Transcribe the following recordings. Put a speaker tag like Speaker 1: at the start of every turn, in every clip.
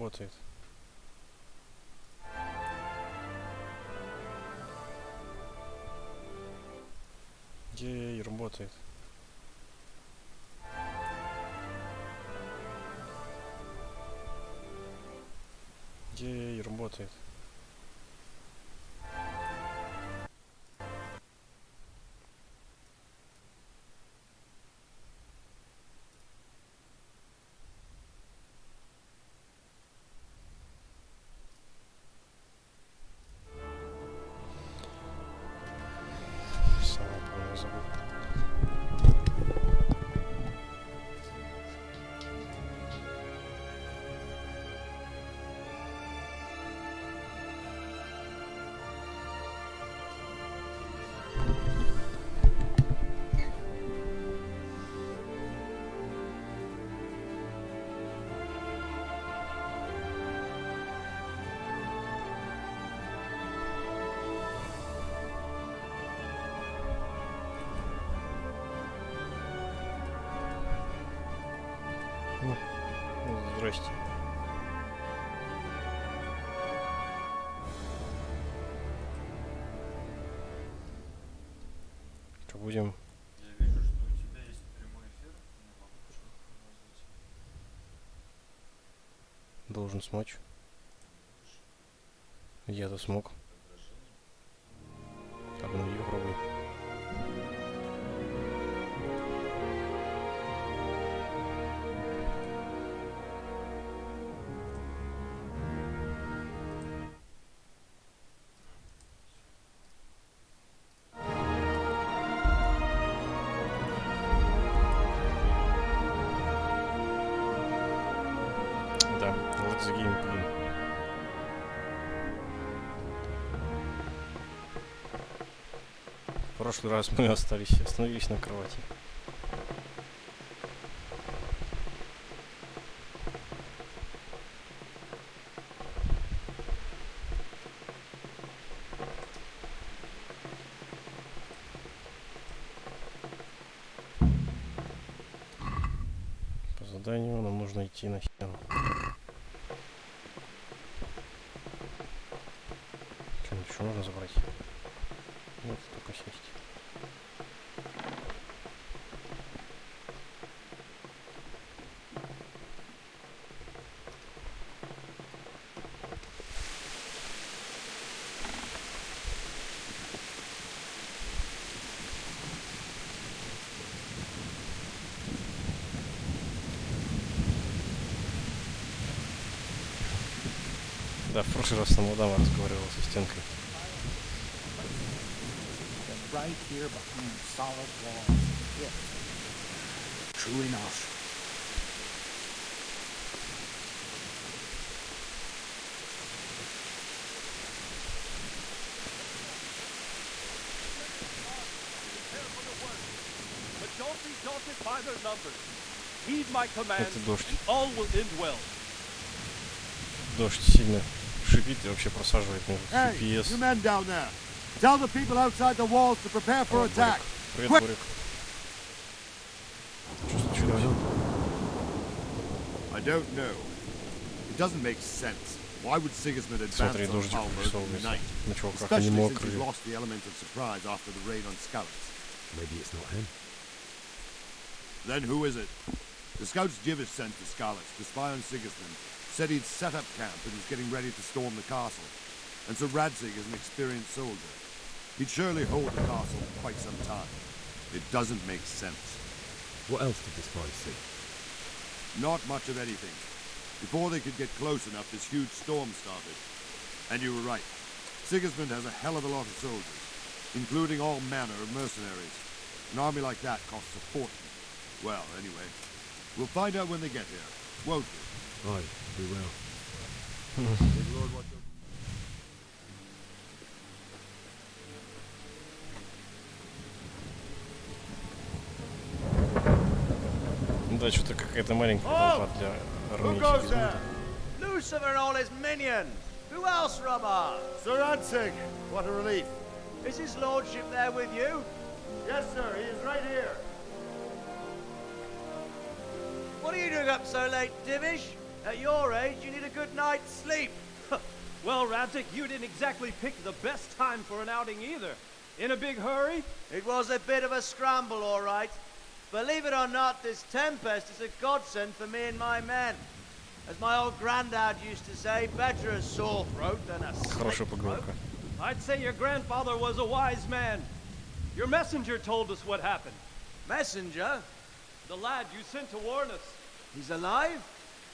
Speaker 1: работает? Ей, работает. Ей, работает. Самое главное забыл. Здрасте. Что будем?
Speaker 2: Я вижу, что у тебя есть прямой эфир. Не могу почему-то назвать.
Speaker 1: Должен смочь. Я-то смог. Обнови, пробуй. Да, let's game, блин. В прошлый раз мы остановились на кровати. По заданию нам нужно идти на стену. Что-нибудь еще можно забрать? Нет, только сесть. Да, в прошлый раз на Мадама разговаривал со стенкой.
Speaker 3: Right here behind solid walls. Yeah. True enough.
Speaker 4: But don't be daunted by their numbers. Heed my commands,
Speaker 1: Это дождь.
Speaker 4: and all will end well.
Speaker 1: Дождь сильно шипит и вообще просаживает между
Speaker 3: Hey,
Speaker 1: CPS.
Speaker 3: you men down there. Tell the people outside the walls to prepare for
Speaker 1: О,
Speaker 3: attack.
Speaker 1: Борик. Привет,
Speaker 3: Quick!
Speaker 1: Борик. Что случилось?
Speaker 5: I don't know. It doesn't make sense. Why would Sigismund advance
Speaker 1: Смотри,
Speaker 5: on
Speaker 1: дождик
Speaker 5: Palmer at
Speaker 1: вырисовывается.
Speaker 5: night?
Speaker 1: На чуваках они
Speaker 5: Especially since he's
Speaker 1: мокрые.
Speaker 5: lost the element of surprise after the raid on Skalitz.
Speaker 6: Maybe it's not him.
Speaker 5: Then who is it? The scouts Jivis sent to Skalitz to spy on Sigismund said he'd set up camp and was getting ready to storm the castle. And so Radzig is an experienced soldier. He'd surely hold the castle for quite some time. It doesn't make sense.
Speaker 6: What else did the spies see?
Speaker 5: Not much of anything. Before they could get close enough, this huge storm started. And you were right. Sigismund has a hell of a lot of soldiers, including all manner of mercenaries. An army like that costs a fortune. Well, anyway, we'll find out when they get here, won't we?
Speaker 6: Aye, we will.
Speaker 5: Big Lord, watch over.
Speaker 1: Да, что-то какая-то маленькая толпа для
Speaker 4: Who
Speaker 1: армии
Speaker 4: goes
Speaker 1: Сигизмунда.
Speaker 4: there? Lucifer and all his minions. Who else, Rubber?
Speaker 5: Sir Radzig, what a relief.
Speaker 4: Is his lordship there with you?
Speaker 5: Yes, sir, he is right here.
Speaker 4: What are you doing up so late, Divish?
Speaker 7: At your age, you need a good night's sleep.
Speaker 4: Well, Radzik, you didn't exactly pick the best time for an outing either. In a big hurry?
Speaker 7: It was a bit of a scramble, all right. Believe it or not, this tempest is a godsend for me and my men. As my old granddad used to say, better a sore throat than a
Speaker 1: Хорошая
Speaker 7: slit throat.
Speaker 1: поговорка.
Speaker 4: I'd say your grandfather was a wise man. Your messenger told us what happened.
Speaker 7: Messenger?
Speaker 4: The lad you sent to warn us.
Speaker 7: He's alive?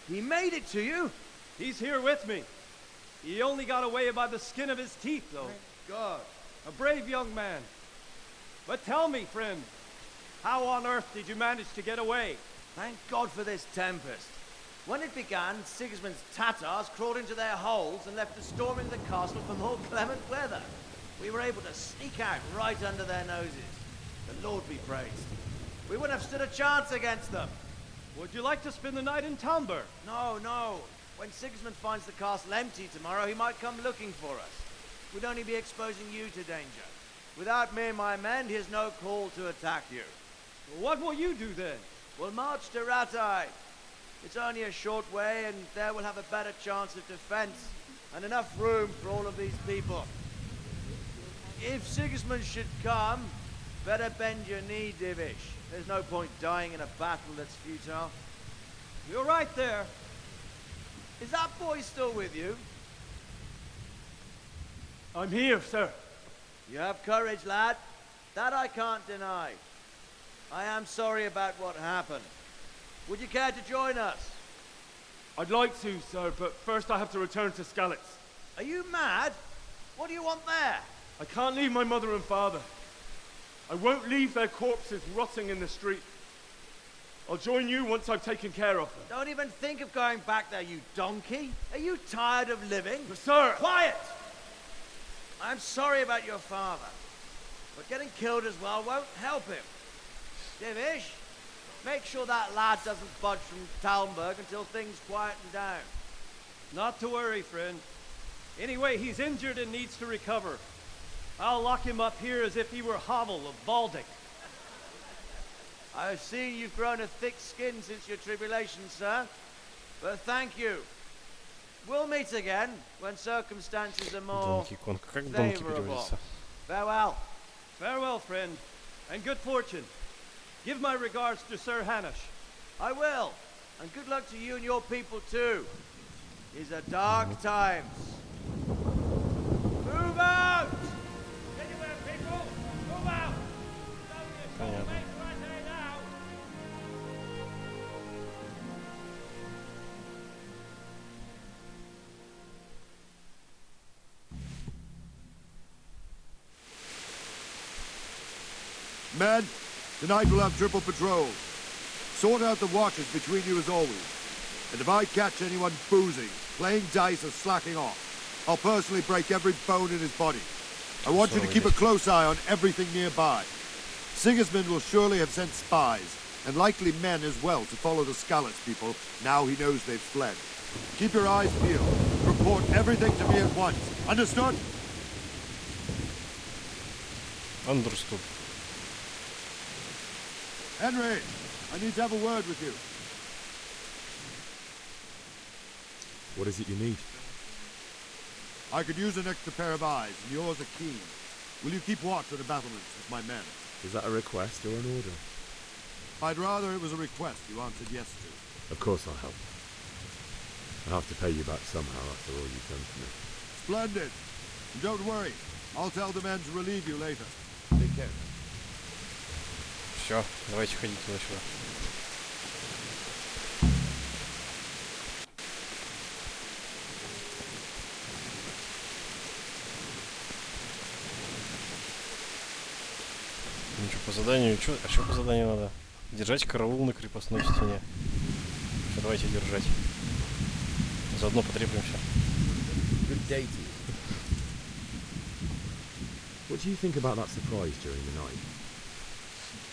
Speaker 7: He made it to you?
Speaker 4: He's here with me. He only got away by the skin of his teeth, though.
Speaker 7: Thank God.
Speaker 4: A brave young man. But tell me, friend, how on earth did you manage to get away?
Speaker 7: Thank God for this tempest. When it began, Sigismund's Tatars crawled into their holes and left the storm into the castle for more clement weather. We were able to sneak out right under their noses. The Lord be praised. We wouldn't have stood a chance against them.
Speaker 4: Would you like to spend the night in Talmberg?
Speaker 7: No, no. When Sigismund finds the castle empty tomorrow, he might come looking for us. We'd only be exposing you to danger. Without me and my men, he has no call to attack you.
Speaker 4: What will you do then?
Speaker 7: We'll march to Ratai. It's only a short way, and there we'll have a better chance of defense and enough room for all of these people. If Sigismund should come, better bend your knee, Divish. There's no point dying in a battle that's futile.
Speaker 4: You're right there.
Speaker 7: Is that boy still with you?
Speaker 4: I'm here, sir.
Speaker 7: You have courage, lad. That I can't deny. I am sorry about what happened. Would you care to join us?
Speaker 4: I'd like to, sir, but first I have to return to Skalitz.
Speaker 7: Are you mad? What do you want there?
Speaker 4: I can't leave my mother and father. I won't leave their corpses rotting in the street. I'll join you once I've taken care of them.
Speaker 7: Don't even think of going back there, you donkey. Are you tired of living?
Speaker 4: But sir!
Speaker 7: Quiet! I'm sorry about your father, but getting killed as well won't help him. Divish, make sure that lad doesn't budge from Talmberg until things quieten down.
Speaker 4: Not to worry, friend. Anyway, he's injured and needs to recover. I'll lock him up here as if he were Havel of Baldic.
Speaker 7: I've seen you've grown a thick skin since your tribulation, sir. But thank you. We'll meet again when circumstances are more
Speaker 1: Донки Конг. Как Донки
Speaker 7: favorable.
Speaker 1: переводится?
Speaker 7: Farewell.
Speaker 4: Farewell, friend, and good fortune. Give my regards to Sir Hanush.
Speaker 7: I will. And good luck to you and your people too. These are dark times. Move out!
Speaker 4: Anywhere, people! Move out!
Speaker 1: Понятно.
Speaker 5: Men, tonight we'll have triple patrols. Sort out the watches between you as always. And if I catch anyone boozing, playing dice, or slacking off, I'll personally break every bone in his body. I want you to keep a close eye on everything nearby. Sigismund will surely have sent spies, and likely men as well, to follow the Skalitz people now he knows they've fled. Keep your eyes peeled. Report everything to me at once. Understood?
Speaker 1: Understood.
Speaker 5: Henry, I need to have a word with you.
Speaker 6: What is it you need?
Speaker 5: I could use an extra pair of eyes, and yours are keen. Will you keep watch on the battlements with my men?
Speaker 6: Is that a request or an order?
Speaker 5: I'd rather it was a request you answered yes to.
Speaker 6: Of course I'll help. I'll have to pay you back somehow after all you've done for me.
Speaker 5: Splendid. And don't worry, I'll tell the men to relieve you later. Take care.
Speaker 1: Все, давайте ходить туда-сюда. Ну что, по заданию, а что по заданию надо? Держать караул на крепостной стене. Все, давайте держать. Заодно потреплемся.
Speaker 8: Good day to you.
Speaker 6: What do you think about that surprise during the night?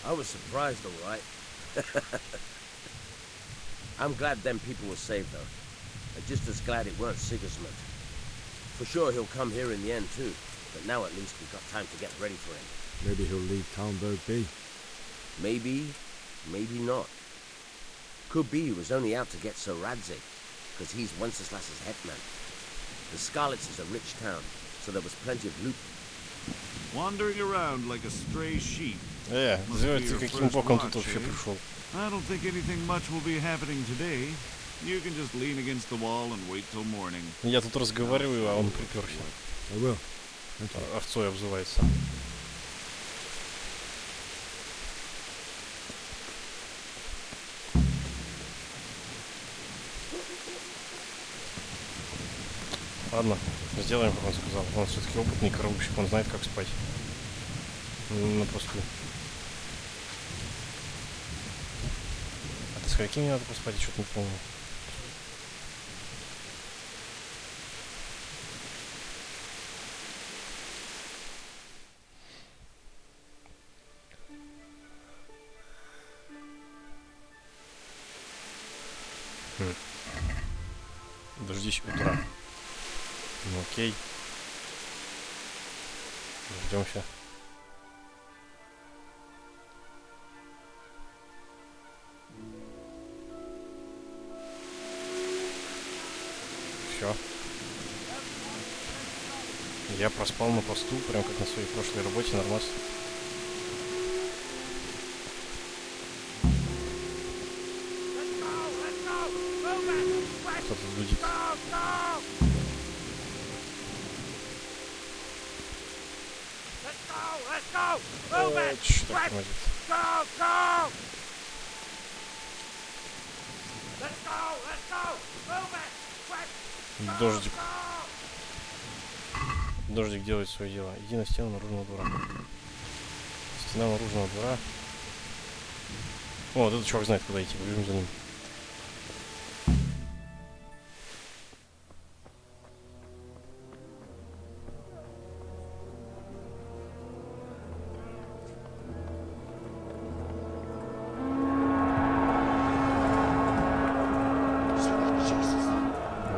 Speaker 8: I was surprised, all right. I'm glad them people were saved, though. And just as glad it weren't Sigismund. For sure he'll come here in the end, too. But now at least we've got time to get ready for him.
Speaker 6: Maybe he'll leave Talmberg be.
Speaker 8: Maybe, maybe not. Could be he was only out to get Sir Radzik. because he's Wenceslas's hetman. The Scarlets is a rich town, so there was plenty of loot.
Speaker 9: Wandering around like a stray sheep.
Speaker 1: Ты каким боком тут вообще пришел?
Speaker 9: I don't think anything much will be happening today. You can just lean against the wall and wait till morning.
Speaker 1: Я тут разговариваю, а он приперся.
Speaker 6: I will.
Speaker 1: Овцой обзывается. Ладно, сделаем, как он сказал. Он все-таки опытный караульщик, он знает, как спать. На посту. А ты с какими надо поспать? Я что-то не помню. Дождись утра. Ну окей. Дождемся. Все. Я проспал на посту, прям как на своей прошлой работе, нормально. Кто-то дудит. Что так тормозит? Дождик. Дождик делает свое дело. Иди на стену наружного двора. Стена наружного двора. О, вот этот чувак знает, куда идти. Побежим за ним.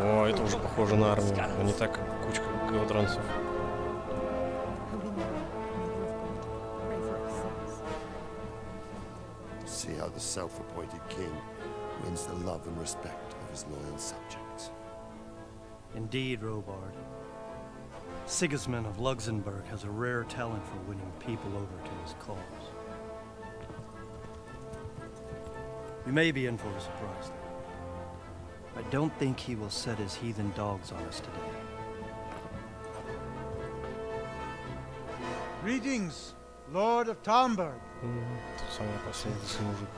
Speaker 1: О, это уже похоже на армию, но не так, как кучка голодранцев.
Speaker 10: See how the self-appointed king wins the love and respect of his loyal subjects.
Speaker 2: Indeed, Robard. Sigismund of Luxembourg has a rare talent for winning people over to his cause. We may be in for a surprise, though. I don't think he will set his heathen dogs on us today.
Speaker 3: Greetings, Lord of Talmberg.
Speaker 1: Самый последний мужик.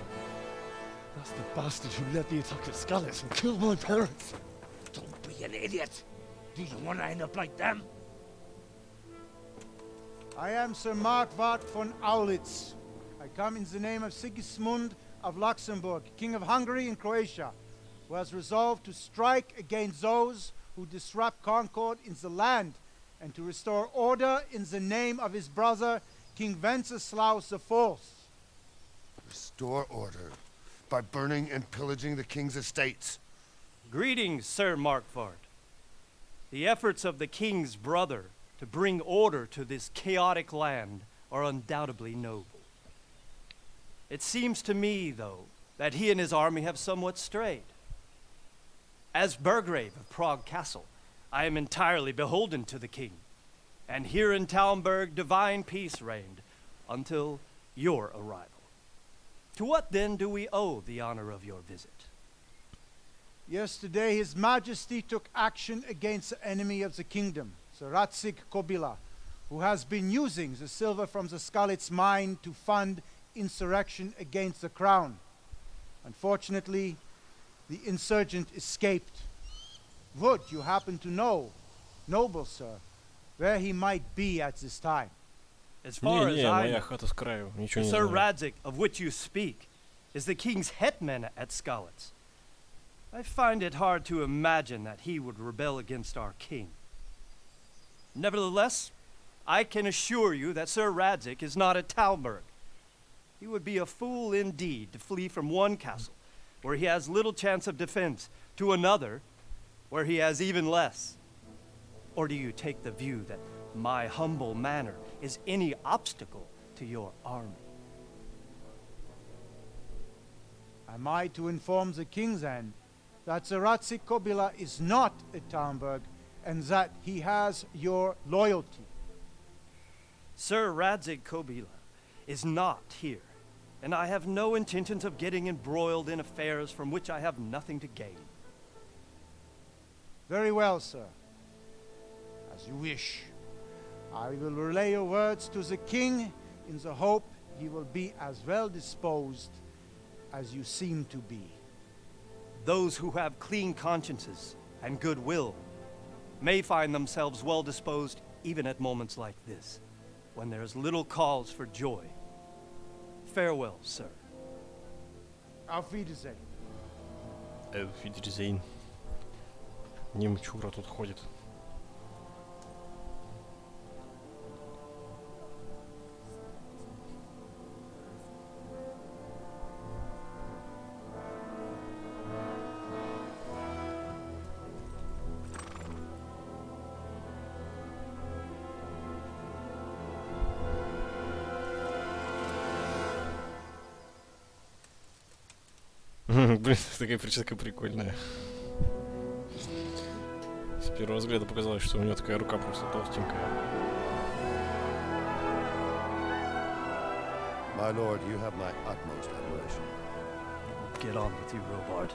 Speaker 3: That's the bastard who led the attack at Scarlets and killed my parents.
Speaker 11: Don't be an idiot. Do you want to end up like them?
Speaker 3: I am Sir Markwart von Aulitz. I come in the name of Sigismund of Luxembourg, King of Hungary and Croatia, who has resolved to strike against those who disrupt concord in the land and to restore order in the name of his brother, King Wenceslaus IV.
Speaker 10: Restore order by burning and pillaging the king's estates.
Speaker 2: Greetings, Sir Markwart. The efforts of the king's brother to bring order to this chaotic land are undoubtedly noble. It seems to me, though, that he and his army have somewhat strayed. As Burgrave of Prague Castle, I am entirely beholden to the king, and here in Talmberg divine peace reigned until your arrival. To what then do we owe the honor of your visit?
Speaker 3: Yesterday, His Majesty took action against the enemy of the kingdom, Sir Ratsig Kobila, who has been using the silver from the Scarlet's mine to fund insurrection against the crown. Unfortunately, the insurgent escaped. Would you happen to know, noble sir, where he might be at this time?
Speaker 2: As far as I
Speaker 1: моя
Speaker 2: know,
Speaker 1: хата с краю. Ничего не
Speaker 2: Sir
Speaker 1: знаю.
Speaker 2: Radzik, of which you speak, is the king's hetman at Skalitz. I find it hard to imagine that he would rebel against our king. Nevertheless, I can assure you that Sir Radzik is not at Talmberg. He would be a fool indeed to flee from one castle, where he has little chance of defense, to another, where he has even less. Or do you take the view that my humble manner is any obstacle to your army?
Speaker 3: Am I to inform the king then that Sir Radzig Kobyla is not at Talmberg and that he has your loyalty.
Speaker 2: Sir Radzig Kobyla is not here, and I have no intentions of getting embroiled in affairs from which I have nothing to gain.
Speaker 3: Very well, sir. As you wish. I will relay your words to the king in the hope he will be as well disposed as you seem to be.
Speaker 2: Those who have clean consciences and goodwill may find themselves well disposed even at moments like this, when there is little cause for joy. Farewell, sir.
Speaker 3: Auf Wiedersehen.
Speaker 1: Auf Wiedersehen. Немчура тут ходит. Блин, такая прическа прикольная. С первого взгляда показалось, что у него такая рука просто толстенькая.
Speaker 10: My lord, you have my utmost admiration.
Speaker 2: Get on with you, Robard.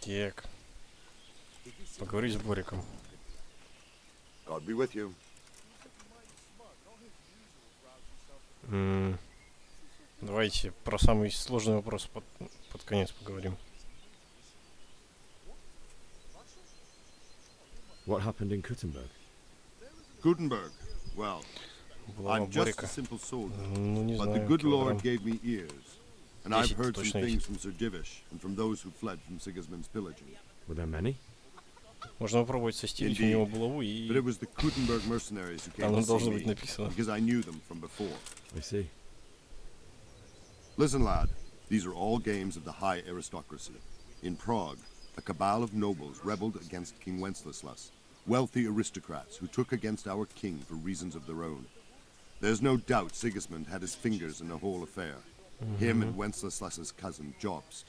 Speaker 1: Так. Поговорить с Бориком.
Speaker 10: God be with you.
Speaker 1: Давайте про самый сложный вопрос под конец поговорим.
Speaker 6: What happened in Kuttenberg?
Speaker 5: Gutenberg. Well,
Speaker 1: Глава
Speaker 5: I'm just
Speaker 1: Борика.
Speaker 5: a simple soldier,
Speaker 1: Ну, не
Speaker 5: but the
Speaker 1: знаю,
Speaker 5: good
Speaker 1: килограмм.
Speaker 5: Lord gave me ears, and I've
Speaker 1: 10
Speaker 5: heard some
Speaker 1: точно
Speaker 5: things
Speaker 1: есть.
Speaker 5: from Sir Divish and from those who fled from Sigismund's pillaging.
Speaker 6: Were there many?
Speaker 1: Можно попробовать состелить у него булаву
Speaker 5: But it
Speaker 1: и
Speaker 5: was the Gutenberg mercenaries who came
Speaker 1: там
Speaker 5: to see
Speaker 1: должно быть
Speaker 5: me,
Speaker 1: написано.
Speaker 5: because I knew them from before.
Speaker 6: I see.
Speaker 5: Listen, lad, these are all games of the high aristocracy. In Prague, a cabal of nobles rebelled against King Wenceslas, wealthy aristocrats who took against our king for reasons of their own. There's no doubt Sigismund had his fingers in the whole affair. Him and Wenceslas's cousin, Jobst.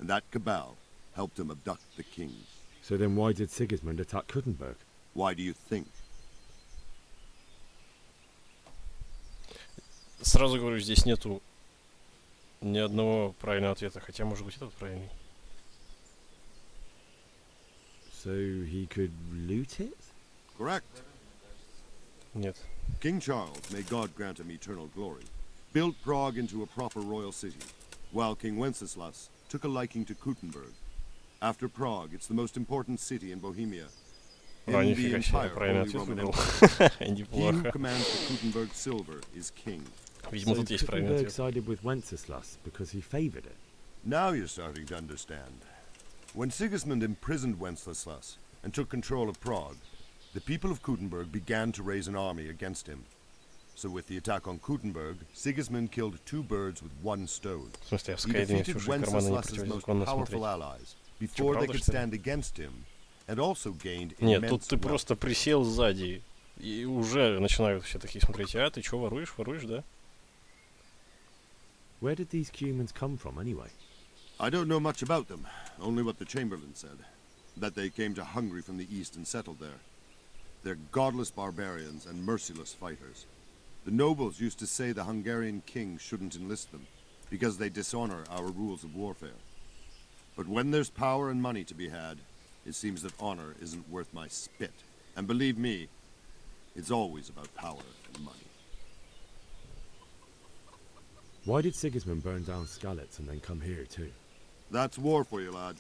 Speaker 5: And that cabal helped him abduct the king.
Speaker 6: So then why did Sigismund attack Kuttenberg?
Speaker 5: Why do you think?
Speaker 1: Сразу говорю, здесь нету ни одного правильного ответа, хотя может быть этот правильный.
Speaker 6: So he could loot it?
Speaker 5: Correct.
Speaker 1: Нет.
Speaker 5: King Charles, may God grant him eternal glory, built Prague into a proper royal city, while King Wenceslas took a liking to Kuttenberg. After Prague, it's the most important city in Bohemia.
Speaker 1: А,
Speaker 5: In the
Speaker 1: нифига себе,
Speaker 5: entire
Speaker 1: правильный
Speaker 5: Holy
Speaker 1: ответ
Speaker 5: Roman
Speaker 1: выбрал.
Speaker 5: Empire. He who
Speaker 1: Неплохо.
Speaker 5: commands the Kuttenberg silver is king.
Speaker 1: Видимо,
Speaker 6: So
Speaker 1: тут есть правильный
Speaker 6: Kuttenberg
Speaker 1: ответ.
Speaker 6: sided with Wenceslas because he favoured it.
Speaker 5: Now you're starting to understand. When Sigismund imprisoned Wenceslas and took control of Prague, the people of Kuttenberg began to raise an army against him. So with the attack on Kuttenberg, Sigismund killed two birds with one stone.
Speaker 1: В смысле, я в
Speaker 5: He
Speaker 1: Скайриме
Speaker 5: defeated
Speaker 1: чужие карманы не
Speaker 5: Wenceslas's most
Speaker 1: противозаконно
Speaker 5: powerful
Speaker 1: смотреть.
Speaker 5: allies before they
Speaker 1: правда,
Speaker 5: could
Speaker 1: что ли?
Speaker 5: stand against him, and also gained
Speaker 1: Нет, тут
Speaker 5: immense
Speaker 1: ты
Speaker 5: wealth.
Speaker 1: просто присел сзади, и уже начинают все такие смотреть. А ты что, воруешь, да?
Speaker 6: Where did these humans come from anyway?
Speaker 5: I don't know much about them, only what the Chamberlain said, that they came to Hungary from the east and settled there. They're godless barbarians and merciless fighters. The nobles used to say the Hungarian king shouldn't enlist them, because they dishonor our rules of warfare. But when there's power and money to be had, it seems that honor isn't worth my spit. And believe me, it's always about power and money.
Speaker 6: Why did Sigismund burn down Skalitz and then come here too?
Speaker 5: That's war for you, lad.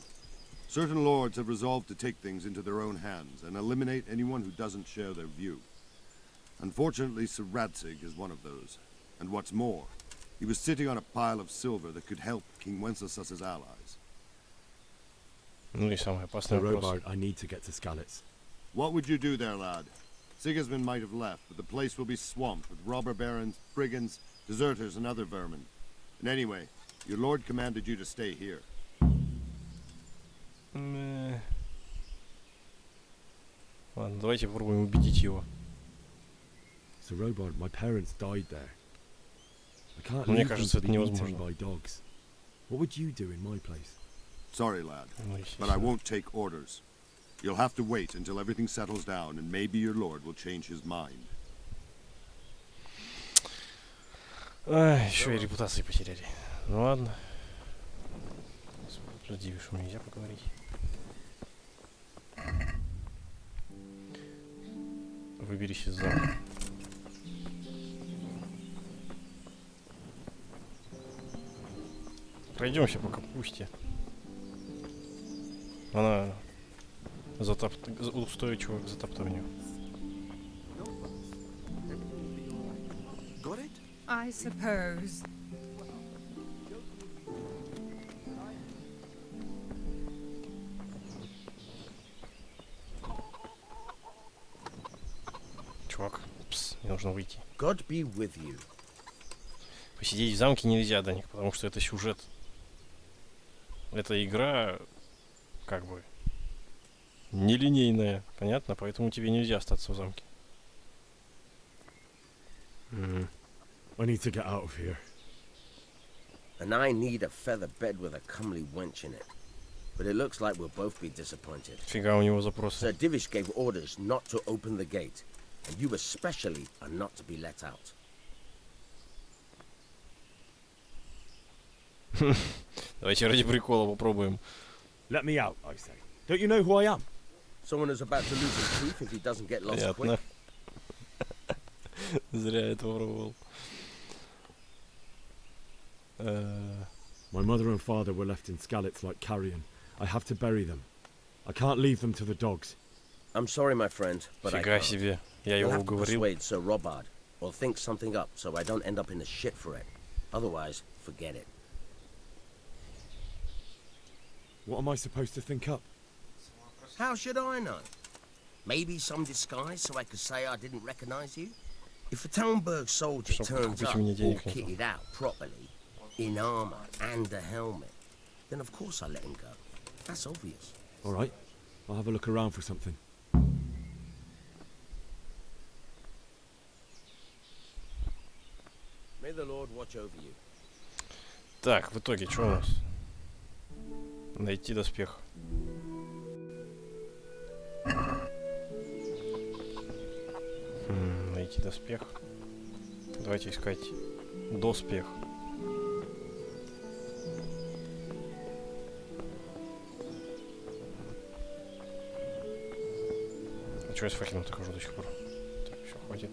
Speaker 5: Certain lords have resolved to take things into their own hands and eliminate anyone who doesn't share their view. Unfortunately, Sir Radzig is one of those. And what's more, he was sitting on a pile of silver that could help King Wenceslaus's allies.
Speaker 1: Ну и самый
Speaker 6: So,
Speaker 1: опасный вопрос.
Speaker 6: Robard, I need to get to Skalitz.
Speaker 5: What would you do there, lad? Sigismund might have left, but the place will be swamped with robber barons, brigands, deserters, and other vermin. And anyway, your lord commanded you to stay here.
Speaker 1: Ладно, давайте попробуем убедить его.
Speaker 6: So, Robard, my parents died there. I can't
Speaker 1: Мне
Speaker 6: leave them
Speaker 1: кажется,
Speaker 6: to
Speaker 1: это
Speaker 6: be eaten
Speaker 1: невозможно.
Speaker 6: by dogs. What would you do in my place?
Speaker 5: Sorry, lad,
Speaker 1: Ну,
Speaker 5: but I
Speaker 1: естественно.
Speaker 5: won't take orders. You'll have to wait until everything settles down, and maybe your lord will change his mind.
Speaker 1: Ай, еще и репутации потеряли. Ну ладно. С Радивишем нельзя поговорить. Выберись из замка. Пройдемся по капусте. Она устойчива к затаптыванию.
Speaker 7: Got it?
Speaker 12: I suppose.
Speaker 1: Чувак, пс, мне нужно выйти.
Speaker 8: God be with you.
Speaker 1: Посидеть в замке нельзя, Даник, потому что это сюжет. Эта игра, как бы, нелинейная, понятно? Поэтому тебе нельзя остаться в замке.
Speaker 6: I need to get out of here.
Speaker 8: And I need a feather bed with a comely wench in it. But it looks like we'll both be disappointed.
Speaker 1: Фига у него запросы.
Speaker 8: Sir Divish gave orders not to open the gate, and you especially are not to be let out.
Speaker 1: Давайте ради прикола попробуем.
Speaker 6: Let me out, I say. Don't you know who I am?
Speaker 8: Someone who's about to lose his tooth if he doesn't get lost
Speaker 1: Понятно.
Speaker 8: quick.
Speaker 1: Зря это попробовал.
Speaker 6: My mother and father were left in Skalitz like carrion. I have to bury them. I can't leave them to the dogs.
Speaker 8: I'm sorry, my friend, but I
Speaker 1: Фига
Speaker 8: can't.
Speaker 1: себе. Я
Speaker 8: You'll
Speaker 1: его
Speaker 8: have to
Speaker 1: уговорил.
Speaker 8: persuade Sir Robard, or think something up so I don't end up in the shit for it. Otherwise, forget it.
Speaker 6: What am I supposed to think up?
Speaker 8: How should I know? Maybe some disguise so I could say I didn't recognize you? If a Talmberg soldier
Speaker 1: Чтоб
Speaker 8: turns
Speaker 1: купить
Speaker 8: up
Speaker 1: у меня
Speaker 8: all
Speaker 1: денег нету.
Speaker 8: kitted out properly, in armor and a helmet, then of course I let him go. That's obvious.
Speaker 6: All right. I'll have a look around for something.
Speaker 8: May the Lord watch over you.
Speaker 1: Так, в итоге, что у нас? Найти доспех. Найти доспех. Давайте искать доспех. А чё я с факелом-то хожу до сих пор? Так, все, хватит.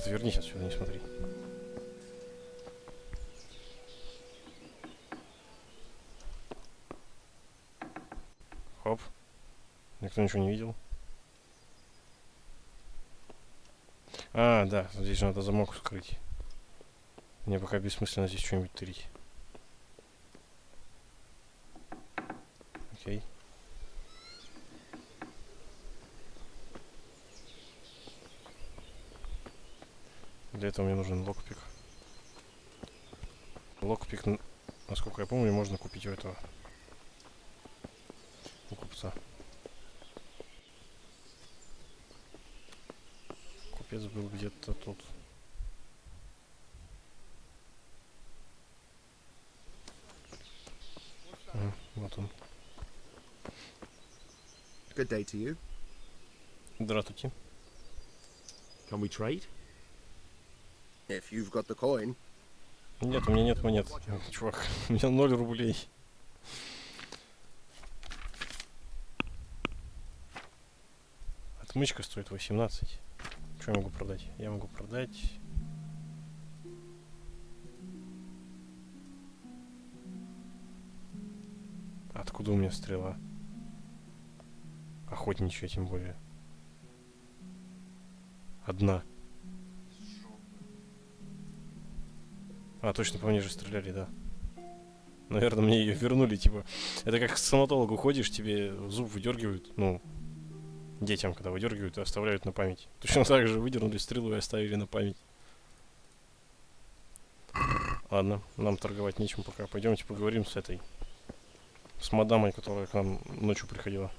Speaker 1: Ты вернись отсюда, не смотри. Хоп. Никто ничего не видел. А, да, здесь же надо замок вскрыть. Мне пока бессмысленно здесь что-нибудь тырить. Окей. Для этого мне нужен локпик. Локпик, насколько я помню, можно купить у этого. У купца. Купец был где-то тут. Вот он.
Speaker 13: Good day to you.
Speaker 1: Здравствуйте.
Speaker 6: Can we trade?
Speaker 13: If you've got the coin.
Speaker 1: Нет, у меня нет монет. Чувак, у меня 0 рублей. Отмычка стоит 18. Что я могу продать? Я могу продать... Откуда у меня стрела? Охотничья, тем более. Одна. А, точно, по мне же стреляли, да. Наверное, мне ее вернули, типа. Это как к стоматологу ходишь, тебе зуб выдергивают, ну, детям, когда выдергивают и оставляют на память. Точно так же выдернули стрелу и оставили на память. Ладно, нам торговать нечем пока. Пойдемте поговорим с этой. С мадамой, которая к нам ночью приходила.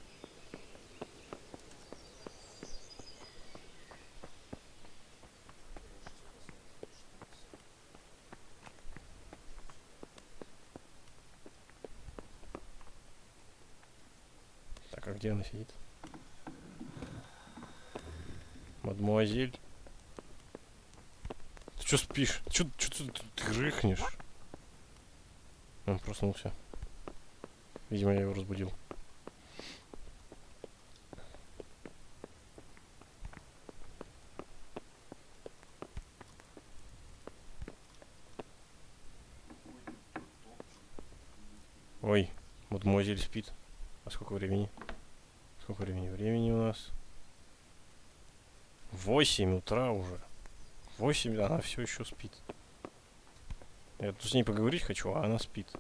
Speaker 1: Так, а где она сидит? Мадмуазель. Ты что спишь? Чё ты рыхнешь? Он проснулся. Видимо, я его разбудил. Ой, мадмуазель спит. А сколько времени? Сколько времени? Времени у нас 8 утра уже. 8, она все еще спит. Я тут с ней поговорить хочу, а она спит.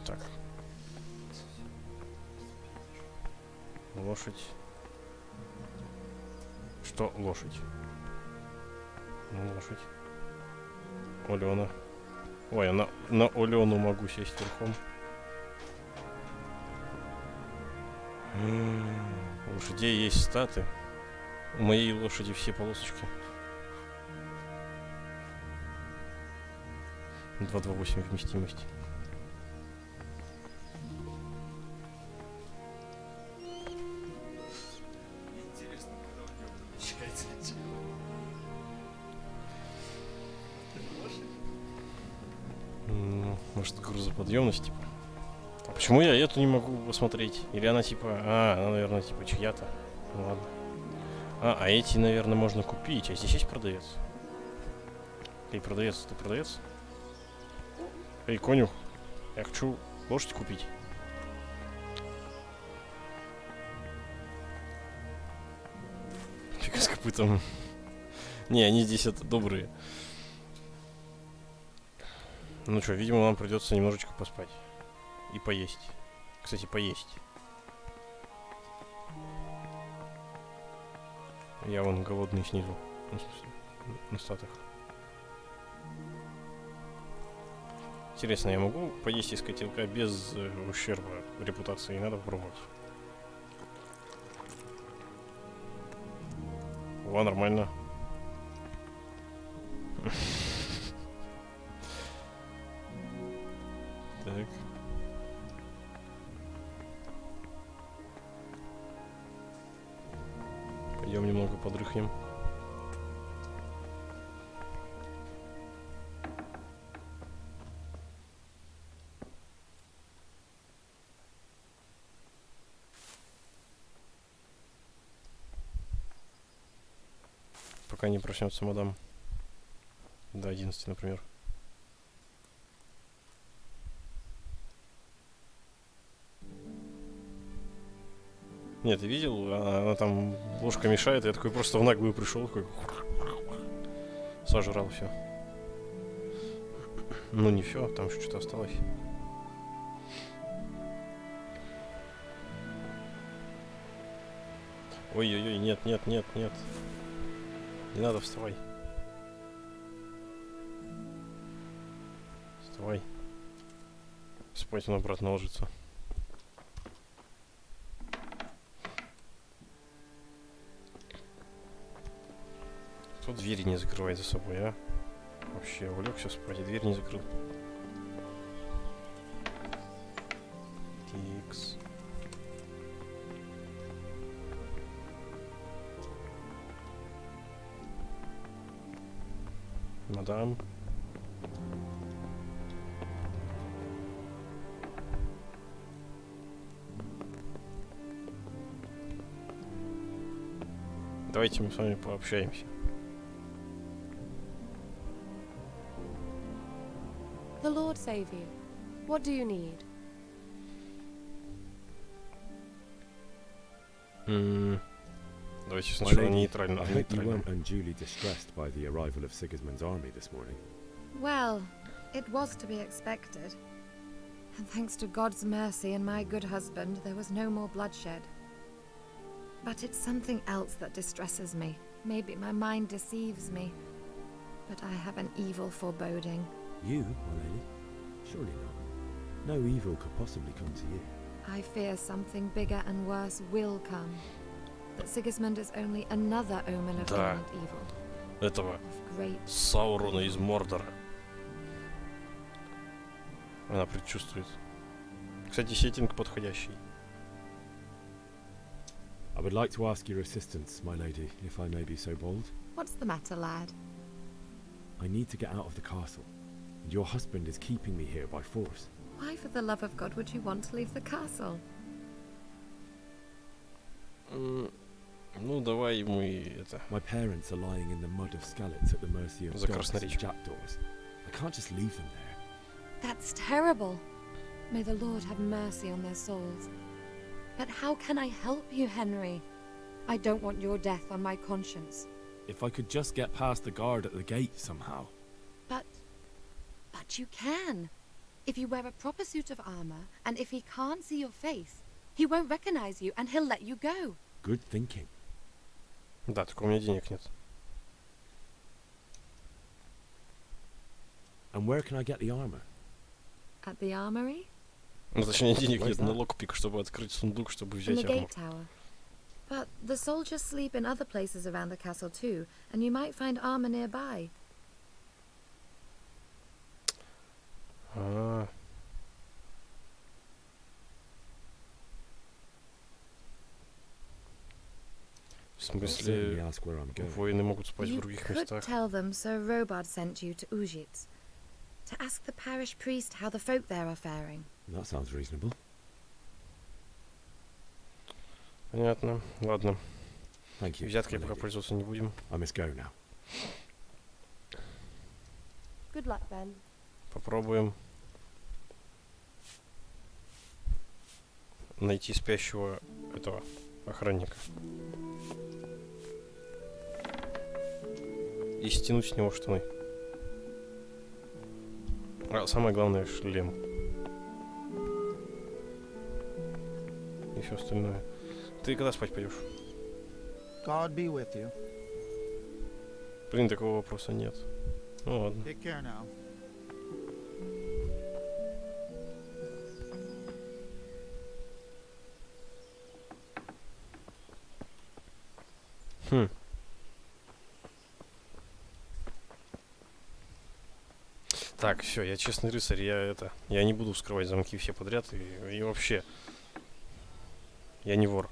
Speaker 1: Так. Лошадь. Что лошадь? Ну, лошадь. Олена. Ой, я на Олену могу сесть верхом. У лошадей есть статы. У моей лошади все полосочки. 228 вместимости.
Speaker 12: Интересно, когда у него помещается.
Speaker 1: Может, грузоподъемность, типа. А почему я эту не могу посмотреть? Или она типа... А, она, наверное, типа чья-то. Ну ладно. А эти, наверное, можно купить. А здесь есть продавец? Эй, продавец, ты продавец? Эй, конюх, я хочу лошадь купить. Фига с копытом. Не, они здесь это добрые. Ну что, видимо, нам придется немножечко поспать. И поесть. Кстати, поесть. Я вон голодный снизу. Ну, в смысле, на статах. Интересно, я могу поесть из котелка без ущерба репутации? Надо попробовать. О, нормально. Так. Пойдем немного подрыхнем. Пока не проснется мадам. До 11, например. Нет, ты видел? Она там ложка мешает, я такой просто в наглую пришел, такой сожрал все. Ну не все, там еще что-то осталось. Ой-ой-ой, нет, нет, нет, нет. Не надо, вставай. Вставай. Спать он обратно ложится. Кто двери не закрывает за собой, а? Вообще, улегся спать и дверь не закрыл. Тикс. Мадам. Давайте мы с вами пообщаемся.
Speaker 14: The Lord save you. What do you need?
Speaker 1: Давайте
Speaker 6: My
Speaker 1: сначала
Speaker 6: lady,
Speaker 1: нейтрально.
Speaker 6: I hope you
Speaker 1: нейтрально.
Speaker 6: weren't unduly distressed by the arrival of Sigismund's army this morning.
Speaker 15: Well, it was to be expected. And thanks to God's mercy and my good husband, there was no more bloodshed. But it's something else that distresses me. Maybe my mind deceives me. But I have an evil foreboding.
Speaker 6: You, my lady? Surely not. No evil could possibly come to you.
Speaker 15: I fear something bigger and worse will come. That Sigismund is only another omen of
Speaker 1: Да.
Speaker 15: imminent evil.
Speaker 1: Этого
Speaker 15: Of great
Speaker 1: Саурона из Мордора. Она предчувствует. Кстати, сеттинг подходящий.
Speaker 6: I would like to ask your assistance, my lady, if I may be so bold.
Speaker 15: What's the matter, lad?
Speaker 6: I need to get out of the castle, and your husband is keeping me here by force.
Speaker 15: Why, for the love of God, would you want to leave the castle?
Speaker 1: Ну, давай ему и это.
Speaker 6: My parents are lying in the mud of Skalitz at the mercy of
Speaker 1: За
Speaker 6: dogs and
Speaker 1: красноречие.
Speaker 6: jackdaws. I can't just leave them there.
Speaker 15: That's terrible. May the Lord have mercy on their souls. But how can I help you, Henry? I don't want your death on my conscience.
Speaker 16: If I could just get past the guard at the gate somehow.
Speaker 15: But you can. If you wear a proper suit of armor, and if he can't see your face, he won't recognize you and he'll let you go.
Speaker 6: Good thinking.
Speaker 1: Да, только у меня денег нет.
Speaker 6: And where can I get the armor?
Speaker 15: At the armory?
Speaker 1: Ну, точнее, денег
Speaker 6: Where's
Speaker 1: нет на
Speaker 6: that?
Speaker 1: локпик, чтобы открыть сундук, чтобы
Speaker 15: In
Speaker 1: взять
Speaker 15: the
Speaker 1: армор.
Speaker 15: gate tower. But the soldiers sleep in other places around the castle too, and you might find armor nearby.
Speaker 1: А. В
Speaker 6: Certainly
Speaker 1: смысле,
Speaker 6: ask where I'm going.
Speaker 1: воины могут спать в
Speaker 15: You
Speaker 1: других
Speaker 15: could
Speaker 1: местах.
Speaker 15: tell them Sir Robard sent you to Ujitz to ask the parish priest how the folk there are faring.
Speaker 6: That sounds reasonable.
Speaker 1: Понятно. Ладно.
Speaker 6: Thank you.
Speaker 1: Взяткой
Speaker 6: my
Speaker 1: пока
Speaker 6: lady.
Speaker 1: пользоваться не будем.
Speaker 6: I must go now.
Speaker 14: Good luck, Ben.
Speaker 1: Попробуем найти спящего этого охранника. И стянуть с него штаны. А самое главное, шлем. И все остальное. Ты когда спать пойдешь?
Speaker 3: God be with you.
Speaker 1: Блин, такого вопроса нет. Ну ладно.
Speaker 3: Take care now.
Speaker 1: Хм. Так, все, я честный рыцарь, я не буду вскрывать замки все подряд и вообще, я не вор.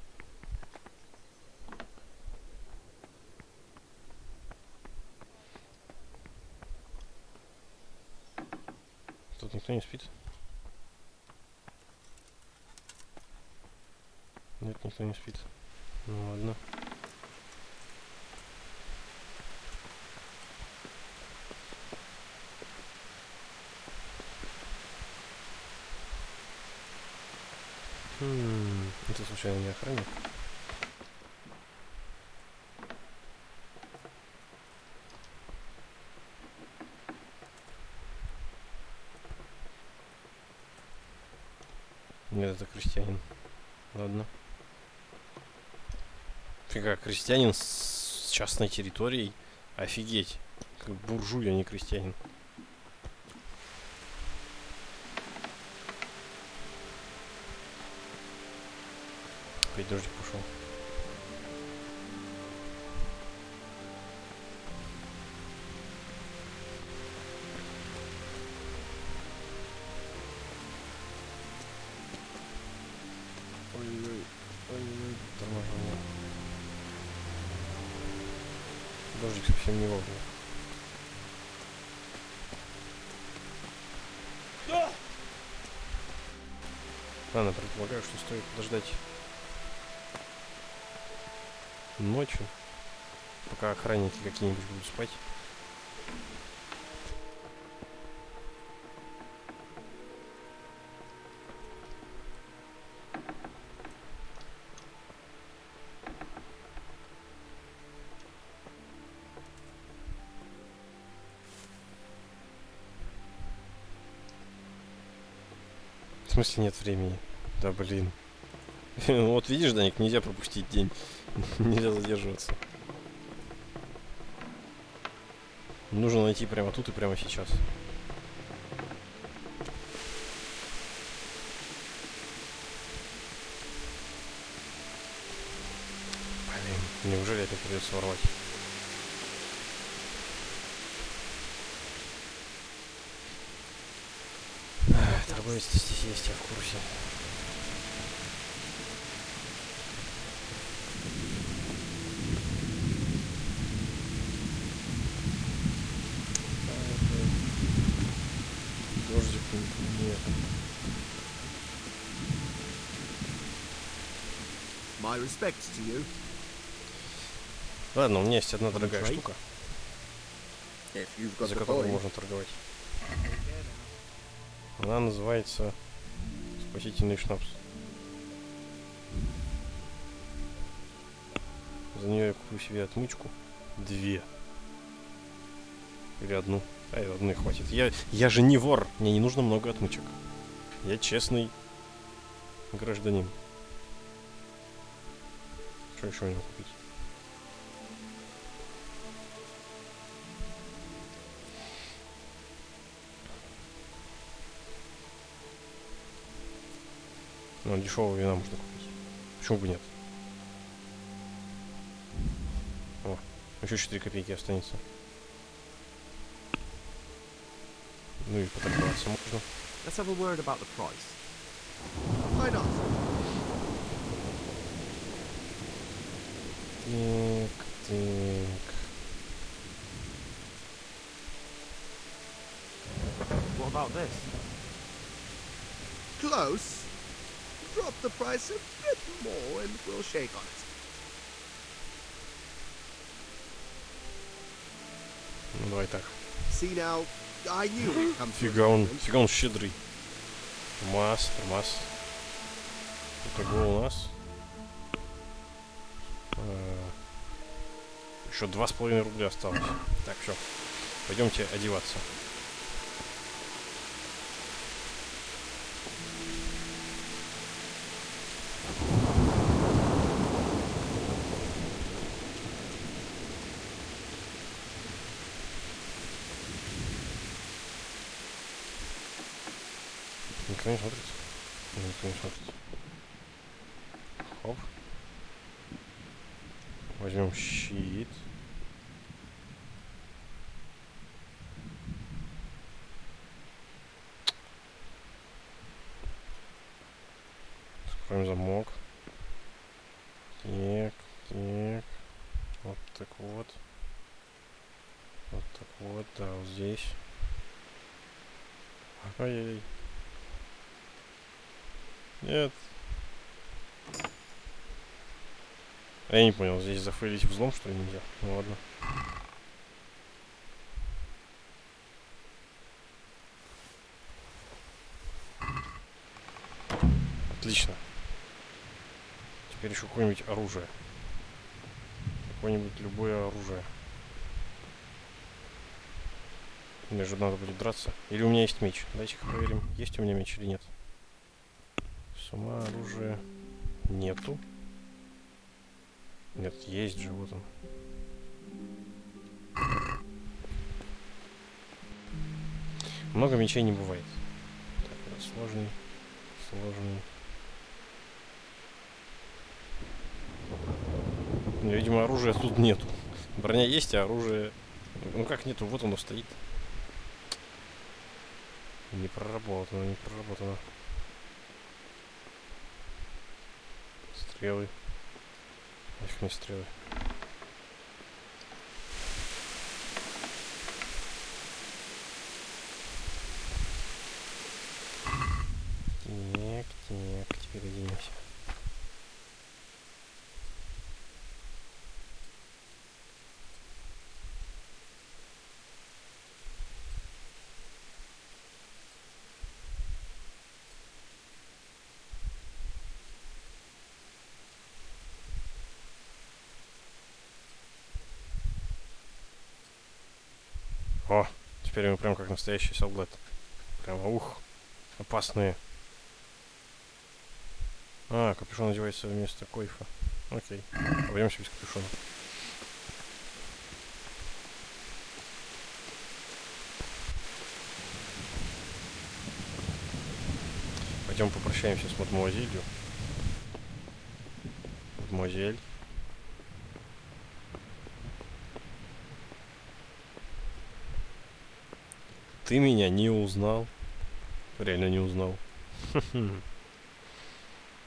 Speaker 1: Тут никто не спит? Нет, никто не спит. Ну ладно. Это случайно не охранник? Нет, это крестьянин. Ладно. Фига, крестьянин с частной территорией. Офигеть. Как буржуй, а не крестьянин. Опять дождик пошел. Ой-ой-ой, ой-ой, торможение. Дождик совсем не вовремя. Ладно, предполагаю, что стоит подождать ночью, пока охранники какие-нибудь будут спать. смысле нет времени? Да блин. Ну вот видишь, Даник, нельзя пропустить день. Нельзя задерживаться. Нужно найти прямо тут и прямо сейчас. Блин, неужели это придется ворвать? Торговец здесь есть, я в курсе. Дождик нет.
Speaker 13: My respects to you.
Speaker 1: Ладно, у меня есть одна дорогая штука,
Speaker 13: If you've got
Speaker 1: за
Speaker 13: the
Speaker 1: которую
Speaker 13: coin.
Speaker 1: можно торговать. Она называется спасительный шнапс. За нее я куплю себе отмычку. 2. Или 1. А, и одной хватит. Я же не вор. Мне не нужно много отмычек. Я честный гражданин. Что еще у него купить? Ну, дешевого вина можно купить. Почему бы нет? О, еще 4 копейки останется. Ну и поторговаться можно.
Speaker 17: Let's have a word about the price.
Speaker 13: Why not?
Speaker 1: Так, так.
Speaker 17: What about this?
Speaker 13: Close. Drop the price a bit more and we'll shake on it.
Speaker 1: Ну давай так.
Speaker 13: See now, I knew we'd come to
Speaker 1: Фига он щедрый. Тормоз. Итого у нас еще 2,5 рубля осталось. Так, все. Пойдемте одеваться. Никто не смотрит. Никто не смотрит. Хоп. Возьмем щит. Откроем замок. Так. Вот так вот. Вот так вот, да, вот здесь. Ай-яй-яй. Нет. Я не понял, здесь зафейлить взлом, что ли, нельзя? Ну ладно. Отлично. Теперь еще какое-нибудь оружие. Какое-нибудь любое оружие. Мне же надо будет драться. Или у меня есть меч. Давайте-ка проверим, есть у меня меч или нет. Сама оружие нету. Нет, есть же, вот он. Много мечей не бывает. Так, это сложный. Видимо, оружия тут нету. Броня есть, а оружие... Ну как нету? Вот оно стоит. Не проработано. Стрелы. Нафиг мне стрелы. Так, теперь оденемся. О, теперь мы прям как настоящий солдат. Прямо, опасные. А, капюшон одевается вместо койфа. Окей. Обойдемся без капюшона. Пойдем попрощаемся с мадемуазелью. Мадемуазель. Ты меня не узнал. Реально не узнал.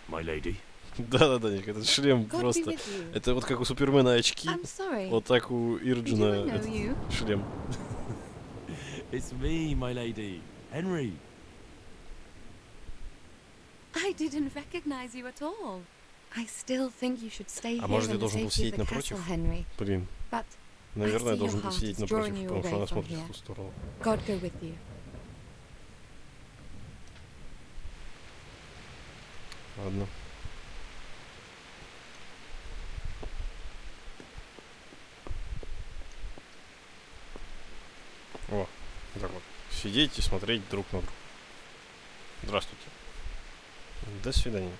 Speaker 9: My lady.
Speaker 1: Да-да-да, Ник, этот шлем
Speaker 14: God be
Speaker 1: просто...
Speaker 14: with you.
Speaker 1: Это вот как у Супермена очки,
Speaker 14: I'm sorry.
Speaker 1: вот так у Ирджина
Speaker 14: Did I know
Speaker 1: этот
Speaker 14: you?
Speaker 1: шлем.
Speaker 16: It's me, my lady. Henry.
Speaker 14: I didn't recognize you at all. I still think you should stay
Speaker 1: А
Speaker 14: here
Speaker 1: может, я
Speaker 14: in the
Speaker 1: должен был
Speaker 14: safety of
Speaker 1: сидеть
Speaker 14: the
Speaker 1: напротив?
Speaker 14: castle, Henry.
Speaker 1: Блин.
Speaker 14: But
Speaker 1: Наверное,
Speaker 14: I
Speaker 1: я
Speaker 14: see
Speaker 1: должен
Speaker 14: your
Speaker 1: был
Speaker 14: heart
Speaker 1: сидеть
Speaker 14: is
Speaker 1: напротив,
Speaker 14: drawing you
Speaker 1: потому что
Speaker 14: away
Speaker 1: она
Speaker 14: from
Speaker 1: смотрит
Speaker 14: here.
Speaker 1: в ту сторону.
Speaker 14: God go with you.
Speaker 1: Ладно. О, так вот. Сидеть и смотреть друг на друга. Здравствуйте. До свидания.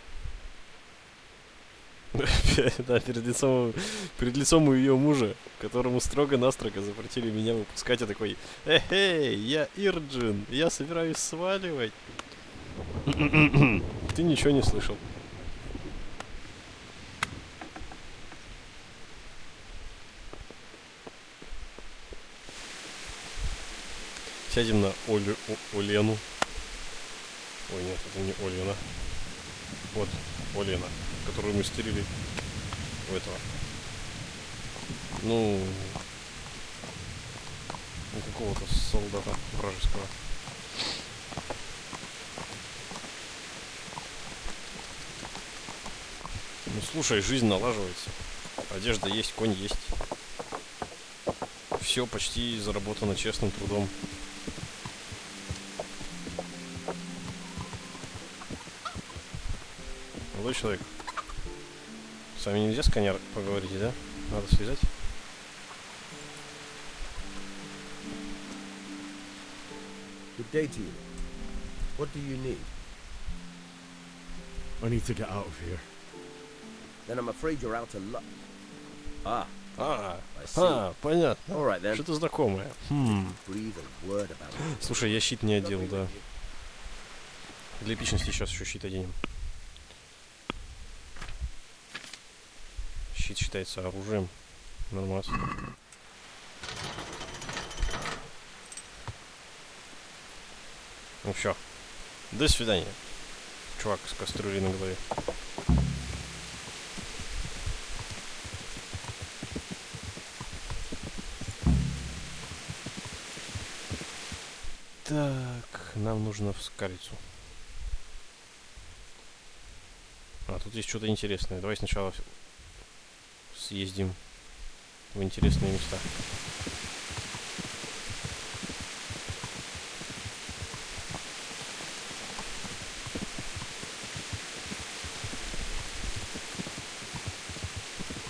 Speaker 1: Да, перед лицом у ее мужа, которому строго-настрого запретили меня выпускать, я такой: «Эй, я Ирджин, я собираюсь сваливать». Ты ничего не слышал. Сядем на Олену. Ой, нет, это не Олена. Вот, Олена, которую мы стырили у этого. Ну, у какого-то солдата вражеского. Ну, слушай, жизнь налаживается. Одежда есть, конь есть. Все почти заработано честным трудом. Молодой человек. С вами нельзя с коня поговорить, да? Надо связать.
Speaker 8: Good day to you. What do you need?
Speaker 6: I need to get out of here.
Speaker 8: Then I'm afraid you're out of luck. Ah,
Speaker 1: понятно.
Speaker 8: All right, then.
Speaker 1: Что-то знакомое.
Speaker 8: Breathe a word about it.
Speaker 1: Слушай, я щит не одел, да. Для эпичности сейчас еще щит оденем. Щит считается оружием. Нормально. Ну все. До свидания. Чувак с кастрюлей на голове. Так, нам нужно в Скалицу. А, тут есть что-то интересное. Давай сначала съездим в интересные места.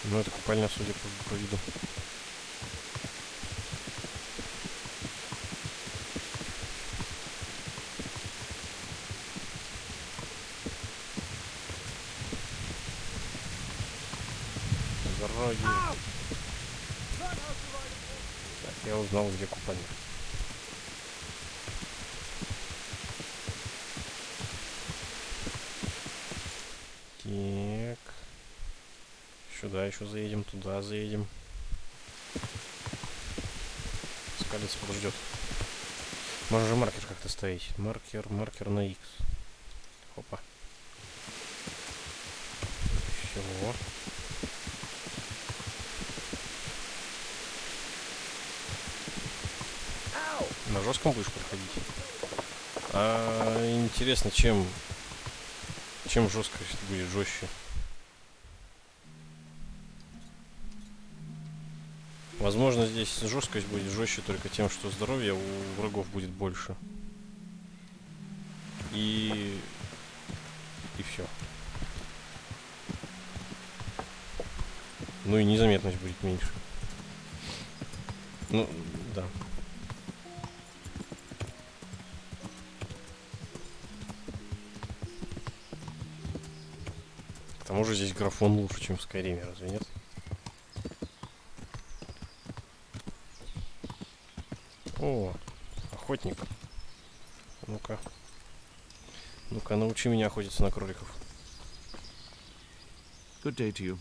Speaker 1: Ну, это купальня, судя по виду. Дороги. Так, я узнал, где купальня. Так. Сюда еще заедем, туда заедем. Скалец подождет. Можно же маркер как-то ставить. Маркер на X. Опа. Все. На жестком будешь проходить? А интересно, чем жесткость будет жестче? Возможно, здесь жесткость будет жестче только тем, что здоровья у врагов будет больше. И все. Ну и незаметность будет меньше. Ну, да. К тому же здесь графон лучше, чем в Скайриме, разве нет? О, охотник. Ну-ка. Ну-ка, научи меня охотиться на кроликов.
Speaker 9: Good day to you.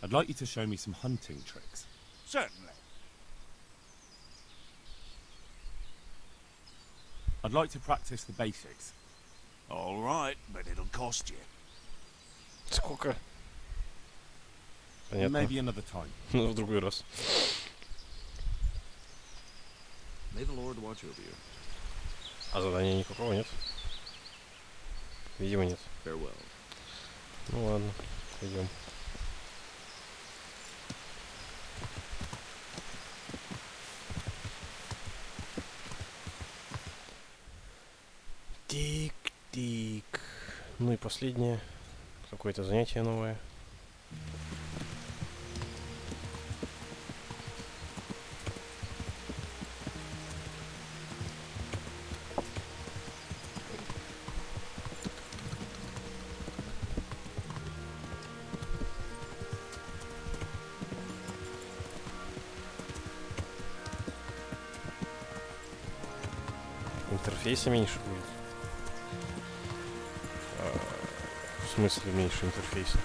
Speaker 16: I'd like you to show me some hunting tricks.
Speaker 11: Certainly.
Speaker 16: I'd like to practice the basics.
Speaker 11: All right, but it'll cost you.
Speaker 1: Сколько? Понятно.
Speaker 16: Maybe another time.
Speaker 1: Ну, в другой раз.
Speaker 9: May the Lord watch over you.
Speaker 1: А задания никакого нет? Видимо, нет.
Speaker 9: Farewell.
Speaker 1: Ну ладно, пойдем. Тик-тик. Ну и последнее. Какое-то занятие новое. Интерфейса меньше будет. В смысле меньше интерфейса?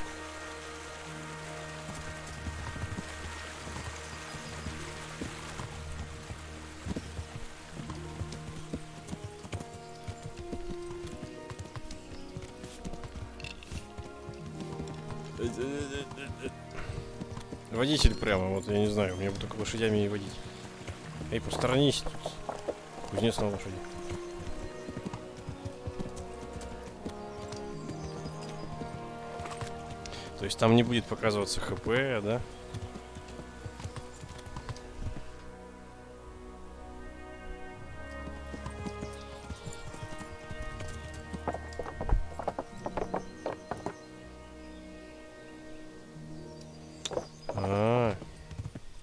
Speaker 1: Водитель прямо, вот я не знаю, мне бы только лошадями и водить. Эй, посторонись тут. Кузнец на лошади. То есть там не будет показываться ХП, да?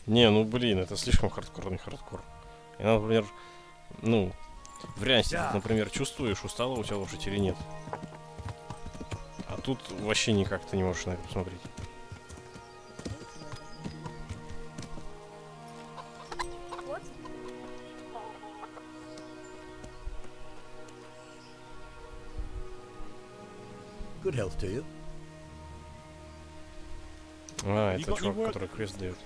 Speaker 1: Не, ну блин, это слишком хардкорный хардкор. Я, например, ну, в реальности, ты, например, чувствуешь, устала у тебя лошадь или нет. А тут вообще никак ты не можешь на это посмотреть.
Speaker 18: Good health to you.
Speaker 1: А, это чувак, который квест дает.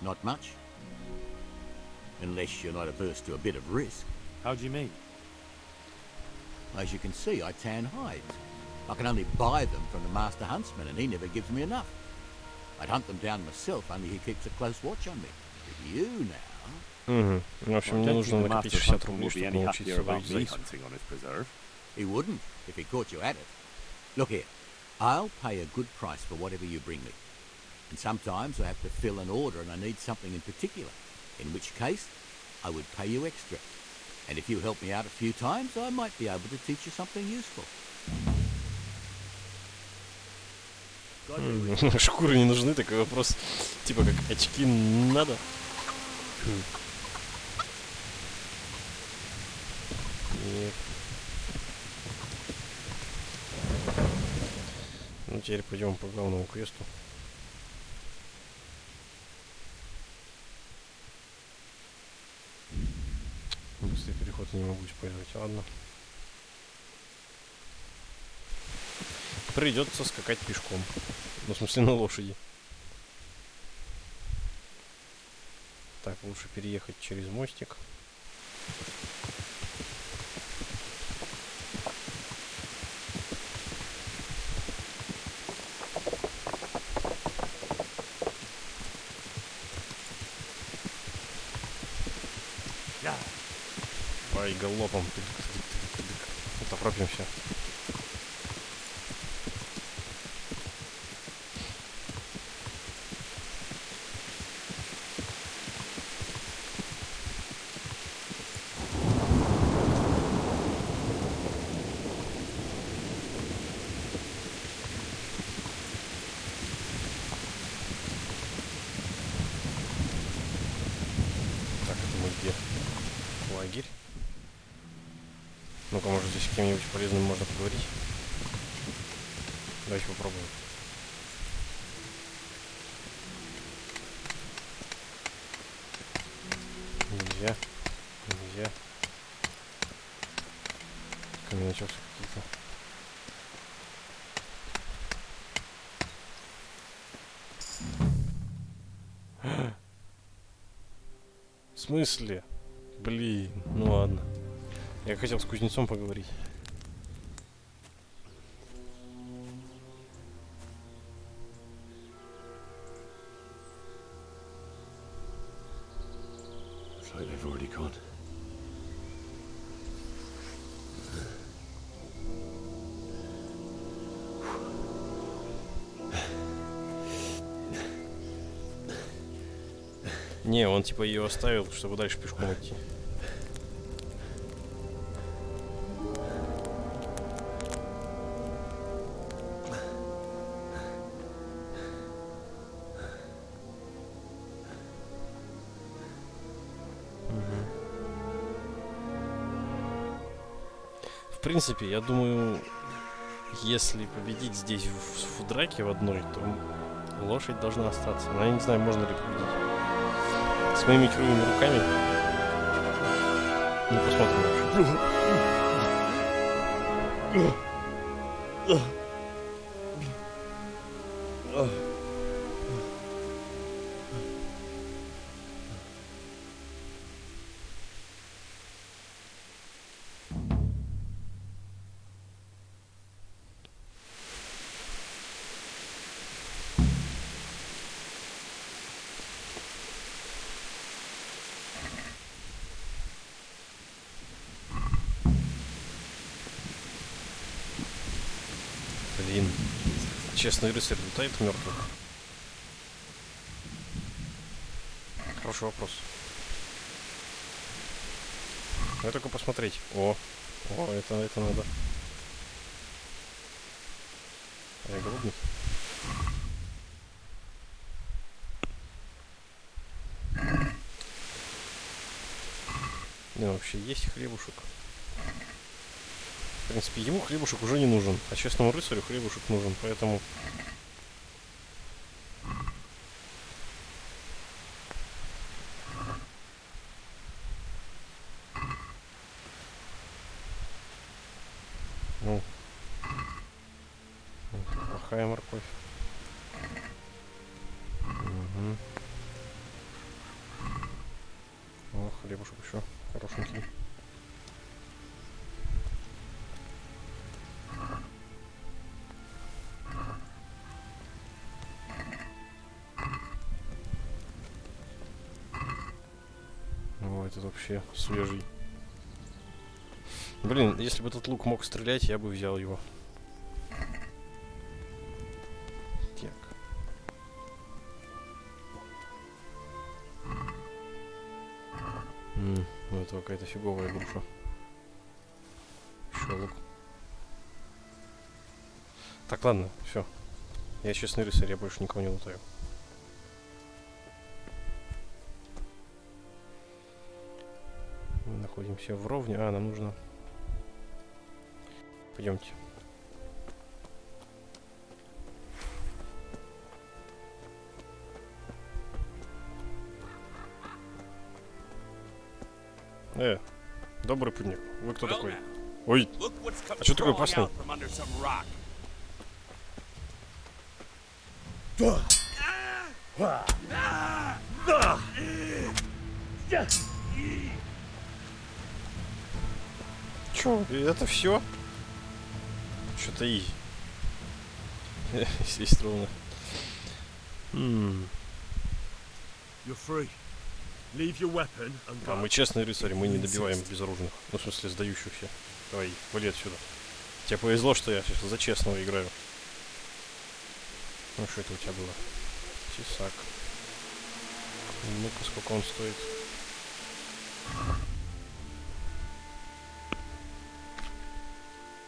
Speaker 18: Not much. Unless you're not averse to a bit of risk.
Speaker 16: How do you mean?
Speaker 18: As you can see, I tan hides. I can only buy them from the master huntsman, and he never gives me enough. I'd hunt them down myself, only he keeps a close watch on me. But you now...
Speaker 1: Угу. В общем, мне нужно накопить 60 рублей, чтобы научиться ловить зайцев.
Speaker 18: He wouldn't, if he caught you at it. Look here, I'll pay a good price for whatever you bring me. And sometimes I have to fill an order and I need something in particular. In which case, I would pay you extra. And if you help me out a few times, I might be able to teach you something useful.
Speaker 1: Шкуры не нужны, такой вопрос. Типа как очки надо. Нет. Ну теперь пойдем по главному квесту. Быстрый переход я не могу использовать. Ладно. Придется скакать пешком. Ну, в смысле, на лошади. Так, лучше переехать через мостик. Давай галопом. Торопимся. Так, это мы где? Ну-ка, может, здесь с кем-нибудь полезным можно поговорить? Давайте попробуем. Нельзя. Нельзя. Ко мне начался какие-то. В смысле? Блин, ну ладно. Я хотел с кузнецом поговорить.
Speaker 10: It's like they've already gone.
Speaker 1: Не, он типа ее оставил, чтобы дальше пешком идти. В принципе, я думаю, если победить здесь в драке в одной, то лошадь должна остаться. Но я не знаю, можно ли победить. С моими кривыми руками. Ну, посмотрим вообще. Блин. Честный рыцарь летает мертвых? Хороший вопрос. Надо только посмотреть. О, это надо. Я грудный. Не, вообще есть хлебушек. В принципе, ему хлебушек уже не нужен, а честному рыцарю хлебушек нужен, поэтому... Ну, это плохая морковь. Угу. О, хлебушек еще хорошенький. О, этот вообще свежий. Блин, если бы этот лук мог стрелять, я бы взял его. Так. Ну это какая-то фиговая груша. Еще лук. Так, ладно, все. Я честный рыцарь, я больше никого не лутаю. Мы находимся вровне. А, нам нужно... Пойдемте. Добрый путник. Вы кто такой? Ой, а что такой опасный? Чё? Это все? Что-то и... Естественно. А мы честные рыцари, мы не добиваем безоружных. Ну, в смысле, сдающихся. Давай, вали отсюда. Тебе повезло, что я сейчас за честного играю. Ну, что это у тебя было? Тесак. Ну-ка, сколько он стоит?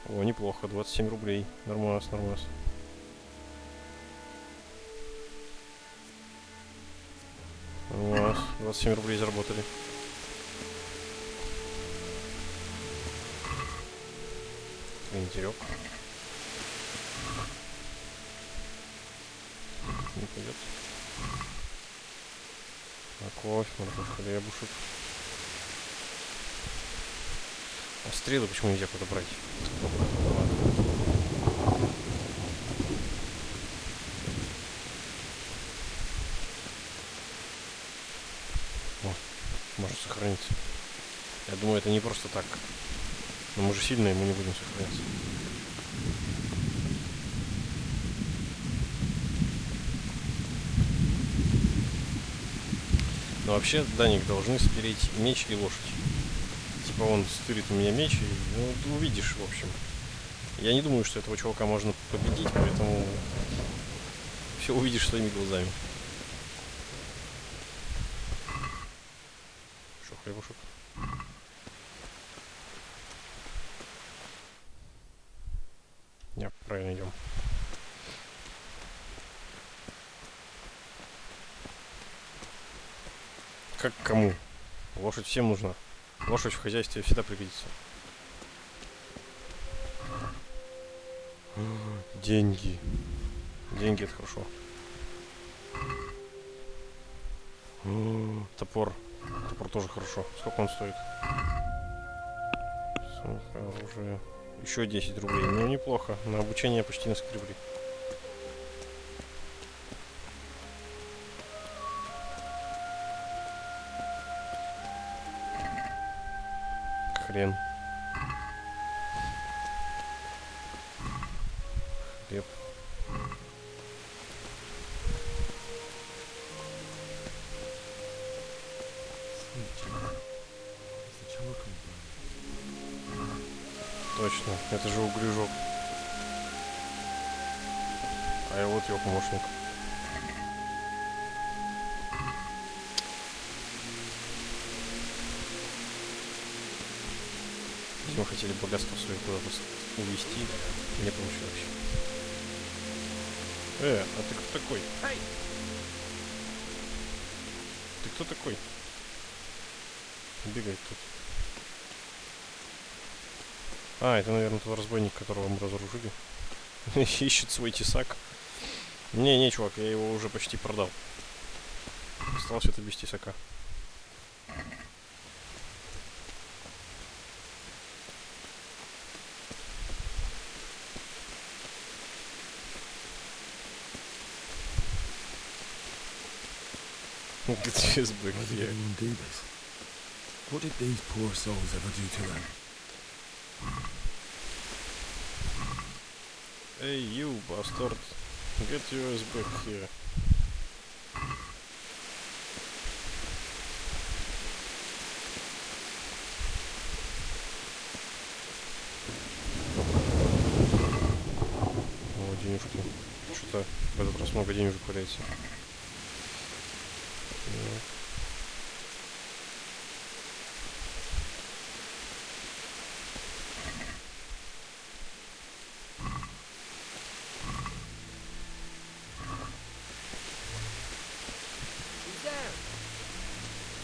Speaker 1: О, неплохо, 27 рублей. Нормас, нормас. Нормас, 27 рублей заработали. Вентерек. Не пойдет. Морковь, хлебушек. А стрелы почему нельзя подобрать? О, может сохраниться. Я думаю, это не просто так. Но мы же сильные, мы не будем сохраняться. Но вообще, Даник, должны спереть меч и лошадь. Типа он стырит у меня меч, и ну, ты увидишь, в общем. Я не думаю, что этого чувака можно победить, поэтому все увидишь своими глазами. Что, хлебушек? Не, правильно идем. Как кому? Лошадь всем нужна. Лошадь в хозяйстве всегда пригодится. Деньги. Деньги — это хорошо. Топор. Топор тоже хорошо. Сколько он стоит? Оружие. Еще 10 рублей. Ну, неплохо. На обучение почти наскребли. Хрен. Хлеб. Точно, это же угрюжок. А я вот его помощник. Если мы хотели богатство свое куда-то увести, не получилось. А ты кто такой? Ты кто такой? Бегает тут. А, это, наверное, тот разбойник, которого мы разоружили. Ищет свой тесак. Не, чувак, я его уже почти продал. Осталось это без тесака.
Speaker 6: Why did anyone do this? What did these poor souls ever do to them?
Speaker 1: Hey, you bastard. Get your ass back here. О, денежки. Что-то в этот раз много денежек валяется.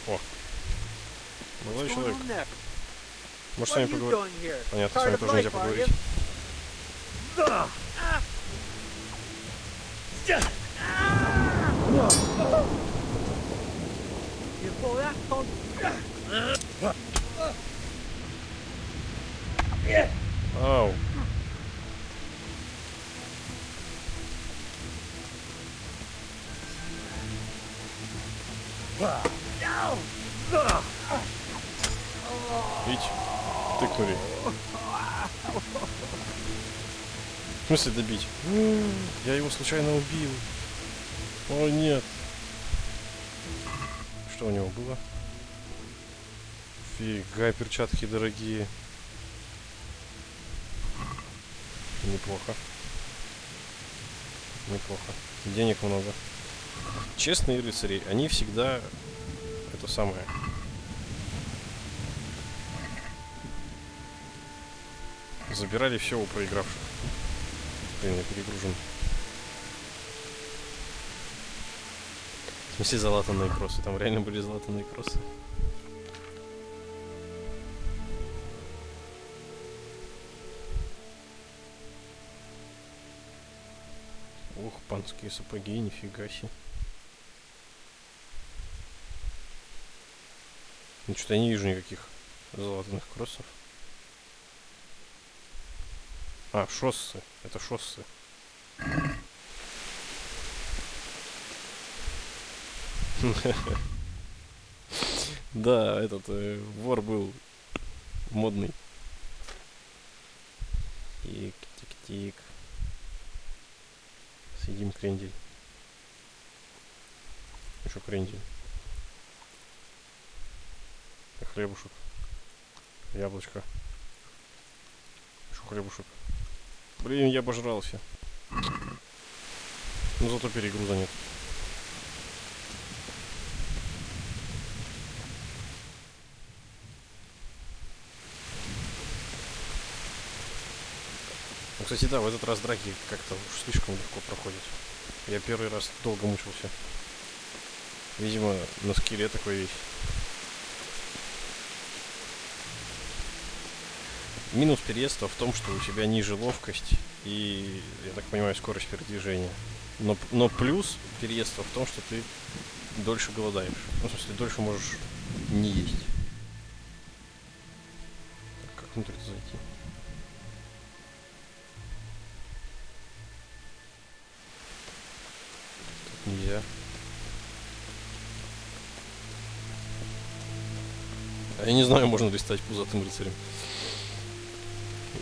Speaker 1: О, молодой человек. Может, с вами поговорить? Понятно, с вами тоже нельзя поговорить. Ау. Бить. Тыкнули. В смысле добить? Я его случайно убил. О, нет. Что у него было? Фига, перчатки дорогие. Неплохо. Неплохо. Денег много. Честные рыцари, они всегда это самое. Забирали все у проигравших. Блин, я перегружен. В смысле залатанные кроссы? Там реально были залатанные кроссы. Испанские сапоги, нифига себе. Ну, что-то я не вижу никаких золотых кроссов. А, шоссы. Это шоссы. Да, этот вор был модный. Тик-тик-тик. Съедим крендель. Еще крендель. Хлебушек. Яблочко. Еще хлебушек. Блин, я обожрался. Но зато перегруза нет. Ну, кстати, да, в этот раз драки как-то уж слишком легко проходят. Я первый раз долго мучился. Видимо, на скилле такой весь. Минус переезда в том, что у тебя ниже ловкость и, я так понимаю, скорость передвижения. Но плюс переезда в том, что ты дольше голодаешь. Ну, в смысле, дольше можешь не есть. Так, как внутрь-то зайти? Тут нельзя. А я не знаю, можно ли стать пузатым рыцарем.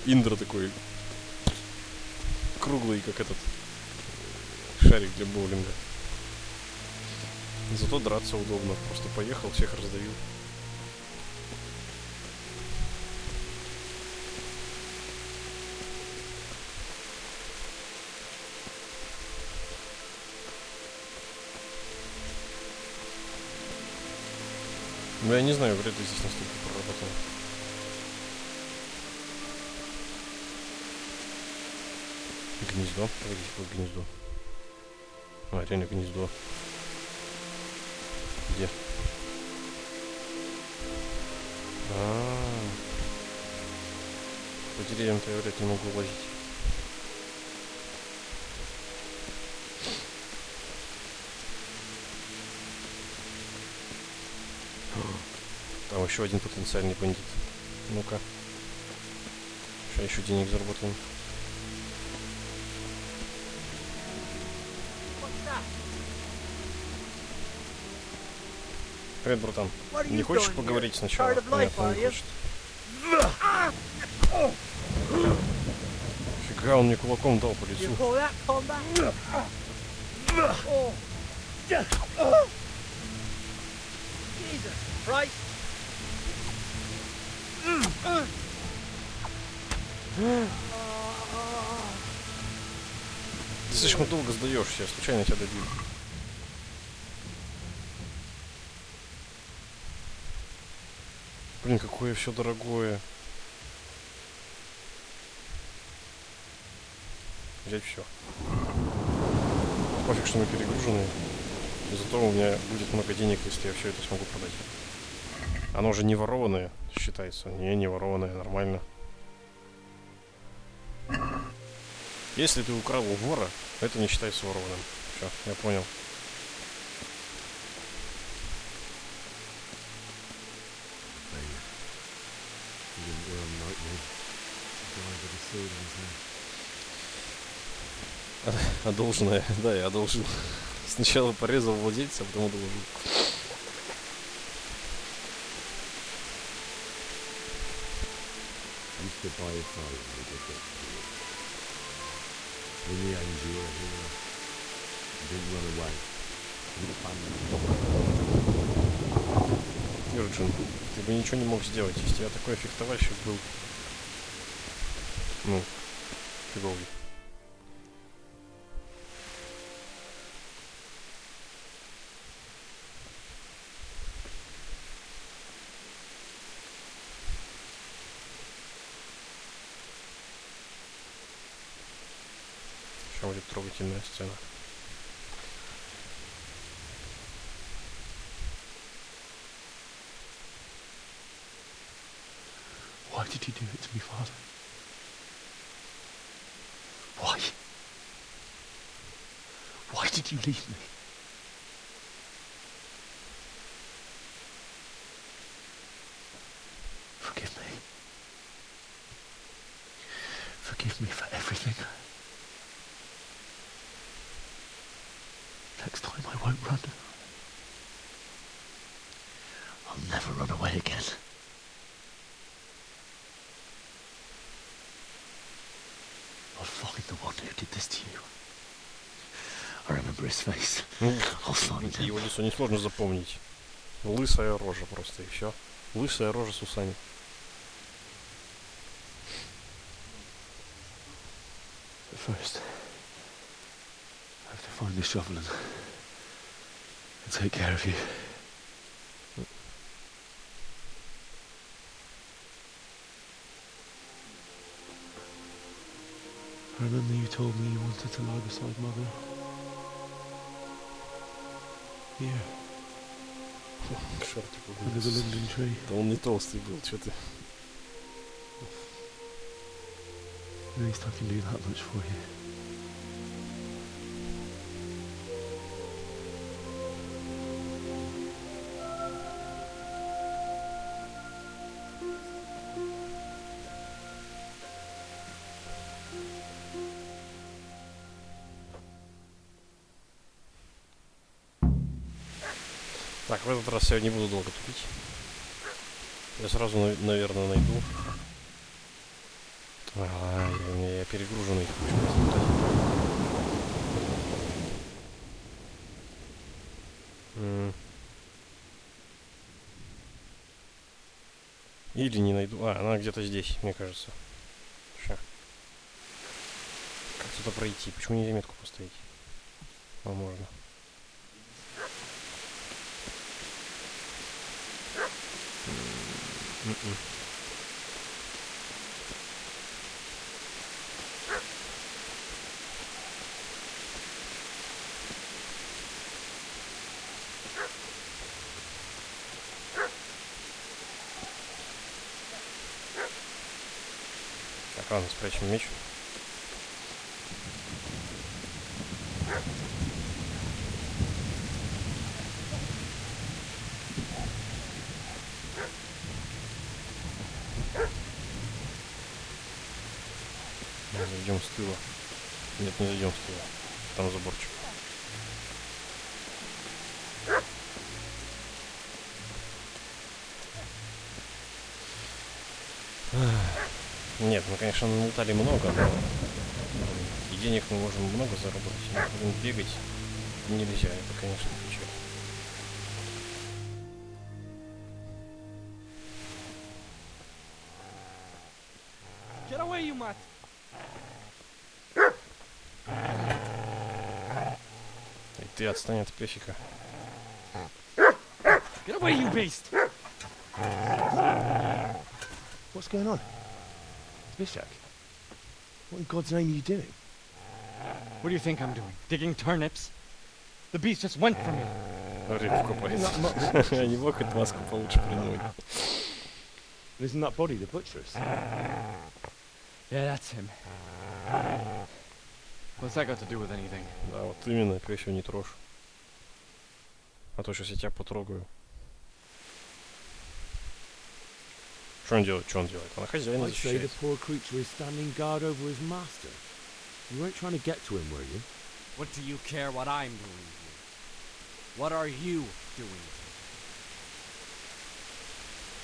Speaker 1: Индра такой круглый, как этот шарик для боулинга. Зато драться удобно. Просто поехал, всех раздавил. Ну, я не знаю, вряд ли здесь настолько проработано. Гнездо? Погодите, какое гнездо? А, реально гнездо. Где? По деревьям-то я вряд ли могу лазить. Там еще один потенциальный бандит. Ну-ка. Сейчас еще денег заработаем. Привет, братан. Не хочешь поговорить сначала? Понятно, не хочет. Фига, он мне кулаком дал по лицу. Ты слишком долго сдаешься, я случайно тебя добил. Блин, какое все дорогое. Взять все. Пофиг, что мы перегружены. Зато у меня будет много денег, если я все это смогу продать. Оно же не ворованное считается. Не ворованное, нормально. Если ты украл у вора, это не считается ворованным. Все, я понял. Одолженное, да, я одолжил. Сначала порезал владельца, а потом одолжил. Юрджин, ты бы ничего не мог сделать, если я такой фехтовальщик был. Ну, фиговый. Сейчас будет трогательная сцена.
Speaker 19: Why did you do it to me, Father? Why? did you leave me? Forgive me. Forgive me for everything. Next time I won't run. I'll never run away again. I'll find the one who did this to you. I remember his face. I'll find him.
Speaker 1: Его лицо несложно запомнить. Лысая рожа просто, и все. Лысая рожа с усами.
Speaker 19: But first, I have to find the shovel and take care of you. I remember you told me you wanted to lie beside Mother. Here. Under the linden tree.
Speaker 1: Да он не толстый был, что ты.
Speaker 19: At least I can do that much for you.
Speaker 1: Так, в этот раз я не буду долго тупить. Я сразу, наверное, найду. Я перегруженный. Или не найду. Она где-то здесь, мне кажется. Ща. Как туда пройти? Почему нельзя метку поставить? А можно. Так, ладно, спрячем меч. Зайдем с тыла. Нет, не зайдем с тыла. Там заборчик. Нет, мы, конечно, налутали много, но и денег мы можем много заработать. Но бегать нельзя, это, конечно, печаль.
Speaker 2: Get away, you mutt!
Speaker 1: И ты отстань от песика.
Speaker 2: Get away, you beast!
Speaker 19: What's going on? Bishak, what in God's name are you doing?
Speaker 2: What do you think I'm doing? Digging turnips? The beast just went from me.
Speaker 1: Рыбку копается. Не мог эту маску получше придумать.
Speaker 19: Isn't that body the butcher's?
Speaker 2: Yeah, that's him. What's that got to do with anything?
Speaker 1: Да, вот именно, песю не трожь. А то сейчас я тебя потрогаю. Что он делает? Что он делает? Она хозяина
Speaker 6: I'd say the
Speaker 1: защищает.
Speaker 6: poor creature is standing guard over his master. You weren't trying to get to him, were you?
Speaker 2: What do you care what I'm doing here? What are you doing?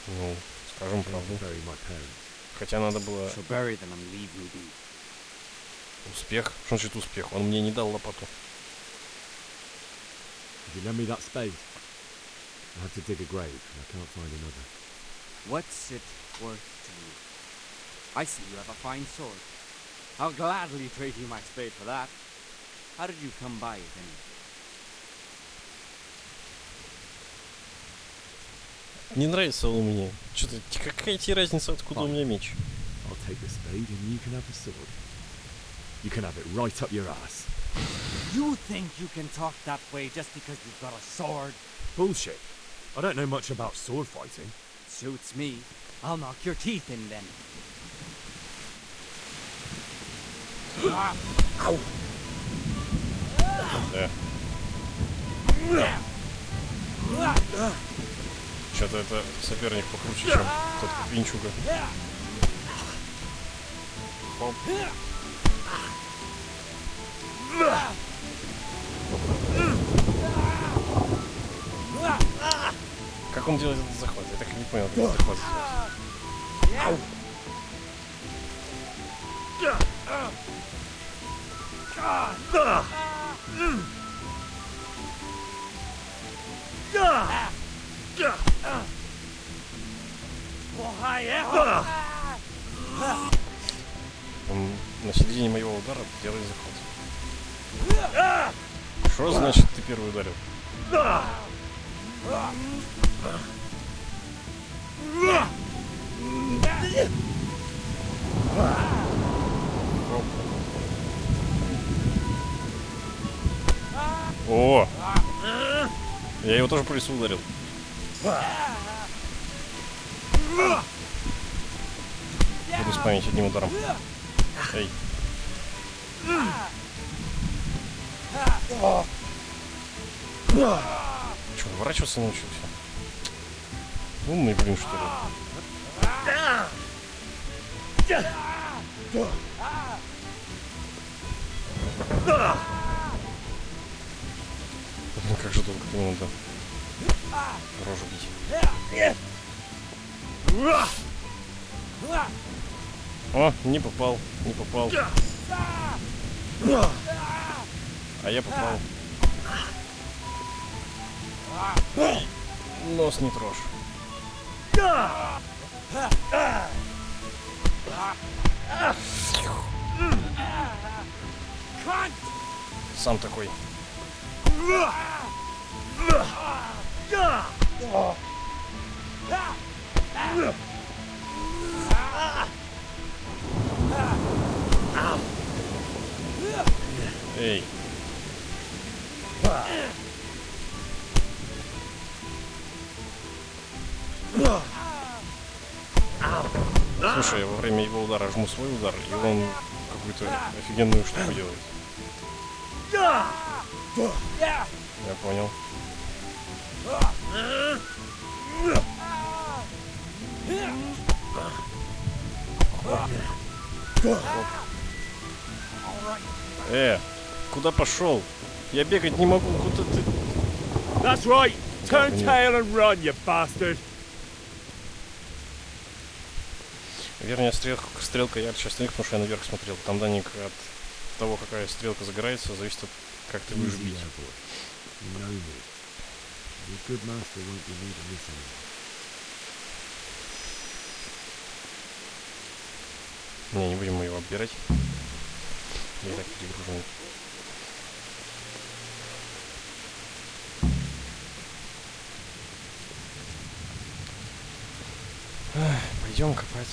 Speaker 1: Ну, скажем правду.
Speaker 6: Bury my parents.
Speaker 1: Хотя надо было...
Speaker 2: So bury them and leave me be.
Speaker 1: Успех? Что значит успех? Он мне не дал лопату.
Speaker 6: If you lend me that spade, I have to dig a grave, and I can't find another.
Speaker 2: What's it worth to you? I see you have a fine sword. I'll gladly trade you my spade for that. How did you come by it anyway?
Speaker 1: Не нравится он мне. Что-то какая тебе разница, откуда у меня меч?
Speaker 6: I'll take the spade and you can have the sword. You can have it right up your ass.
Speaker 2: You think you can talk that way just because you've got a sword?
Speaker 6: Bullshit. I don't know much about sword fighting.
Speaker 2: Suits me. I'll knock your teeth in then.
Speaker 1: Ау! Да. Что-то это соперник покруче, чем тот пинчуга. Хоп. Как он делает этот захват? Я так и не понял, как этот захват сделать. Он на середине моего удара делает захват. Что значит ты первый ударил? О! Я его тоже по лесу ударил. Буду спамить одним ударом. Эй. Че, уворачиваться научился? Умный, блин, что ли? Ну как же долго к нему надо рожу бить. О, не попал, не попал. А я попал. Нос не трожь. Сам такой. Эй. Слушай, я во время его удара жму свой удар, и он какую-то офигенную штуку делает. Я понял. Куда пошел? Я бегать не могу, куда ты?
Speaker 4: That's right. Turn tail and run, you bastard.
Speaker 1: Вернее, стрелка ярче остальных, потому что я наверх смотрел. Там, Даник, от того, какая стрелка загорается, зависит от как ты будешь бить. Не будем мы его оббирать. Я и так перегружен. Пойдем копать.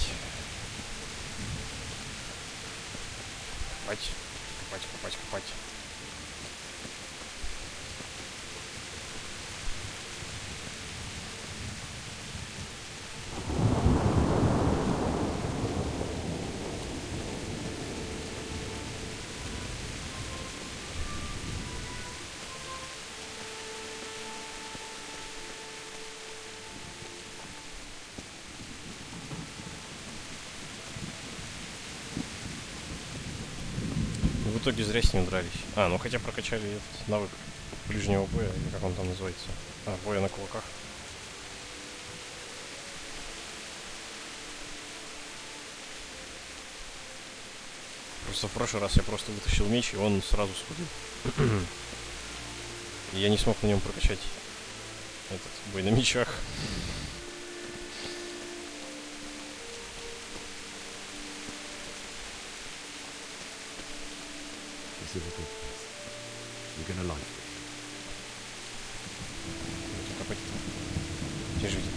Speaker 1: Копать. В итоге зря с ним дрались. Ну хотя прокачали этот навык ближнего боя, или как он там называется. Боя на кулаках. Просто в прошлый раз я просто вытащил меч, и он сразу сходил. И я не смог на нем прокачать этот бой на мечах.
Speaker 6: You're gonna like it.
Speaker 1: Держите.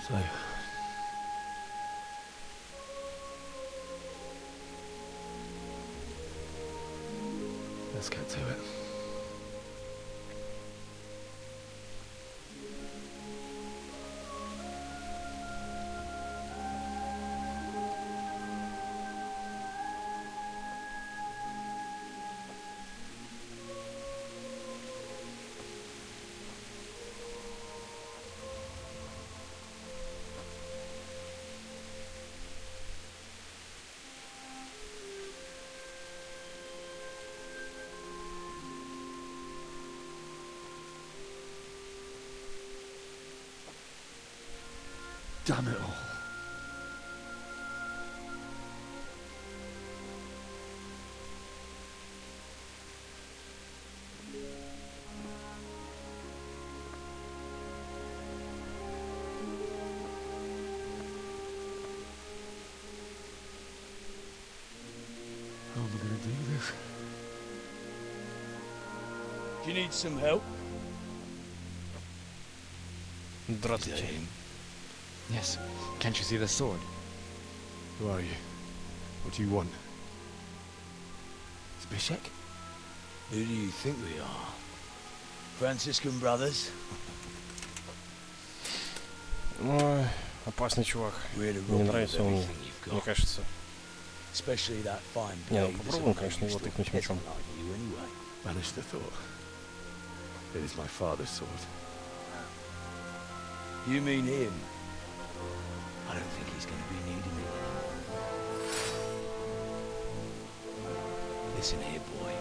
Speaker 19: So, let's get to it. Damn it all. How am I gonna do this?
Speaker 11: Do you need some help?
Speaker 1: Здравствуйте.
Speaker 19: Yes. Can't you see the sword? Who are you? What do you want? Zbyszek?
Speaker 11: Who do you think we are? Franciscan brothers?
Speaker 1: Ой, опасный чувак. Мне нравится он, мне кажется.
Speaker 11: Especially that fine
Speaker 1: Не, ну
Speaker 11: blade
Speaker 1: попробуем,
Speaker 11: doesn't
Speaker 1: конечно, его
Speaker 11: make
Speaker 1: тыкнуть
Speaker 11: peasant
Speaker 1: мечом.
Speaker 11: like you anyway.
Speaker 19: Banish the thought. It is my father's sword.
Speaker 11: You mean him? I don't think he's going to be needing it. Listen here, boy.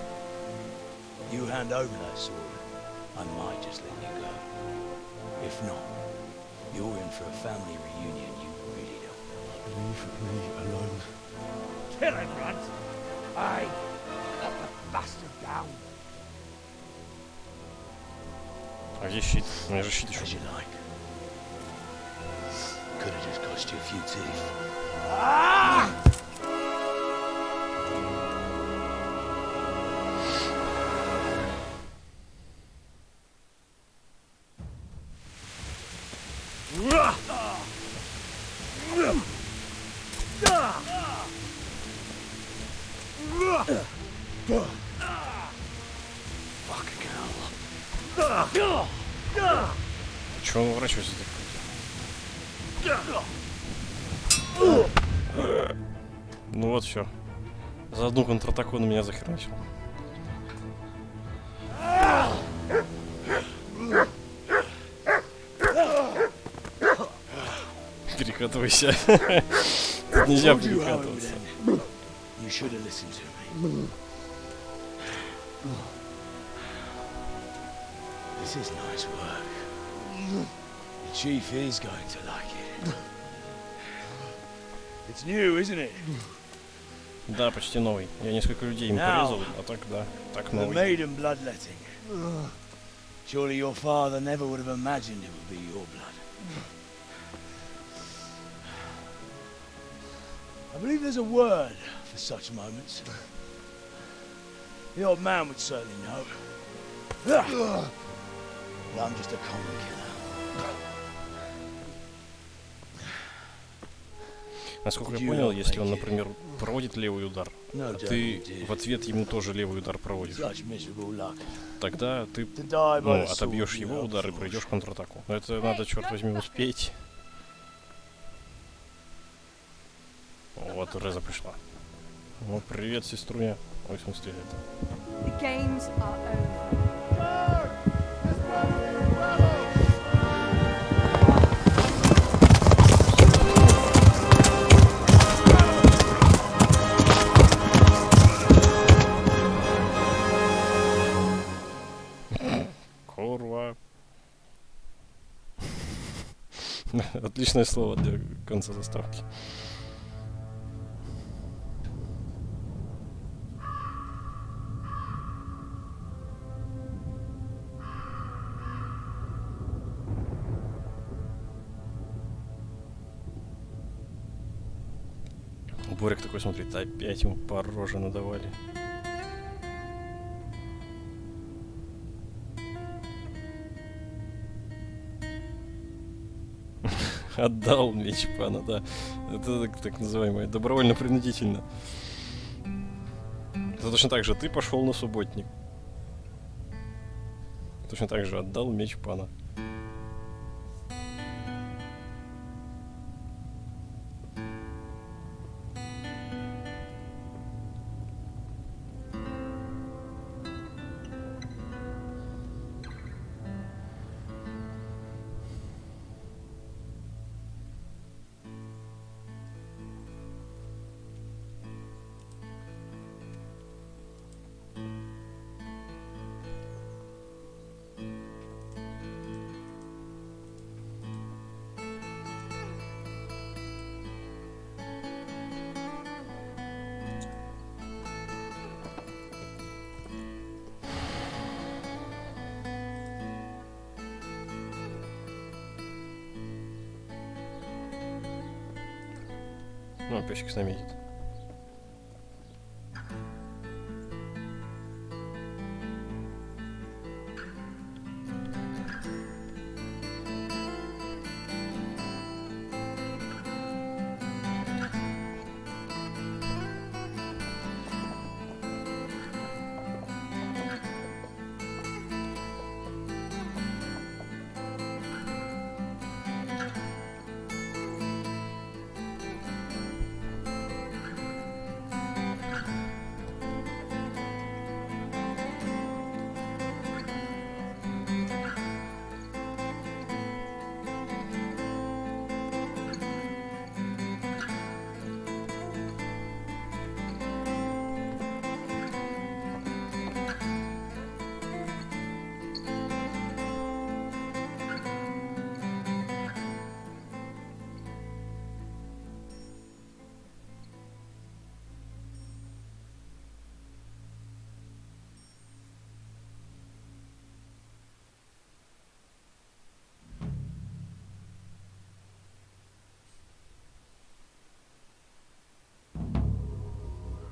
Speaker 11: You hand over that sword, I might just let you go. If not, you're in for a family reunion you really don't.
Speaker 19: Leave me alone.
Speaker 11: Kill him, Runt! Aye! Cut the bastard down!
Speaker 1: А где щит? У меня же щит еще.
Speaker 11: As you like. Could have just cost you a few teeth. Ah!
Speaker 1: Чего он уворачивается так? Ну вот все. За одну контратаку он меня захерачил. Перекатывайся. Тут нельзя перекатываться.
Speaker 11: You should have listened to me. This is nice work. The chief is going to like it. It's new, isn't it?
Speaker 1: Да, почти новый. Я несколько людей им порезал, а так да, так
Speaker 11: The
Speaker 1: новый.
Speaker 11: maiden bloodletting. Surely your father never would have imagined it would be your blood. I believe there's a word for such moments. The old man would certainly know. But I'm just a common killer.
Speaker 1: Насколько я понял, если он, например, проводит левый удар, а ты в ответ ему тоже левый удар проводишь, тогда ты отобьешь его удар и пройдешь контратаку. Но это надо, черт возьми, успеть. Вот Реза пришла. Ну, привет, сеструня. Ой, в смысле это.
Speaker 20: The games are over.
Speaker 1: Курва. Отличное слово для конца заставки. Борик такой смотрит, опять ему по роже надавали. Отдал меч пана, да. Это так называемое добровольно-принудительно. Это точно так же ты пошел на субботник. Точно так же отдал меч пана. Ну, песик с нами едет.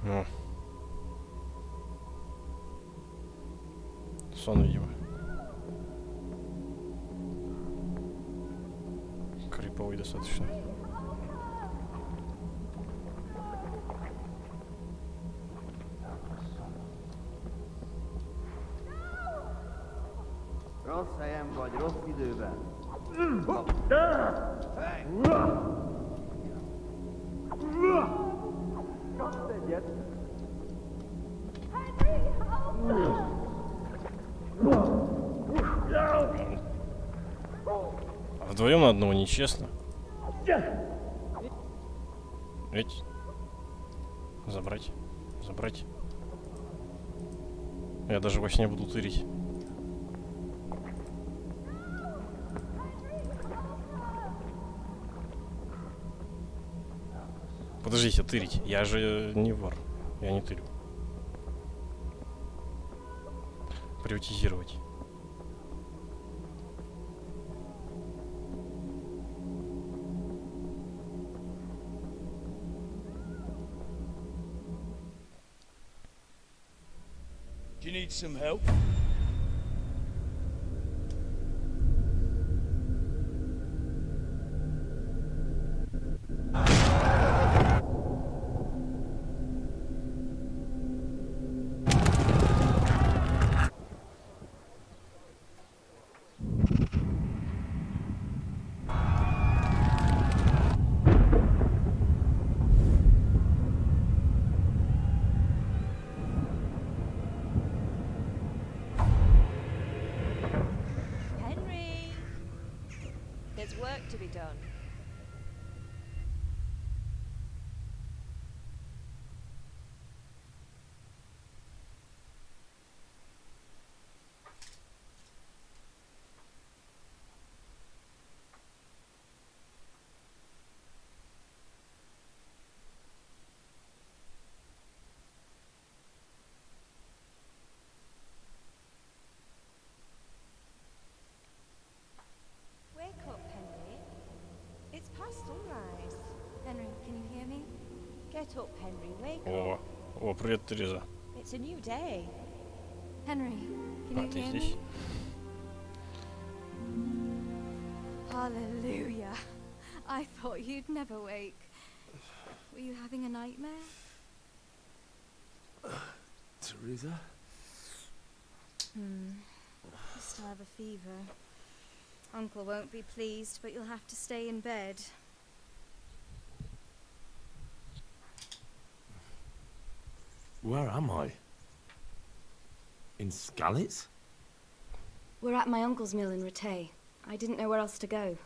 Speaker 1: О. Сон, видимо. Криповый достаточно.
Speaker 7: Rossz helyen vagy, rossz időben. Hey! Kapsz egyet!
Speaker 1: А вдвоем на одного нечестно. Ведь забрать. Забрать. Я даже во сне буду тырить. Подождите, тырить. Я же не вор. Я не тырю. Приватизировать.
Speaker 11: Do you need some help?
Speaker 20: There's work to be done.
Speaker 14: Get up, Henry. Wake
Speaker 1: up. О, привет, Тереза.
Speaker 14: It's a new day. Henry, can you hear
Speaker 1: здесь?
Speaker 14: me? Hallelujah. I thought you'd never wake. Were you having a nightmare?
Speaker 6: Teresa?
Speaker 14: You still have a fever. Uncle won't be pleased, but you'll have to stay in bed.
Speaker 6: Where am I? In Skalitz?
Speaker 14: We're at my uncle's mill in Ratay. I didn't know where else to go.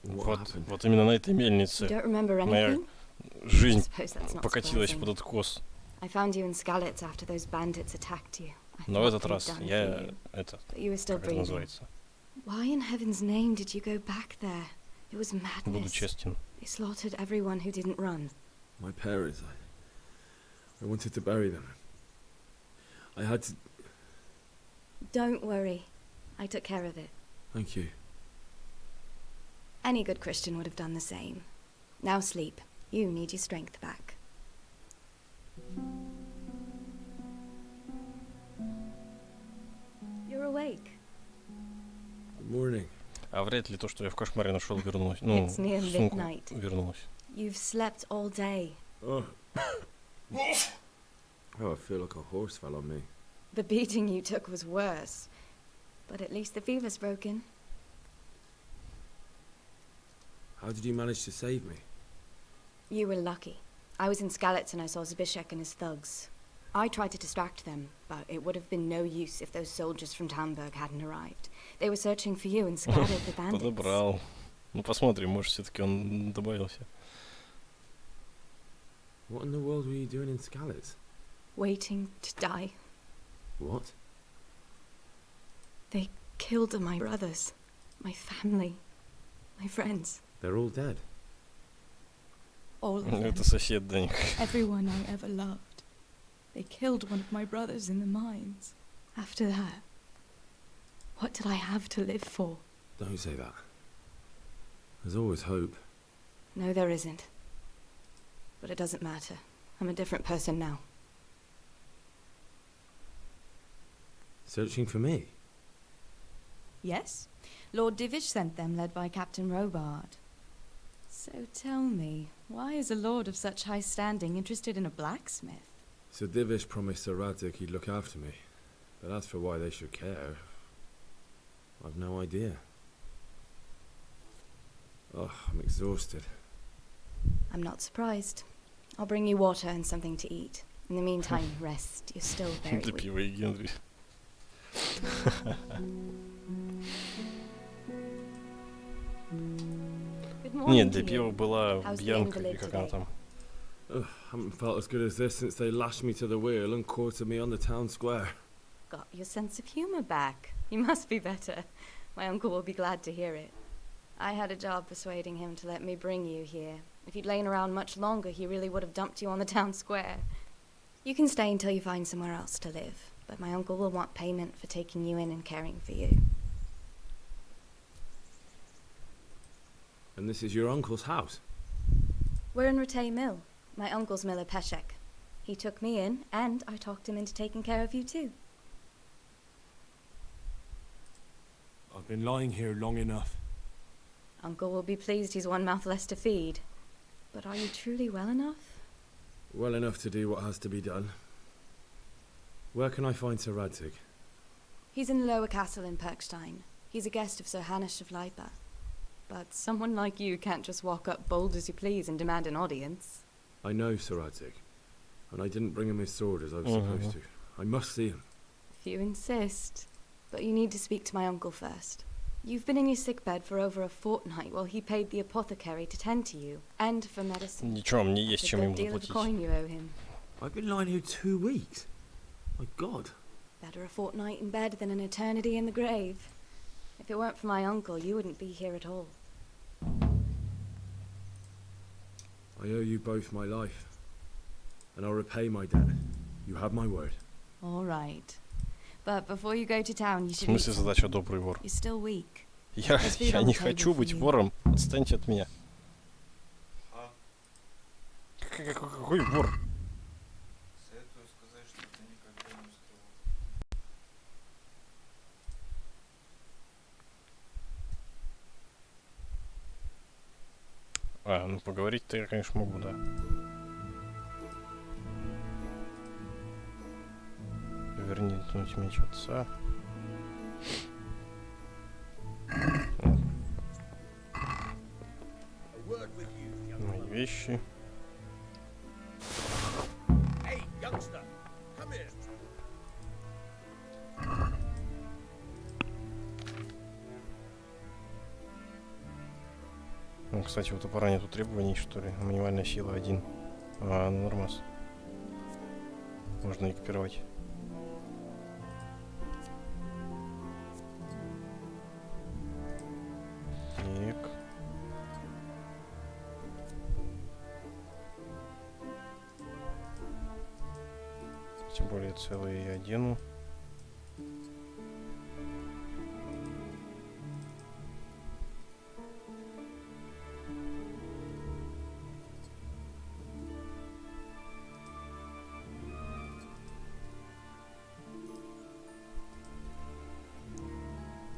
Speaker 1: Вот именно на этой
Speaker 14: You
Speaker 1: мельнице
Speaker 14: don't remember
Speaker 1: моя
Speaker 14: anything?
Speaker 1: жизнь
Speaker 14: Suppose that's not
Speaker 1: покатилась
Speaker 14: surprising.
Speaker 1: под откос.
Speaker 14: I found you in Skalitz after those bandits attacked you. I
Speaker 1: Но в
Speaker 14: thought
Speaker 1: этот
Speaker 14: they'd
Speaker 1: раз
Speaker 14: done for
Speaker 1: я
Speaker 14: you.
Speaker 1: это,
Speaker 14: But you were still
Speaker 1: как это
Speaker 14: breathing.
Speaker 1: называется,
Speaker 14: Why in heaven's name did you go back there? It was
Speaker 1: буду
Speaker 14: madness.
Speaker 1: честен.
Speaker 14: They slaughtered everyone who didn't run.
Speaker 6: My parents, I wanted to bury them. I had to...
Speaker 14: Don't worry. I took care of it.
Speaker 6: Thank you.
Speaker 14: Any good Christian would have done the same. Now sleep. You need your strength back. You're awake.
Speaker 6: Good morning.
Speaker 1: А вряд ли то, что я в кошмаре нашел, вернулось. Ну,
Speaker 14: It's near
Speaker 1: сумку
Speaker 14: midnight.
Speaker 1: вернулось.
Speaker 14: You've slept all day.
Speaker 6: Oh. Oh, I feel like a horse fell on me.
Speaker 14: The beating you took was worse. But at least the fever's broken.
Speaker 6: How did you manage to save me?
Speaker 14: You were lucky. I was in Skalitz and I saw Zbyszek and his thugs. I tried to distract them, but it would have been no use if those soldiers from Tamburg hadn't arrived. They were searching for you and scattered the bandits.
Speaker 1: Подобрал. Ну посмотрим, может все-таки он добавился.
Speaker 6: What in the world were you doing in Skalitz?
Speaker 14: Waiting to die.
Speaker 6: What?
Speaker 14: They killed my brothers, my family, my friends.
Speaker 6: They're all dead.
Speaker 14: All of them.
Speaker 1: Это сосед Даник.
Speaker 14: Everyone I ever loved. They killed one of my brothers in the mines. After that, what did I have to live for?
Speaker 6: Don't say that. There's always hope.
Speaker 14: No, there isn't. But it doesn't matter. I'm a different person now.
Speaker 6: Searching for me?
Speaker 14: Yes. Lord Divish sent them, led by Captain Robard. So tell me, why is a lord of such high standing interested in a blacksmith?
Speaker 6: Sir Divish promised Sir Radzig he'd look after me. But as for why they should care, I've no idea. Oh, I'm exhausted.
Speaker 14: I'm not surprised. I'll bring you water and something to eat. In the meantime, rest. You're still very weak.
Speaker 1: Допивай, Генри. Нет, для пива была Бьянка, или как она там.
Speaker 6: Haven't felt as good as this since they lashed me to the wheel and quartered me on the town square.
Speaker 14: Got your sense of humor back. You must be better. My uncle will be glad to hear it. I had a job persuading him to let me bring you here. If you'd lain around much longer, he really would have dumped you on the town square. You can stay until you find somewhere else to live, but my uncle will want payment for taking you in and caring for you.
Speaker 6: And this is your uncle's house?
Speaker 14: We're in Ratay Mill. My uncle's miller Peshek. He took me in, and I talked him into taking care of you too.
Speaker 6: I've been lying here long enough.
Speaker 14: Uncle will be pleased he's one mouth less to feed. But are you truly well enough?
Speaker 6: Well enough to do what has to be done. Where can I find Sir Radzig?
Speaker 14: He's in the lower castle in Perkstein. He's a guest of Sir Hanush of Leipa. But someone like you can't just walk up bold as you please and demand an audience.
Speaker 6: I know Sir Radzig, and I didn't bring him his sword as I was supposed to. I must see him.
Speaker 14: If you insist. But you need to speak to my uncle first. You've been in your sickbed for over a fortnight while he paid the apothecary to tend to you, and for medicine.
Speaker 1: Ничего, мне есть
Speaker 14: That's a
Speaker 1: чем ему
Speaker 14: good deal of
Speaker 1: заплатить.
Speaker 14: coin you owe him.
Speaker 6: I've been lying here 2 weeks. My God.
Speaker 14: Better a fortnight in bed than an eternity in the grave. If it weren't for my uncle, you wouldn't be here at all.
Speaker 6: I owe you both my life, and I'll repay my debt. You have my word.
Speaker 14: All right. But before you go to town, you
Speaker 1: В
Speaker 14: should
Speaker 1: смысле
Speaker 14: eat
Speaker 1: задача
Speaker 14: something.
Speaker 1: добрый вор?
Speaker 14: You're still weak.
Speaker 1: Я не хочу быть вором. Отстаньте от меня. Какой вор?
Speaker 12: Советую сказать, что ты никогда не уставал.
Speaker 1: А, ну поговорить-то я, конечно, могу, да. Вернуть меч отца. Мои вещи.
Speaker 8: Hey, youngster, come here.
Speaker 1: Ну, кстати, у топора нету требований, что ли. Минимальная сила 1. А, ну нормас. Можно экипировать. Так. Тем более целые я одену.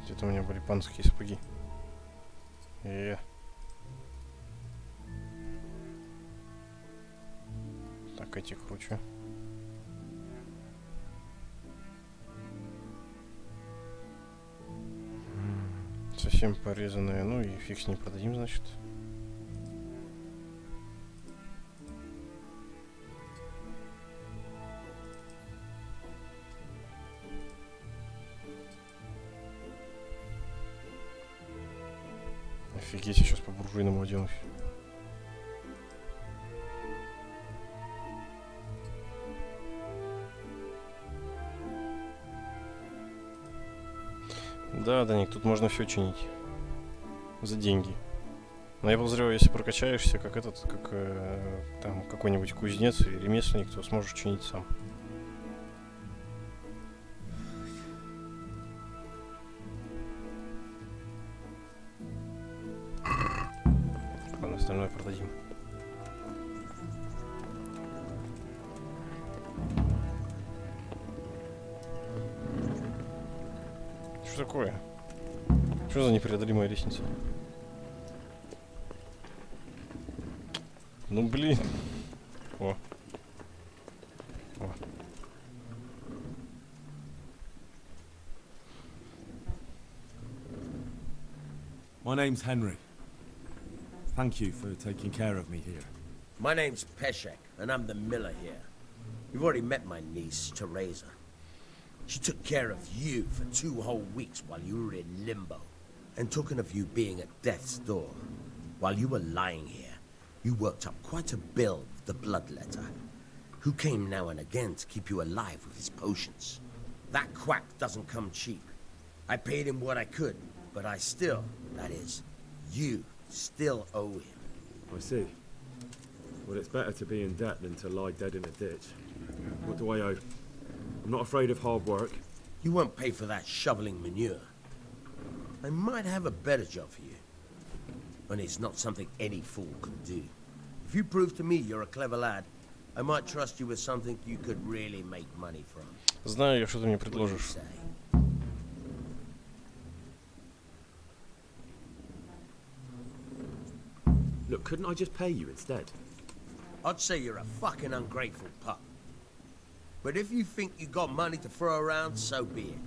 Speaker 1: Где-то у меня были панские сапоги. Так, эти круче. Совсем порезанные. Ну и фиг с ним продадим, значит. Офигеть, я сейчас по буржуйному оденусь. Да, Даник, тут можно все чинить. За деньги. Но я подозреваю, если прокачаешься, как этот, как там какой-нибудь кузнец или ремесленник, то сможешь чинить сам. Ладно, остальное продадим. Что такое? Что за непреодолимая лестница? Ну блин. О. О.
Speaker 16: My name's Henry. Thank you for taking care of me here.
Speaker 8: My name's Peshek, and I'm the miller here. You've already met my niece, Teresa. She took care of you for 2 whole weeks while you were in limbo. And talking of you being at death's door, while you were lying here, you worked up quite a bill with the bloodletter, who came now and again to keep you alive with his potions. That quack doesn't come cheap. I paid him what I could, but I still, that is, you still owe him.
Speaker 6: I see. Well, it's better to be in debt than to lie dead in a ditch. What do I owe? I'm not afraid of hard work.
Speaker 8: You won't pay for that shoveling manure. I might have a better job for you. And it's not something any fool can do. If you prove to me you're a clever lad, I might trust you with something you could really make money from.
Speaker 1: Знаю я, что ты мне предложишь.
Speaker 6: Look, couldn't I just pay you instead?
Speaker 8: I'd say you're a fucking ungrateful pup. But if you think you got money to throw around, so be it.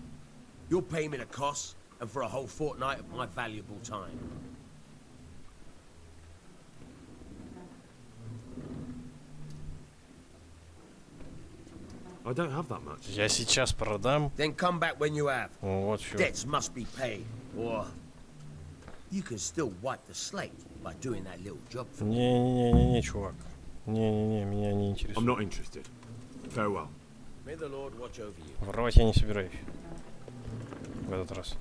Speaker 8: You'll pay me the costs, and for a whole fortnight of my valuable time.
Speaker 6: I don't have that much.
Speaker 1: Я сейчас продам.
Speaker 8: Then come back when you have.
Speaker 1: Вот всё.
Speaker 8: Debts must be paid, or you can still wipe the slate by doing that little job for me.
Speaker 1: Не, чувак. Не, меня не интересует.
Speaker 6: I'm not interested. Farewell.
Speaker 8: May the Lord watch over you.
Speaker 1: Воровать я не собираюсь. В этот раз.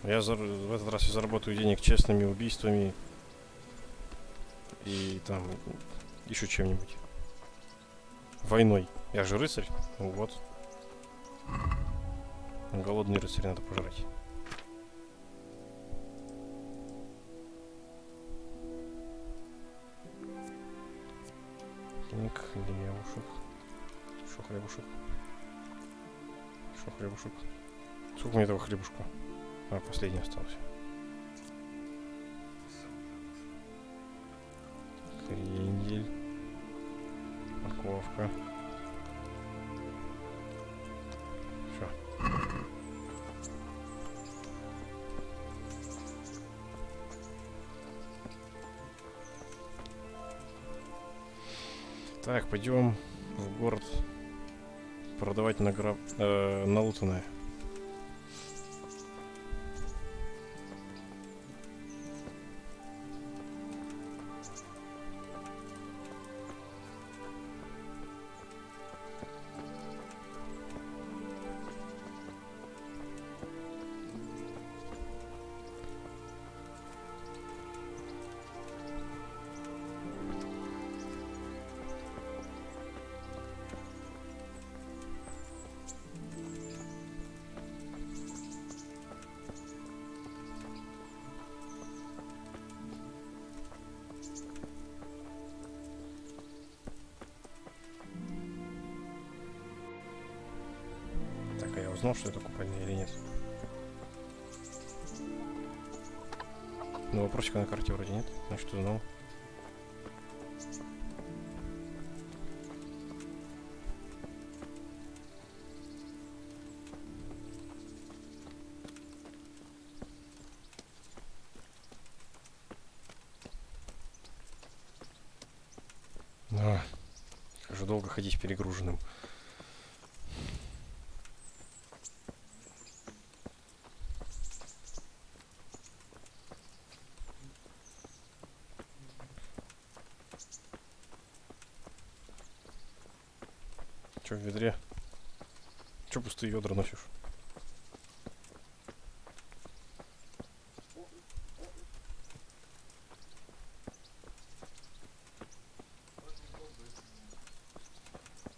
Speaker 1: В этот раз я заработаю денег честными убийствами и там еще чем-нибудь. Войной. Я же рыцарь. Вот. Голодный рыцарь, надо пожрать. Так, хлебушек. Шо хлебушек? Шо хлебушек? Сколько мне этого хлебушка? А, последний остался. Морковка. Все. Так, пойдем в город продавать налутанное. Так, а я узнал, что это купальня или нет? Ну, вопросика на карте вроде нет. Значит, узнал. А, как же долго ходить перегруженным. Че в ведре? Че пустые ведра носишь?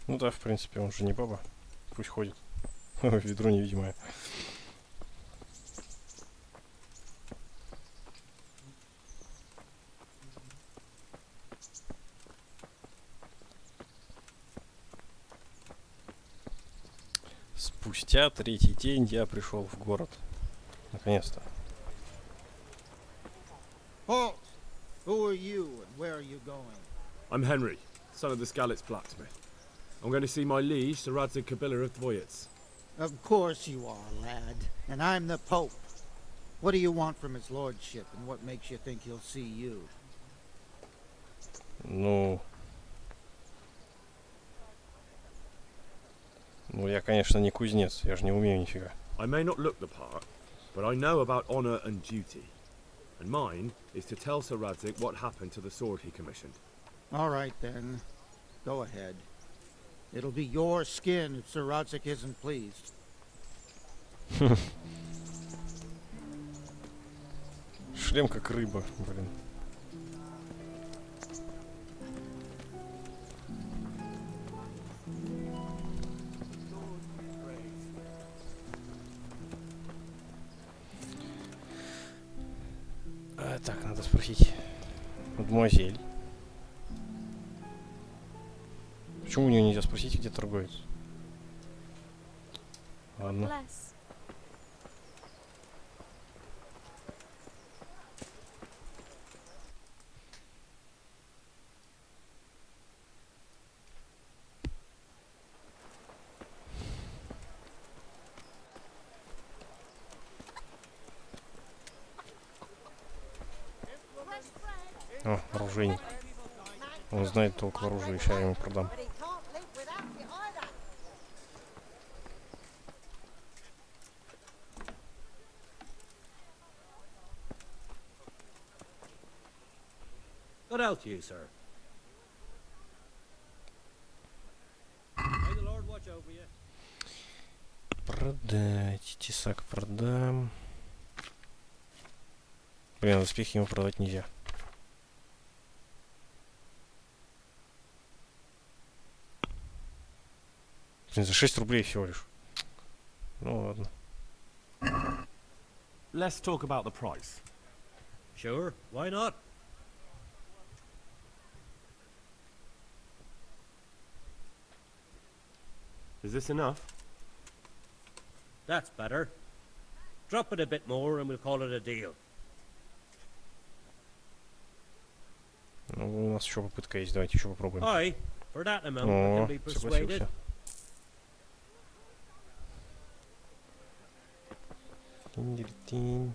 Speaker 1: Ну да, в принципе, он же не баба. Пусть ходит. Ведро невидимое. Спустя 3-й день я пришел в город. Наконец-то.
Speaker 21: Halt! Who are you and where are you going?
Speaker 6: I'm Henry, son of the Skalitz blacksmith. I'm going to see my liege, Sir Radzig Kabila of Dvoyets.
Speaker 21: Of course you are, lad. And I'm the Pope. What do you want from his lordship, and what makes you think he'll see you?
Speaker 1: Ну, я, конечно, не кузнец. Я же не умею нифига.
Speaker 6: I may not look the part, but I know about honor and duty. And mine is to tell Sir Radzig what happened to the sword he commissioned.
Speaker 21: All right, then. Go ahead. It'll be your skin if Sir Radzig isn't pleased.
Speaker 1: Шлем как рыба, блин. Так, надо спросить. Мадемуазель. Почему у нее нельзя спросить, где торговец? Ладно. О, оружейник. Он знает толк в оружии, сейчас я ему продам.
Speaker 8: Good out to you, sir. May the Lord watch over you.
Speaker 1: Продать. Тесак продам. Блин, доспехи ему продавать нельзя. Блин, за 6 рублей всего лишь. Ну ладно.
Speaker 17: Let's talk about the price.
Speaker 8: Sure, why not?
Speaker 17: Is this enough?
Speaker 8: That's better. Drop it a bit more and we'll call it a deal.
Speaker 1: Ну, у нас еще попытка есть, давайте еще попробуем.
Speaker 8: Aye,
Speaker 5: For that amount, I can be persuaded.
Speaker 1: Согласился. Тинь-динь-тинь.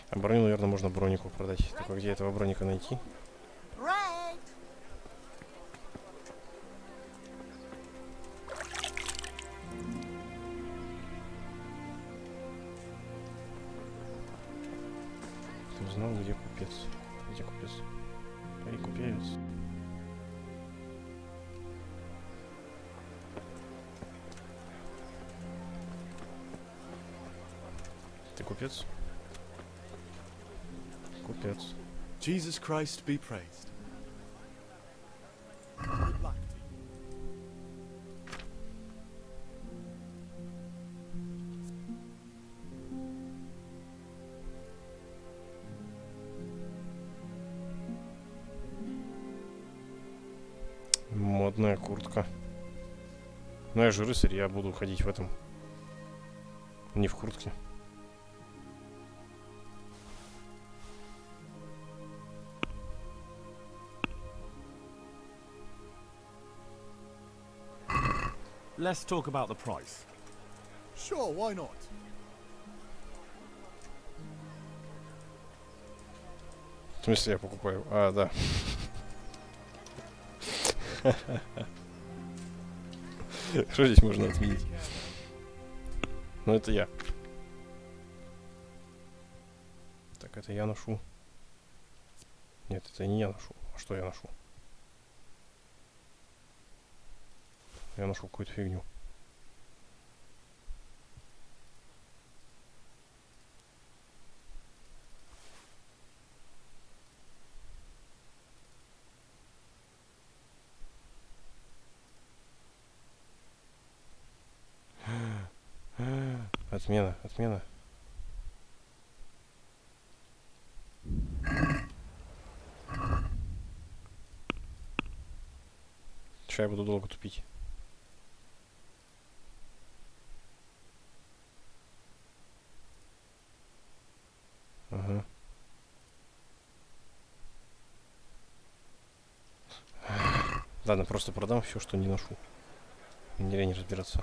Speaker 1: А броню, наверное, можно бронику продать. Только где этого броника найти? Ты узнал, где купец? Где купец? Эй, купец. Ты купец? Купец.
Speaker 9: Jesus Christ be praised. Good luck to you.
Speaker 1: Модная куртка. Ну я же рыцарь, я буду ходить в этом. Не в куртке.
Speaker 17: Let's talk about the price.
Speaker 9: Sure, why not?
Speaker 1: В смысле я покупаю? А, да. Что здесь можно отменить? Ну это я. Так, это я ношу. Нет, это не я ношу. А что я ношу? Я ношу какую-то фигню. Отмена, отмена. Сейчас я буду долго тупить. Ага. Ладно, просто продам все, что не ношу. Мне лень разбираться.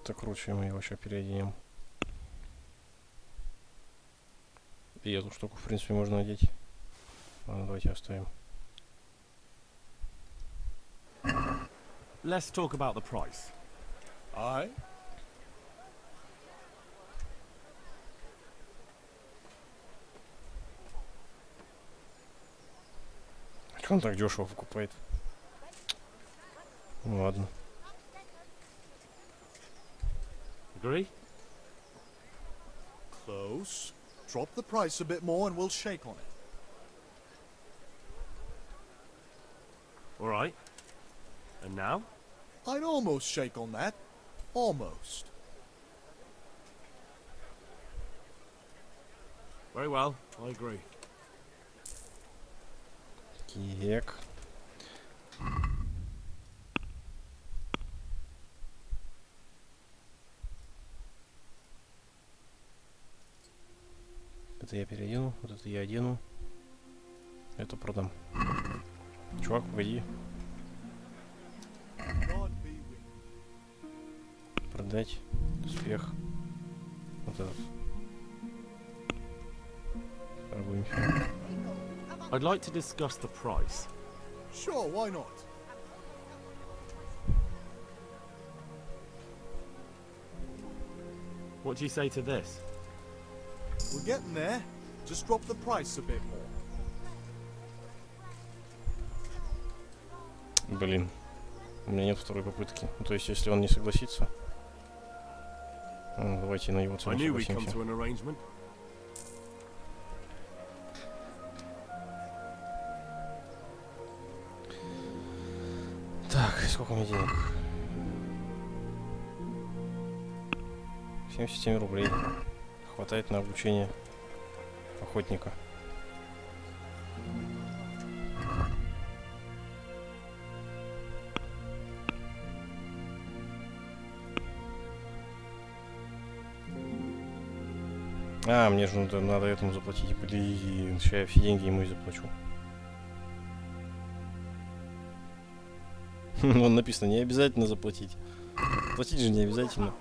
Speaker 1: Это круче, мы его еще переоденем. И эту штуку, в принципе, можно одеть. Ладно, давайте оставим.
Speaker 17: Let's talk about the price.
Speaker 9: Aye.
Speaker 1: Как он так дешево покупает? Ну ладно.
Speaker 17: Agree?
Speaker 9: Close. Drop the price a bit more and we'll shake on it.
Speaker 17: All right. And now?
Speaker 9: I'd almost shake on that. Almost.
Speaker 17: Very well. I agree.
Speaker 1: Так. Это я переодену, вот это я одену. Это продам. Чувак, погоди. Продать. Успех. Вот этот. Торгуем.
Speaker 17: I'd like to discuss the price.
Speaker 9: Sure, why not?
Speaker 17: What do you say to this?
Speaker 9: We're getting there. Just drop the price a bit more.
Speaker 1: Блин. У меня нет второй попытки. Ну, то есть, если он не согласится... Ну, давайте на его цену согласимся. Так, сколько у меня денег? 77 рублей. Хватает на обучение охотника. А, мне же надо этому заплатить. Блин, сейчас я все деньги ему и заплачу. Вон написано, не обязательно заплатить. Платить же не обязательно.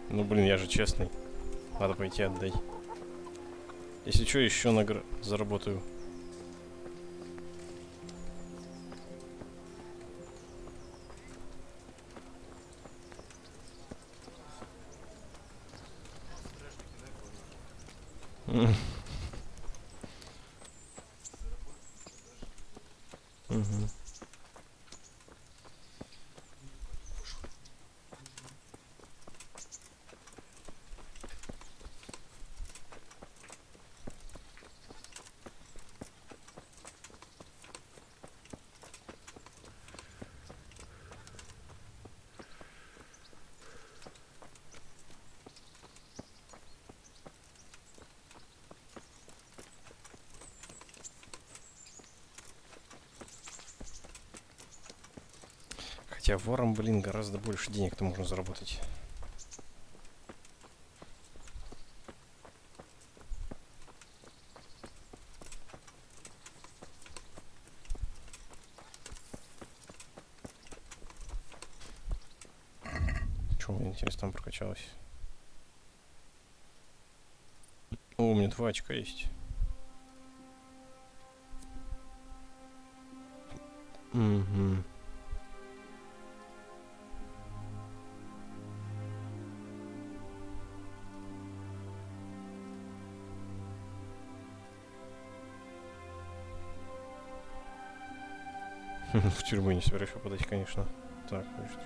Speaker 1: Ну блин, я же честный. Надо пойти отдать. Если что, еще заработаю. Угу. Хотя вором, блин, гораздо больше денег-то можно заработать. Что у меня, интересно, там прокачалось? О, у меня 2 очка есть. Угу. В тюрьму не собираюсь попадать, конечно. Так, значит,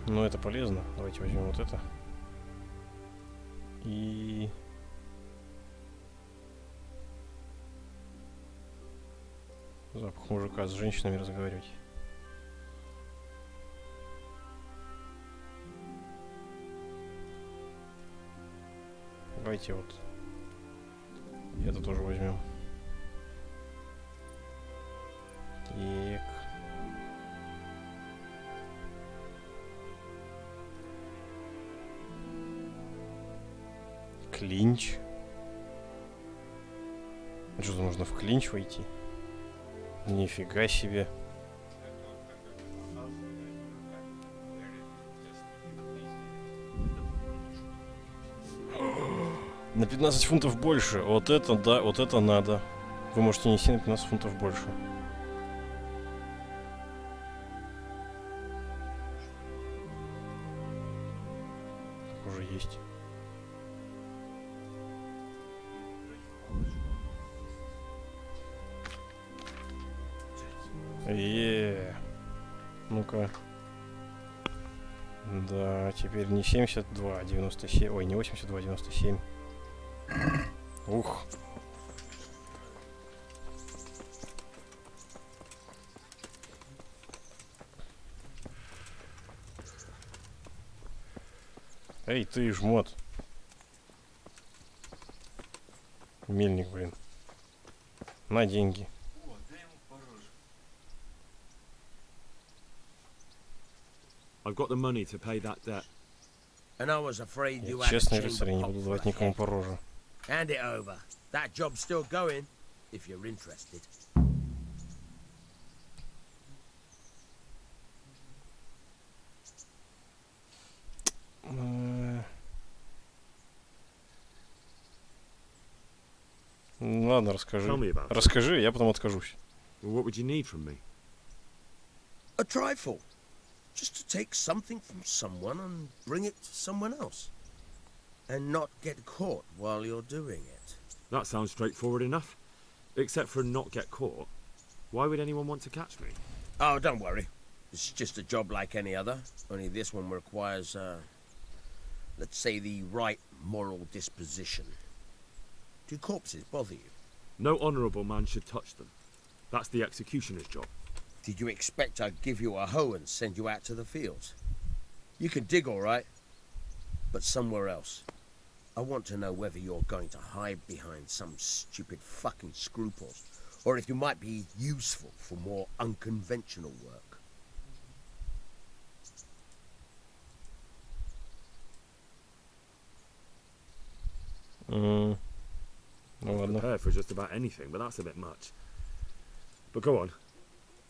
Speaker 1: ну это полезно. Давайте возьмем вот это. И... запах мужика, с женщинами разговаривать. Давайте вот это тоже возьмем. Так. Клинч. Что-то нужно в клинч войти. Нифига себе. На 15 фунтов больше. Вот это, да, вот это надо. Вы можете нести на 15 фунтов больше. Так уже есть. Ну-ка. Да, теперь не 72, а 97. Ой, не 82, а 97. Ух. Эй, ты жмот. Мельник, блин. На деньги.
Speaker 6: I've got the money to pay that debt.
Speaker 8: And I was afraid you
Speaker 1: Я
Speaker 8: had a
Speaker 1: честный
Speaker 8: chamber
Speaker 1: рыцарь, я не
Speaker 8: pot
Speaker 1: буду
Speaker 8: for
Speaker 1: давать
Speaker 8: a
Speaker 1: никому
Speaker 8: head.
Speaker 1: по роже.
Speaker 8: Hand it over. That job's still going, if you're interested.
Speaker 1: Ладно, расскажи.
Speaker 6: Tell me about it.
Speaker 1: Расскажи, я потом откажусь.
Speaker 6: Well, what would you need from me?
Speaker 8: A trifle. Just to take something from someone and bring it to someone else. And not get caught while you're doing it.
Speaker 6: That sounds straightforward enough. Except for not get caught. Why would anyone want to catch me?
Speaker 8: Oh, don't worry. It's just a job like any other. Only this one requires, let's say, the right moral disposition. Do corpses bother you?
Speaker 6: No honourable man should touch them. That's the executioner's job.
Speaker 8: Did you expect I'd give you a hoe and send you out to the fields? You can dig all right, but somewhere else. I want to know whether you're going to hide behind some stupid fucking scruples, or if you might be useful for more unconventional work.
Speaker 6: I'm prepared for just about anything, but that's a bit much. But go on.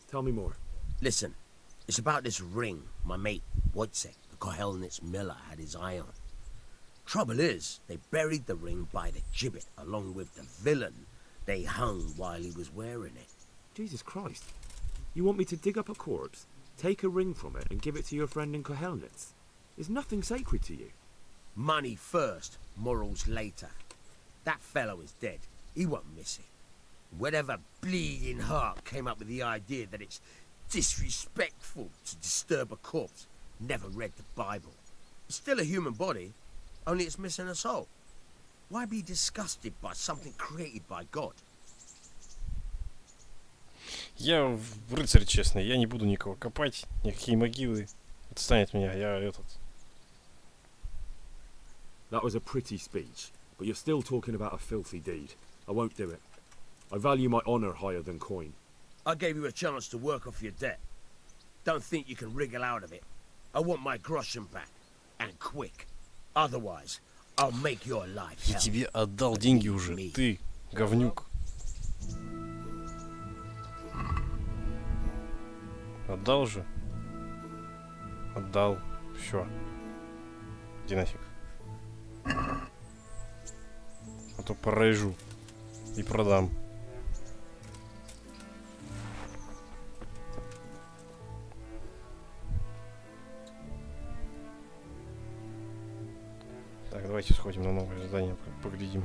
Speaker 6: Tell me more.
Speaker 8: Listen, it's about this ring my mate Wojciech, the Kohelnitz miller, had his eye on. Trouble is, they buried the ring by the gibbet along with the villain they hung while he was wearing it.
Speaker 6: Jesus Christ. You want me to dig up a corpse, take a ring from it, and give it to your friend in Kohelnitz? Is nothing sacred to you?
Speaker 8: Money first, morals later. That fellow is dead. He won't miss it. Whatever bleeding heart came up with the idea that it's disrespectful to disturb a corpse never read the Bible. It's still a human body, only it's missing a soul. Why be disgusted by something created by God?
Speaker 1: Я рыцарь, честно, я не буду никого копать, никакие могилы. Отстань от меня, я этот...
Speaker 6: That was a pretty speech, but you're still talking about a filthy deed. I won't do it. I value my honour higher than coin.
Speaker 8: I gave you a chance to work off your debt. Don't think you can wriggle out of it. I want my groschen back, and quick. Otherwise, I'll make your life hell.
Speaker 1: Я тебе отдал деньги уже, ты, говнюк. Отдал же? Отдал. Все. Иди нафиг. А то порежу и продам. Так, давайте сходим на новое задание, поглядим.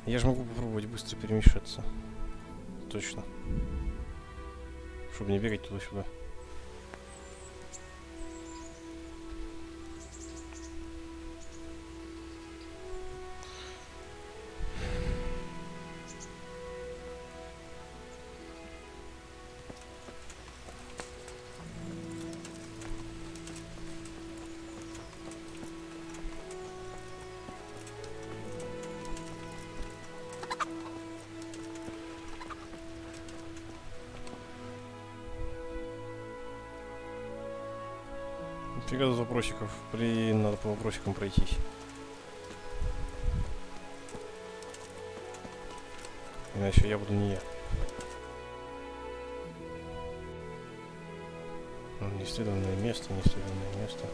Speaker 1: Я же могу попробовать быстро перемещаться. Точно. Чтобы не бегать туда-сюда. Фига тут вопросиков. Блин, надо по вопросикам пройтись. Иначе я буду не я. Неисследованное место, неисследованное место.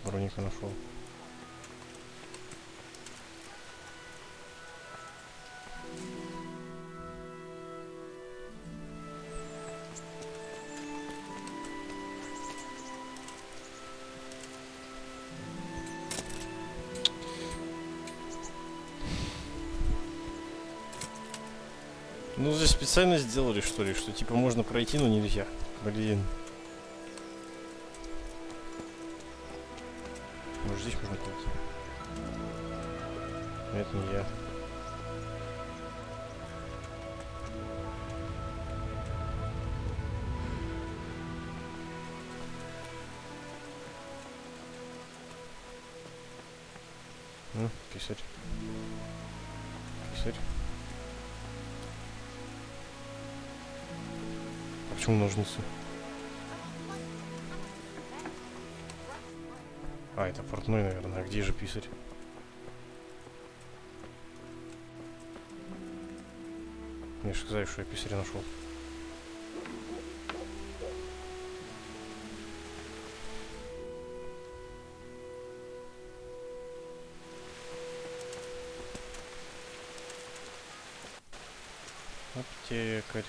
Speaker 1: Броника нашел. Ну, здесь специально сделали, что ли, что типа можно пройти, но нельзя. Блин. Может, здесь можно пройти? Это не я. Кисарь. Кисарь. А почему ножницы? А, это портной, наверное. А где же писарь? Мне же сказали, что я писаря нашел. Аптекарь.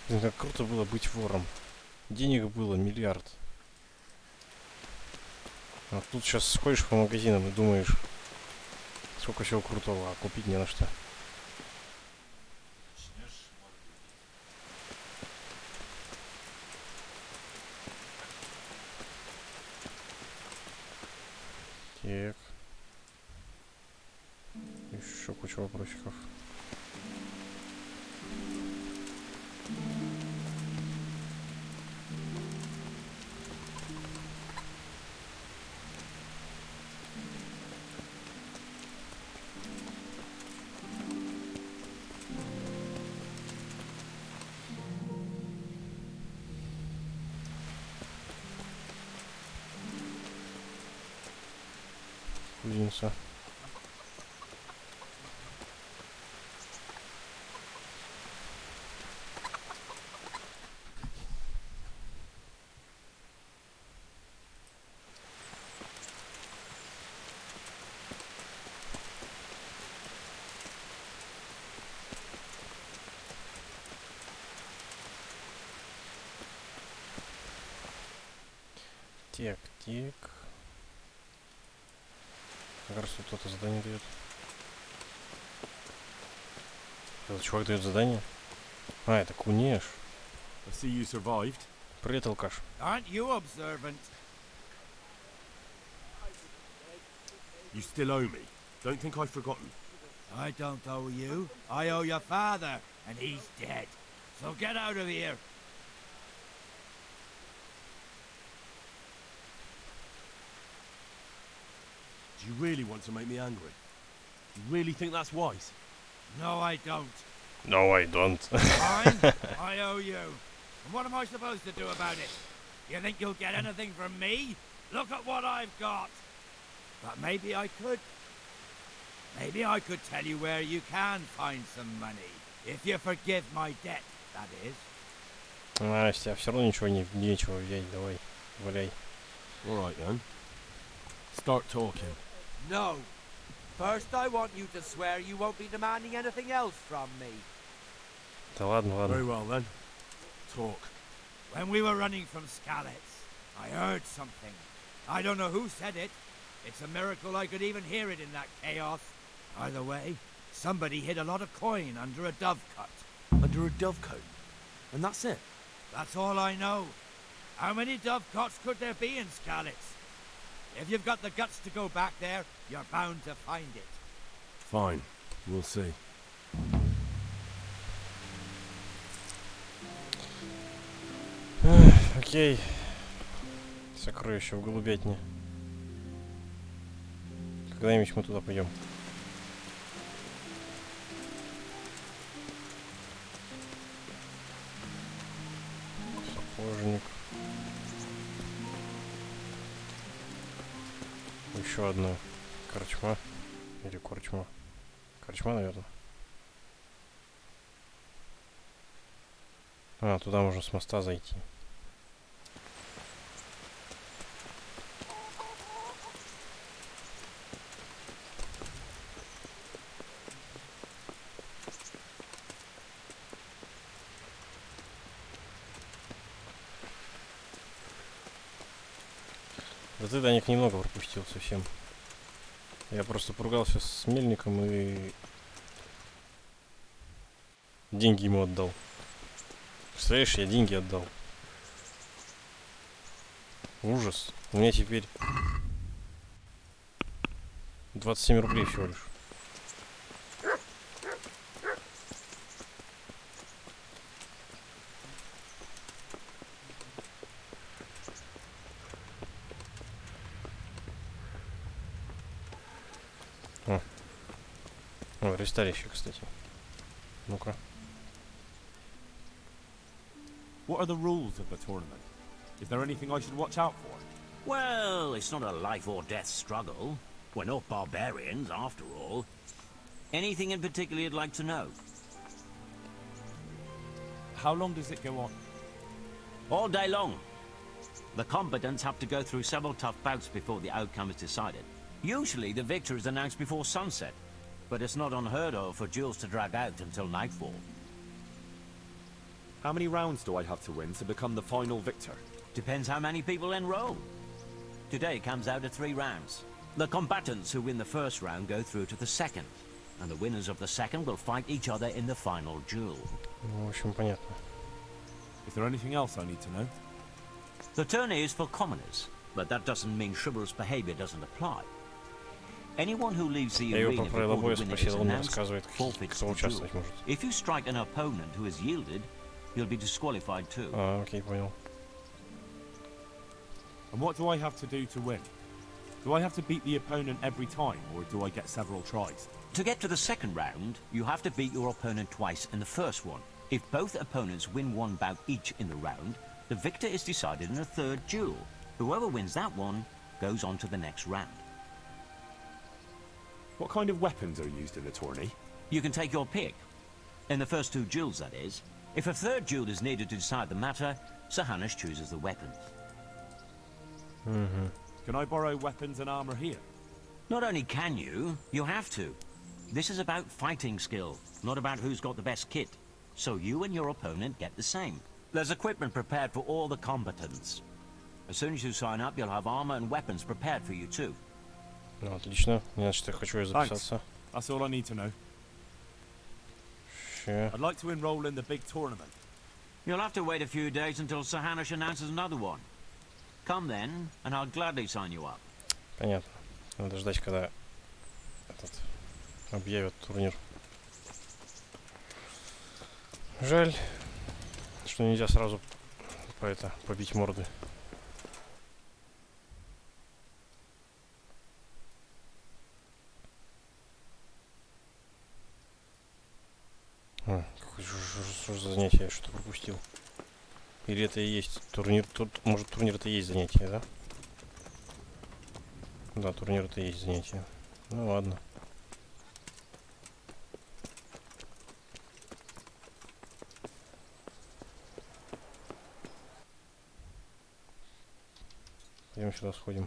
Speaker 1: Блин, как круто было быть вором. Денег было миллиард. А тут сейчас сходишь по магазинам и думаешь, сколько всего крутого, а купить не на что. Так. Еще куча вопросиков. Кузница. Так, так. Как раз тут кто-то задание дает. Этот чувак дает задание. А, это Кунеш.
Speaker 6: I see you survived.
Speaker 1: Привет, алкаш.
Speaker 7: Aren't you observant?
Speaker 6: You still owe me. Don't think I've forgotten.
Speaker 7: I don't owe you. I owe your father, and he's dead. So get out of here.
Speaker 6: Do you really want to make me angry? You really think that's wise?
Speaker 7: No, I don't.
Speaker 1: No, I don't.
Speaker 7: Fine. I owe you. And what am I supposed to do about it? You think you'll get anything from me? Look at what I've got. But maybe I could. Maybe I could tell you where you can find some money. If you forgive my debt, that is.
Speaker 1: А, с тебя все равно нечего взять, давай, валяй.
Speaker 6: Alright then. Start talking.
Speaker 7: No. First I want you to swear you won't be demanding anything else from me.
Speaker 1: Да ладно, ладно.
Speaker 6: Very well then. Talk.
Speaker 7: When we were running from Skalitz, I heard something. I don't know who said it. It's a miracle I could even hear it in that chaos. Either way, somebody hid a lot of coin under a dovecote.
Speaker 6: Under a dovecote? And that's it?
Speaker 7: That's all I know. How many dovecotes could there be in Skalitz? If you've got the guts to go back there, you're bound to find it.
Speaker 6: Fine. We'll see.
Speaker 1: Окей. Сокровище в голубятне. Когда-нибудь мы туда пойдем. Сапожник. Еще одна корчма. Или корчма. Корчма, наверное. А, туда можно с моста зайти. Да ты, Даник, немного пропустил совсем. Я просто поругался с мельником и деньги ему отдал. Представляешь, я деньги отдал. Ужас. У меня теперь 27 рублей всего лишь. О, ресталище, кстати. Ну-ка.
Speaker 16: What are the rules of the tournament? Is there anything I should watch out for?
Speaker 18: Well, it's not a life or death struggle. We're not barbarians, after all. Anything in particular you'd like to know?
Speaker 16: How long does it go on?
Speaker 18: All day long. The combatants have to go through several tough bouts before the outcome is decided. Usually the victor is announced before sunset, but it's not unheard of for duels to drag out until nightfall.
Speaker 16: How many rounds do I have to win to become the final victor?
Speaker 18: Depends how many people enroll. Today comes out at 3 rounds. The combatants who win the first round go through to the second, and the winners of the second will fight each other in the final duel.
Speaker 1: В общем, понятно.
Speaker 16: Is there anything else I need to know?
Speaker 18: The tourney is for commoners, but that doesn't mean chivalrous behavior doesn't apply. Anyone who leaves the
Speaker 1: Я его
Speaker 18: arena
Speaker 1: по правилам
Speaker 18: before
Speaker 1: боя
Speaker 18: the winner is
Speaker 1: спросил, он мне
Speaker 18: announced
Speaker 1: рассказывает,
Speaker 18: forfeits
Speaker 1: кто
Speaker 18: the duel.
Speaker 1: участвовать может.
Speaker 18: If you strike an opponent who has yielded, he'll be disqualified too.
Speaker 1: А, окей, понял.
Speaker 16: And what do I have to do to win? Do I have to beat the opponent every time, or do I get several tries?
Speaker 18: To get to the second round, you have to beat your opponent twice in the first one. If both opponents win one bout each in the round, the victor is decided in a third duel. Whoever wins that one goes on to the next round.
Speaker 16: What kind of weapons are used in the tourney?
Speaker 18: You can take your pick. In the first 2 duels, that is. If a third duel is needed to decide the matter, Sir Hanush chooses the weapons.
Speaker 16: Can I borrow weapons and armor here?
Speaker 18: Not only can you have to. This is about fighting skill, not about who's got the best kit. So you and your opponent get the same. There's equipment prepared for all the combatants. As soon as you sign up, you'll have armor and weapons prepared for you too.
Speaker 1: Ну, отлично. Значит, я хочу записаться.
Speaker 16: That's all I need to know.
Speaker 1: Sure.
Speaker 16: I'd like to enroll in the big tournament.
Speaker 18: You'll have to wait a few days until Sir Hanush announces another one. Come then, and I'll gladly sign you up.
Speaker 1: Понятно. Надо ждать, когда этот объявят турнир. Жаль, что нельзя сразу побить морды. Что за занятие? Я что-то пропустил. Или это и есть турнир? Тут, может, турнир это и есть занятие, да? Да, турнир это и есть занятие. Ну ладно. Пойдем сюда сходим.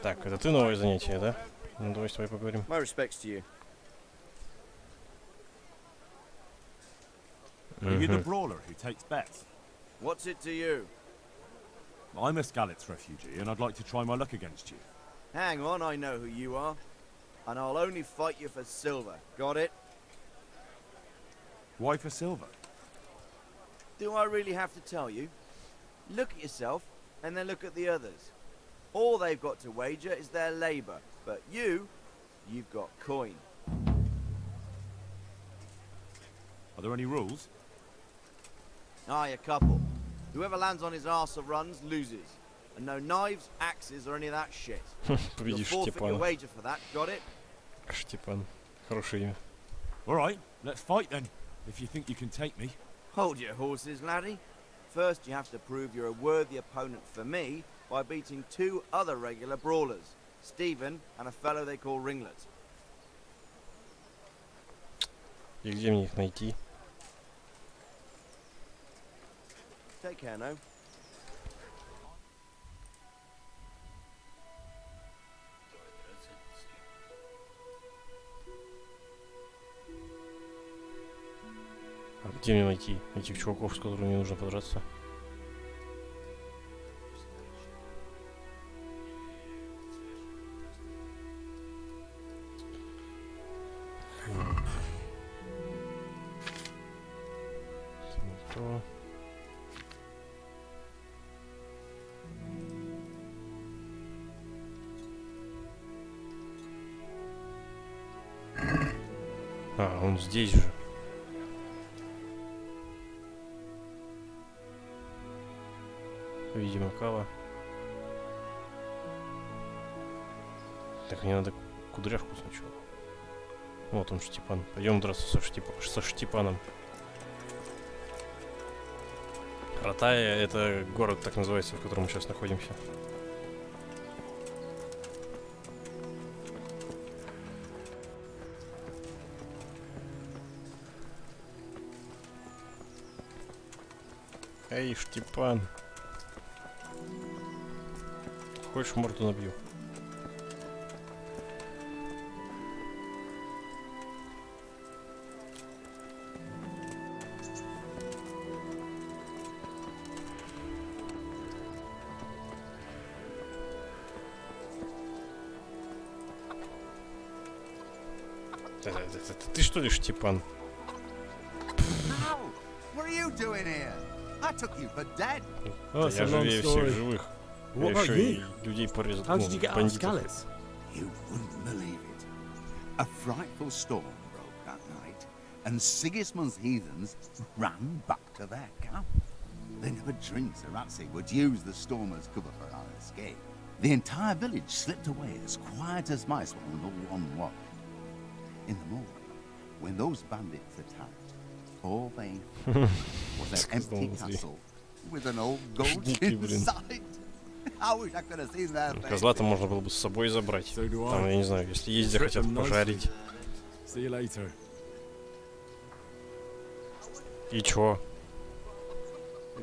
Speaker 1: Так, это ты новое занятие, да? Ну, давай с тобой поговорим.
Speaker 7: My respects to you.
Speaker 16: Are you the brawler who takes bets?
Speaker 7: What's it to you?
Speaker 16: I'm a Skalitz refugee, and I'd like to try my luck against you.
Speaker 7: Hang on, I know who you are. And I'll only fight you for silver. Got it?
Speaker 16: Why for silver?
Speaker 7: Do I really have to tell you? Look at yourself, and then look at the others. All they've got to wager is their labor. But you've got coin.
Speaker 16: Are there any rules?
Speaker 7: Aye, a couple. Whoever lands on his arse or runs, loses. And no knives, axes, or any of that shit. You'll
Speaker 1: Победишь
Speaker 7: forfeit your
Speaker 1: Степана.
Speaker 7: wager for that, got it?
Speaker 1: Степан. Хорошее имя.
Speaker 16: All right, let's fight then, if you think you can take me.
Speaker 7: Hold your horses, laddie. First, you have to prove you're a worthy opponent for me by beating 2 other regular brawlers, Stephen and a fellow they call Ringlet.
Speaker 1: И где мне их найти?
Speaker 7: Take care now.
Speaker 1: А где мне найти этих чуваков, с которыми мне нужно подраться? А, он здесь же. Видимо, кава. Так, мне надо кудрявку сначала. Вот он, Штепан. Пойдем драться со Штепаном. Ратая — это город, так называется, в котором мы сейчас находимся. Эй, Штепан. Хочешь, морду набью? Ты что ли, Штепан? Да, я живее всех живых. Я еще и людей порезал. Бандитов.
Speaker 18: You wouldn't believe it. A frightful storm broke that night, and Sigismund's heathens ran back to their camp. They never dreamed Sir Ratsey would use the storm as cover for our escape. The entire village slipped away as quiet as mice when the one was. In the morning, when those bandits attacked, all they found was an empty castle with an old goat inside. I wish I could have seen that.
Speaker 1: Козла-то можно было бы с собой забрать. Там, я не знаю, если есть захотят пожарить. И чё?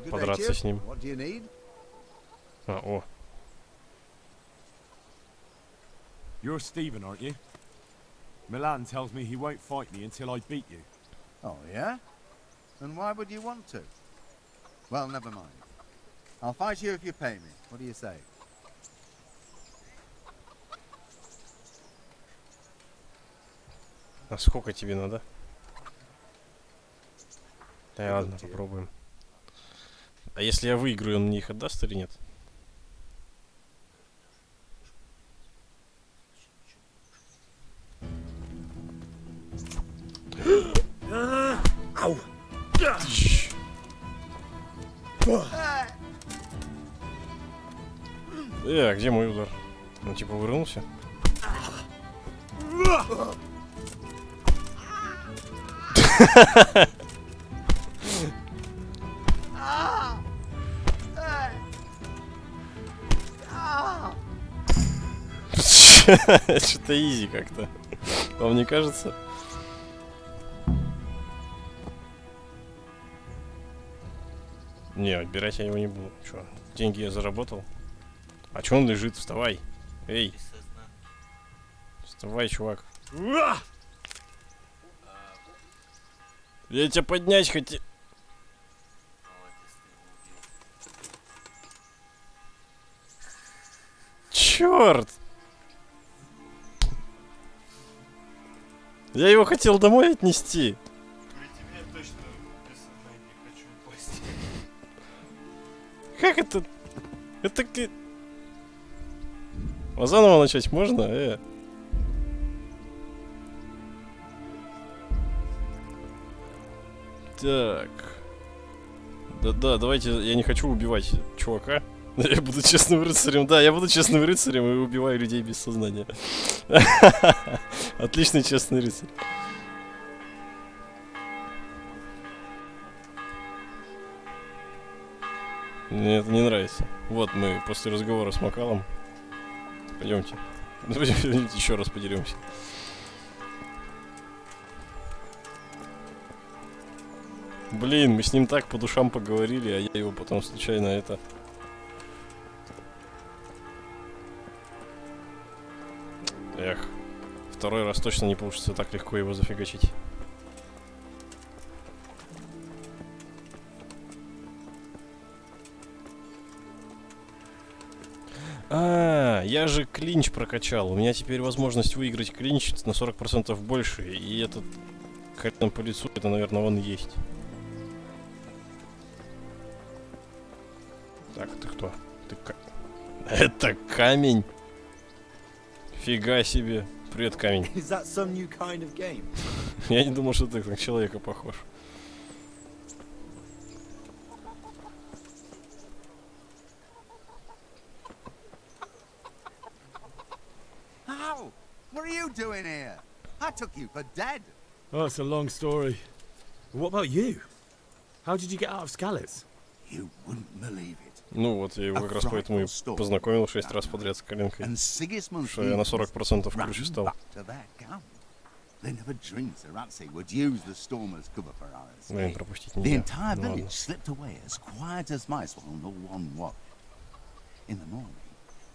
Speaker 1: Подраться с ним. А, о.
Speaker 16: You're Stephen, aren't you? Milan tells me he won't fight me until I beat you.
Speaker 5: Oh, yeah? And why would you want to? Well, never mind. I'll fight you if you pay me. What do you say?
Speaker 1: А сколько тебе надо? Да ладно, попробуем. А если я выиграю, он мне их отдаст или нет?
Speaker 5: Ау!
Speaker 1: А где мой удар? Он типа вырвался? Что-то изи как-то. Вам не кажется? Не, отбирать я его не буду. Чё, деньги я заработал. А чё он лежит? Вставай. Эй. Вставай, чувак. Я тебя поднять хотел. Чёрт! Я его хотел домой отнести. Как это? Это как... А заново начать можно? Так. Да, давайте, я не хочу убивать чувака. Я буду честным рыцарем. Да, я буду честным рыцарем и убиваю людей без сознания. Отличный честный рыцарь. Мне это не нравится. Вот мы после разговора с Макалом. Пойдемте. Пойдемте еще раз подеремся. Блин, мы с ним так по душам поговорили, а я его потом случайно это... Эх, второй раз точно не получится так легко его зафигачить. Я же клинч прокачал. У меня теперь возможность выиграть клинч на 40% больше. И этот хрен по лицу, это, наверное, он и есть. Так, ты кто? Это камень? Фига себе. Привет, камень. Я не думал, что ты на человека похож.
Speaker 5: How? What are you doing here? I took you for dead.
Speaker 6: Oh, it's a long story. What about you? How did you get out of Skalitz?
Speaker 5: You wouldn't believe it.
Speaker 1: Ну вот, я его как раз поэтому и познакомил 6 раз подряд с коленкой. Что я на 40% круче стал.
Speaker 5: They never dreamed Sir Ratsey would use the storm as cover for our
Speaker 1: Блин,
Speaker 5: escape.
Speaker 1: пропустить
Speaker 5: The
Speaker 1: нельзя.
Speaker 5: entire
Speaker 1: Ну
Speaker 5: village
Speaker 1: ладно.
Speaker 5: slipped away as quiet as mice while no one watched. In the morning,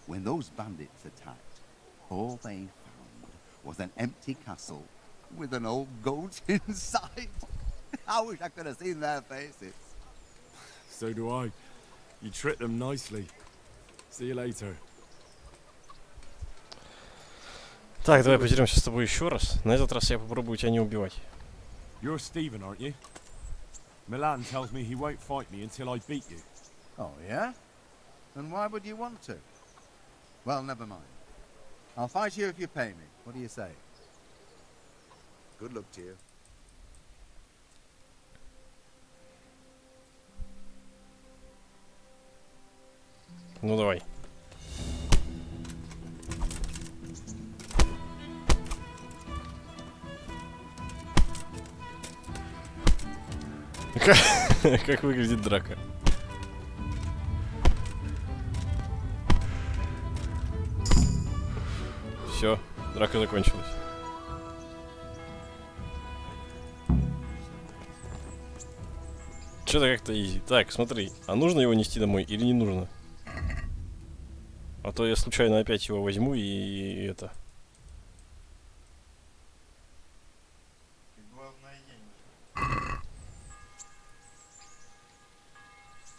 Speaker 5: when those bandits attacked, all they found was an empty castle with an old goat inside. I wish I could have seen their faces.
Speaker 6: So do I. You tricked them nicely. See you later.
Speaker 1: Так, давай поделимся с тобой еще раз. На этот раз я попробую тебя не убивать.
Speaker 6: You're Stephen, aren't you? Milan tells me he won't fight me until I beat you.
Speaker 5: Oh, yeah? And why would you want to? Well, never mind. I'll fight you if you pay me. What do you say? Good luck to you.
Speaker 1: Ну давай. Как выглядит драка? Все, драка закончилась. Что-то как-то изи. Так, смотри, а нужно его нести домой или не нужно? А то я случайно опять его возьму и это...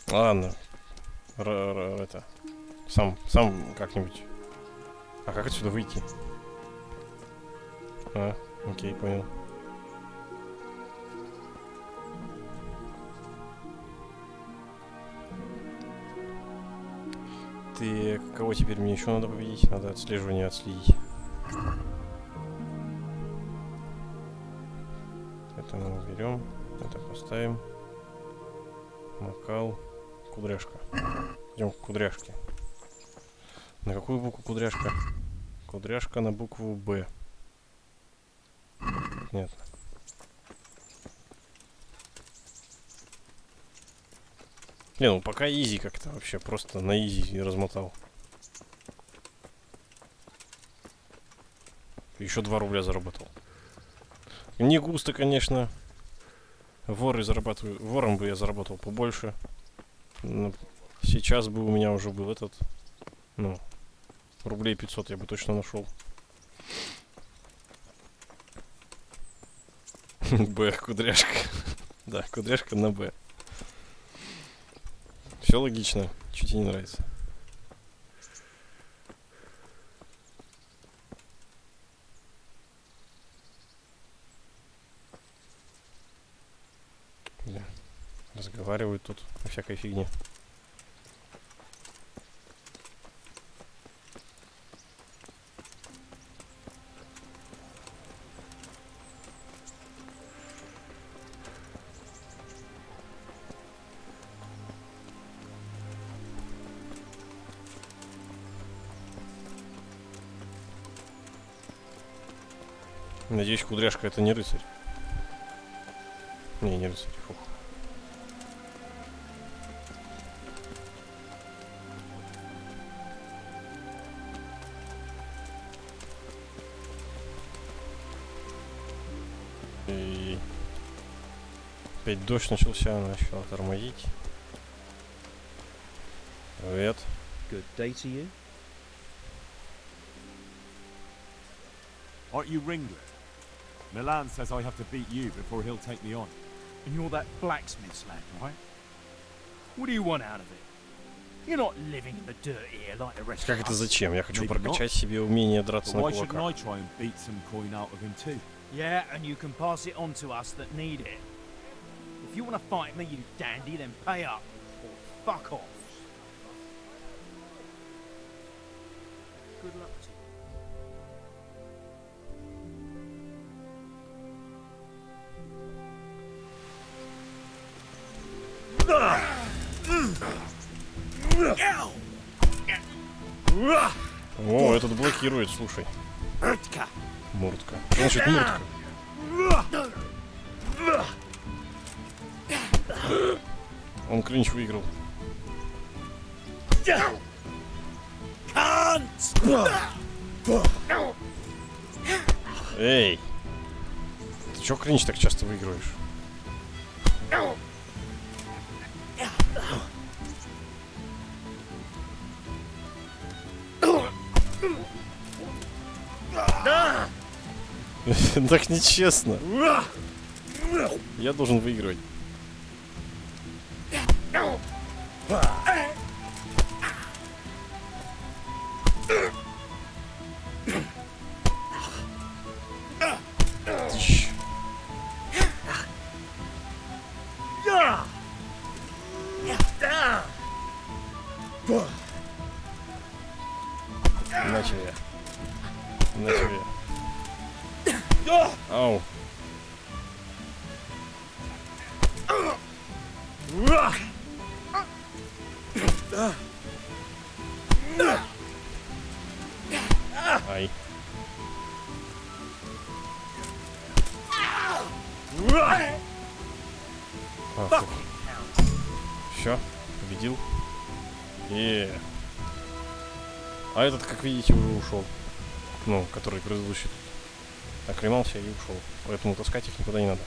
Speaker 1: Ладно. Это... Сам как-нибудь. А как отсюда выйти? А, окей, понял. Ты кого теперь мне еще надо победить? Надо отслеживание отследить. Это мы уберем. Это поставим. Макал. Кудряшка. Идем к кудряшке. На какую букву кудряшка? Кудряшка на букву Б. Нет. Не, ну пока изи как-то вообще. Просто на изи размотал. Еще 2 рубля заработал. Не густо, конечно. Воры зарабатывают. Вором бы я заработал побольше. Но сейчас бы у меня уже был этот. Ну, рублей 500 я бы точно нашел. Б, кудряшка. Да, кудряшка на Б. Все логично. Чуть тебе не нравится. Бля, разговаривают тут о всякой фигне. Надеюсь, кудряшка это не рыцарь. Не рыцарь. Фух. Опять дождь начался, начал тормозить. Привет.
Speaker 15: Good day to you.
Speaker 6: Aren't you Ringler? Milan says I have to beat you before he'll take me on.
Speaker 22: And you're that blacksmith's lad, right? What do you want out of it? You're not living in the dirt here like the rest
Speaker 1: Как
Speaker 22: of
Speaker 1: это
Speaker 22: us.
Speaker 1: зачем? Я хочу прокачать себе умение драться
Speaker 6: But
Speaker 1: на
Speaker 6: why shouldn't I
Speaker 1: кулаках.
Speaker 6: try and beat some coin out of him too?
Speaker 22: Yeah, and you can pass it on to us that need it. If you want to fight me, you dandy, then pay up. Or fuck off. Good luck to you.
Speaker 1: О, этот блокирует, слушай.
Speaker 22: Муртка.
Speaker 1: Муртка. Что значит муртка? Он клинч выиграл. Эй! Ты чё клинч так часто выигрываешь? Так нечестно. Я должен выигрывать. На тебе. На тебе. Ау. Ай. Все, победил. А этот, как видите, уже ушел. Ну, который предыдущий. Оклемался и ушел. Поэтому таскать их никуда не надо.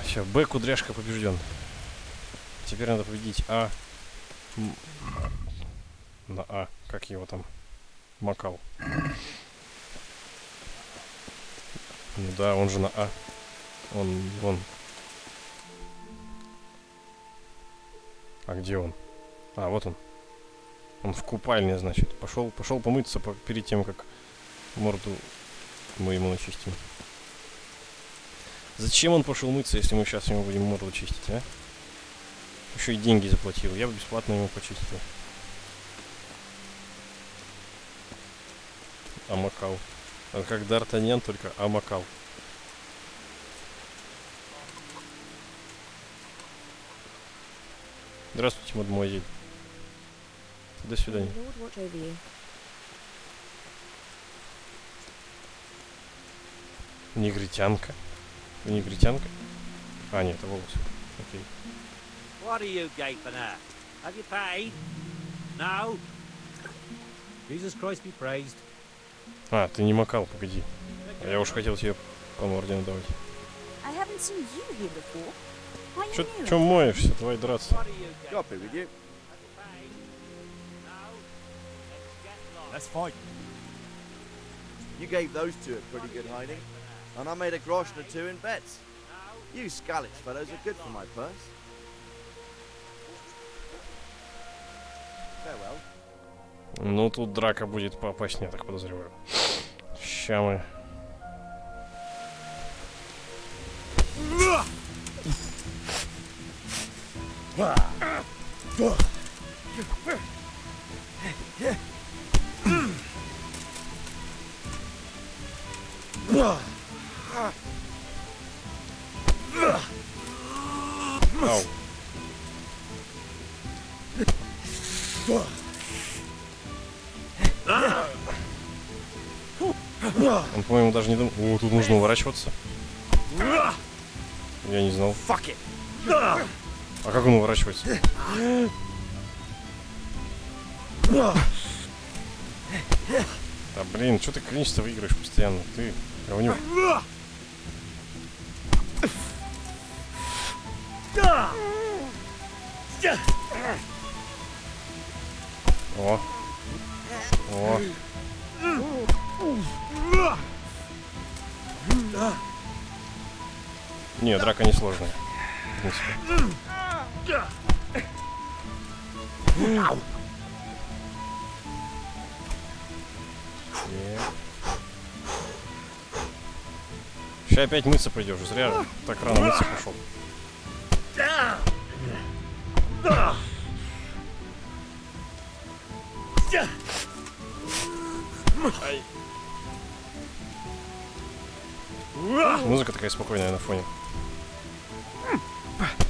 Speaker 1: Все, Б кудряшка побежден. Теперь надо победить А. На А. Как его там? Макал. Ну да, он же на А. Вон. А где он? А, вот он. Он в купальне, значит. Пошел помыться перед тем, как морду мы ему начистим. Зачем он пошел мыться, если мы сейчас ему будем морду чистить, а? Еще и деньги заплатил. Я бы бесплатно ему почистил. Амакал. Он как Д'Артаньян, только Амакал. Здравствуйте, мадемуазель. До свидания. Негритянка. Вы негритянка? А, нет, это волосы. Окей.
Speaker 23: What are you gaping at? Have you paid? No? Jesus Christ be praised.
Speaker 1: А, ты не макал, погоди. А я уж хотел тебе по морде надавать. Чё моешься? Давай драться.
Speaker 7: Let's fight. You gave those two a pretty good hiding, and I made a groschen or two in bets. You Scalitch fellows are good for my purse. Farewell.
Speaker 1: Ну, тут драка будет поопаснее, я так подозреваю. Ща мы... Ау. Он, по-моему, даже не думал... О, тут нужно уворачиваться. Я не знал. А как он уворачивается? Да блин, что ты клинч-то выигрываешь постоянно? Ты говнюк. О. О. Не, драка несложная. В принципе. Сейчас опять мыться пойдешь, зря так рано мыться пошел. Ай. Музыка такая спокойная на фоне.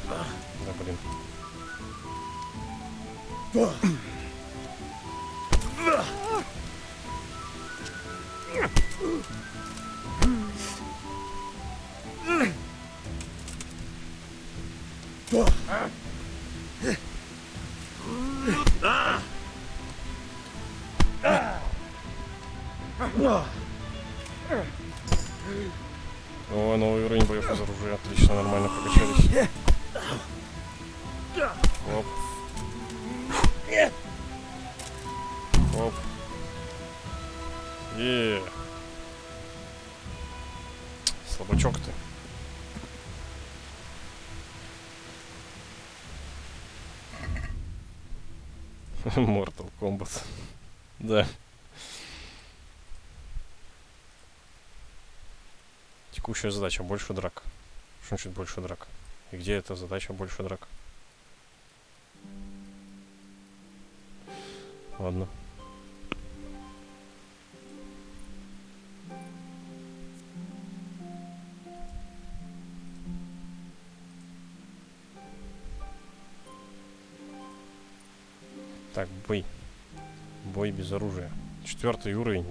Speaker 1: Да, блин. О, новый уровень боев из оружия. Отлично, нормально прокачались. Оп. Оп. Слабачок ты. Mortal Kombat. Да. Текущая задача больше драк. Что значит больше драк? И где эта задача больше драк? Ладно. Так, бой. Бой без оружия. 4-й уровень.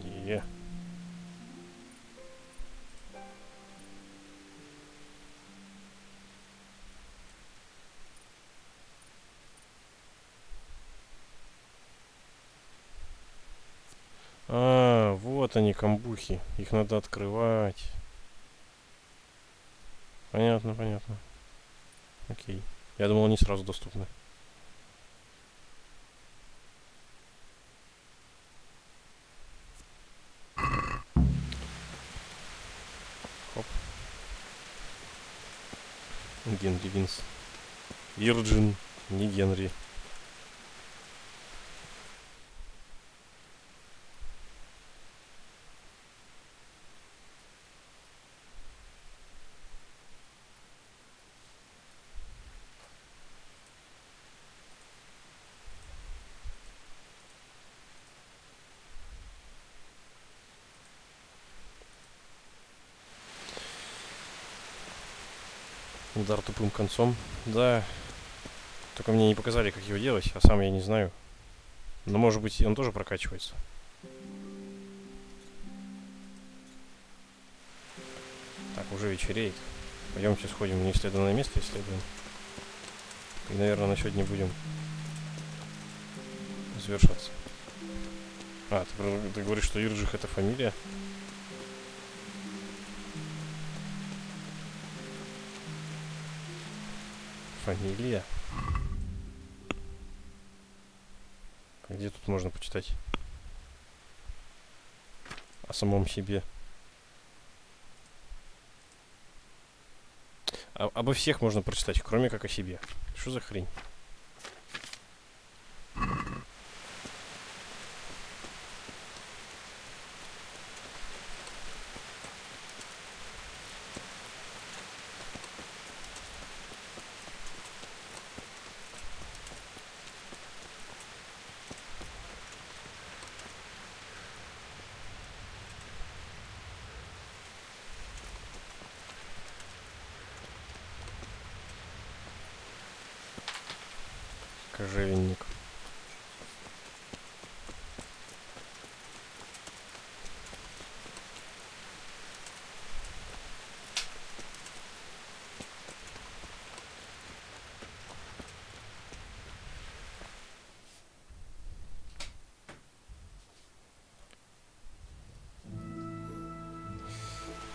Speaker 1: А, вот они, камбухи. Их надо открывать. Понятно, понятно. Окей. Я думал, они сразу доступны. Хоп. Генри Винс. Вирджин, не Генри. Удар тупым концом. Да. Только мне не показали, как его делать, а сам я не знаю. Но может быть он тоже прокачивается. Так, уже вечереет. Пойдемте сходим в неисследованное место, исследуем. И, наверное, на сегодня будем завершаться. А, ты говоришь, что Ирджих это фамилия? Фамилия? Где тут можно почитать о самом себе? Обо всех можно прочитать, кроме как о себе. Что за хрень? Кожевенник.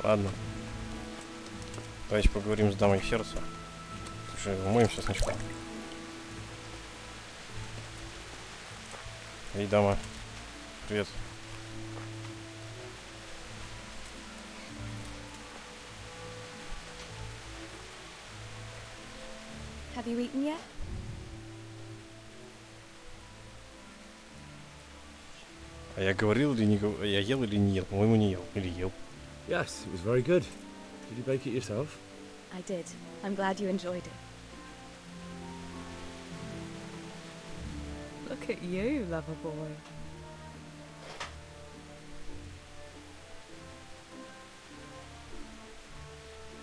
Speaker 1: Ладно. Давайте поговорим с дамой сердца. Уже умоемся сначала. Эй, дама. Привет.
Speaker 14: Have you eaten yet?
Speaker 1: А я говорил или не говорил? Я ел или не ел? По-моему, не ел. Или ел.
Speaker 6: Yes, it was very good. Did you bake it yourself?
Speaker 14: I did. I'm glad you enjoyed it. Look at you, lover boy.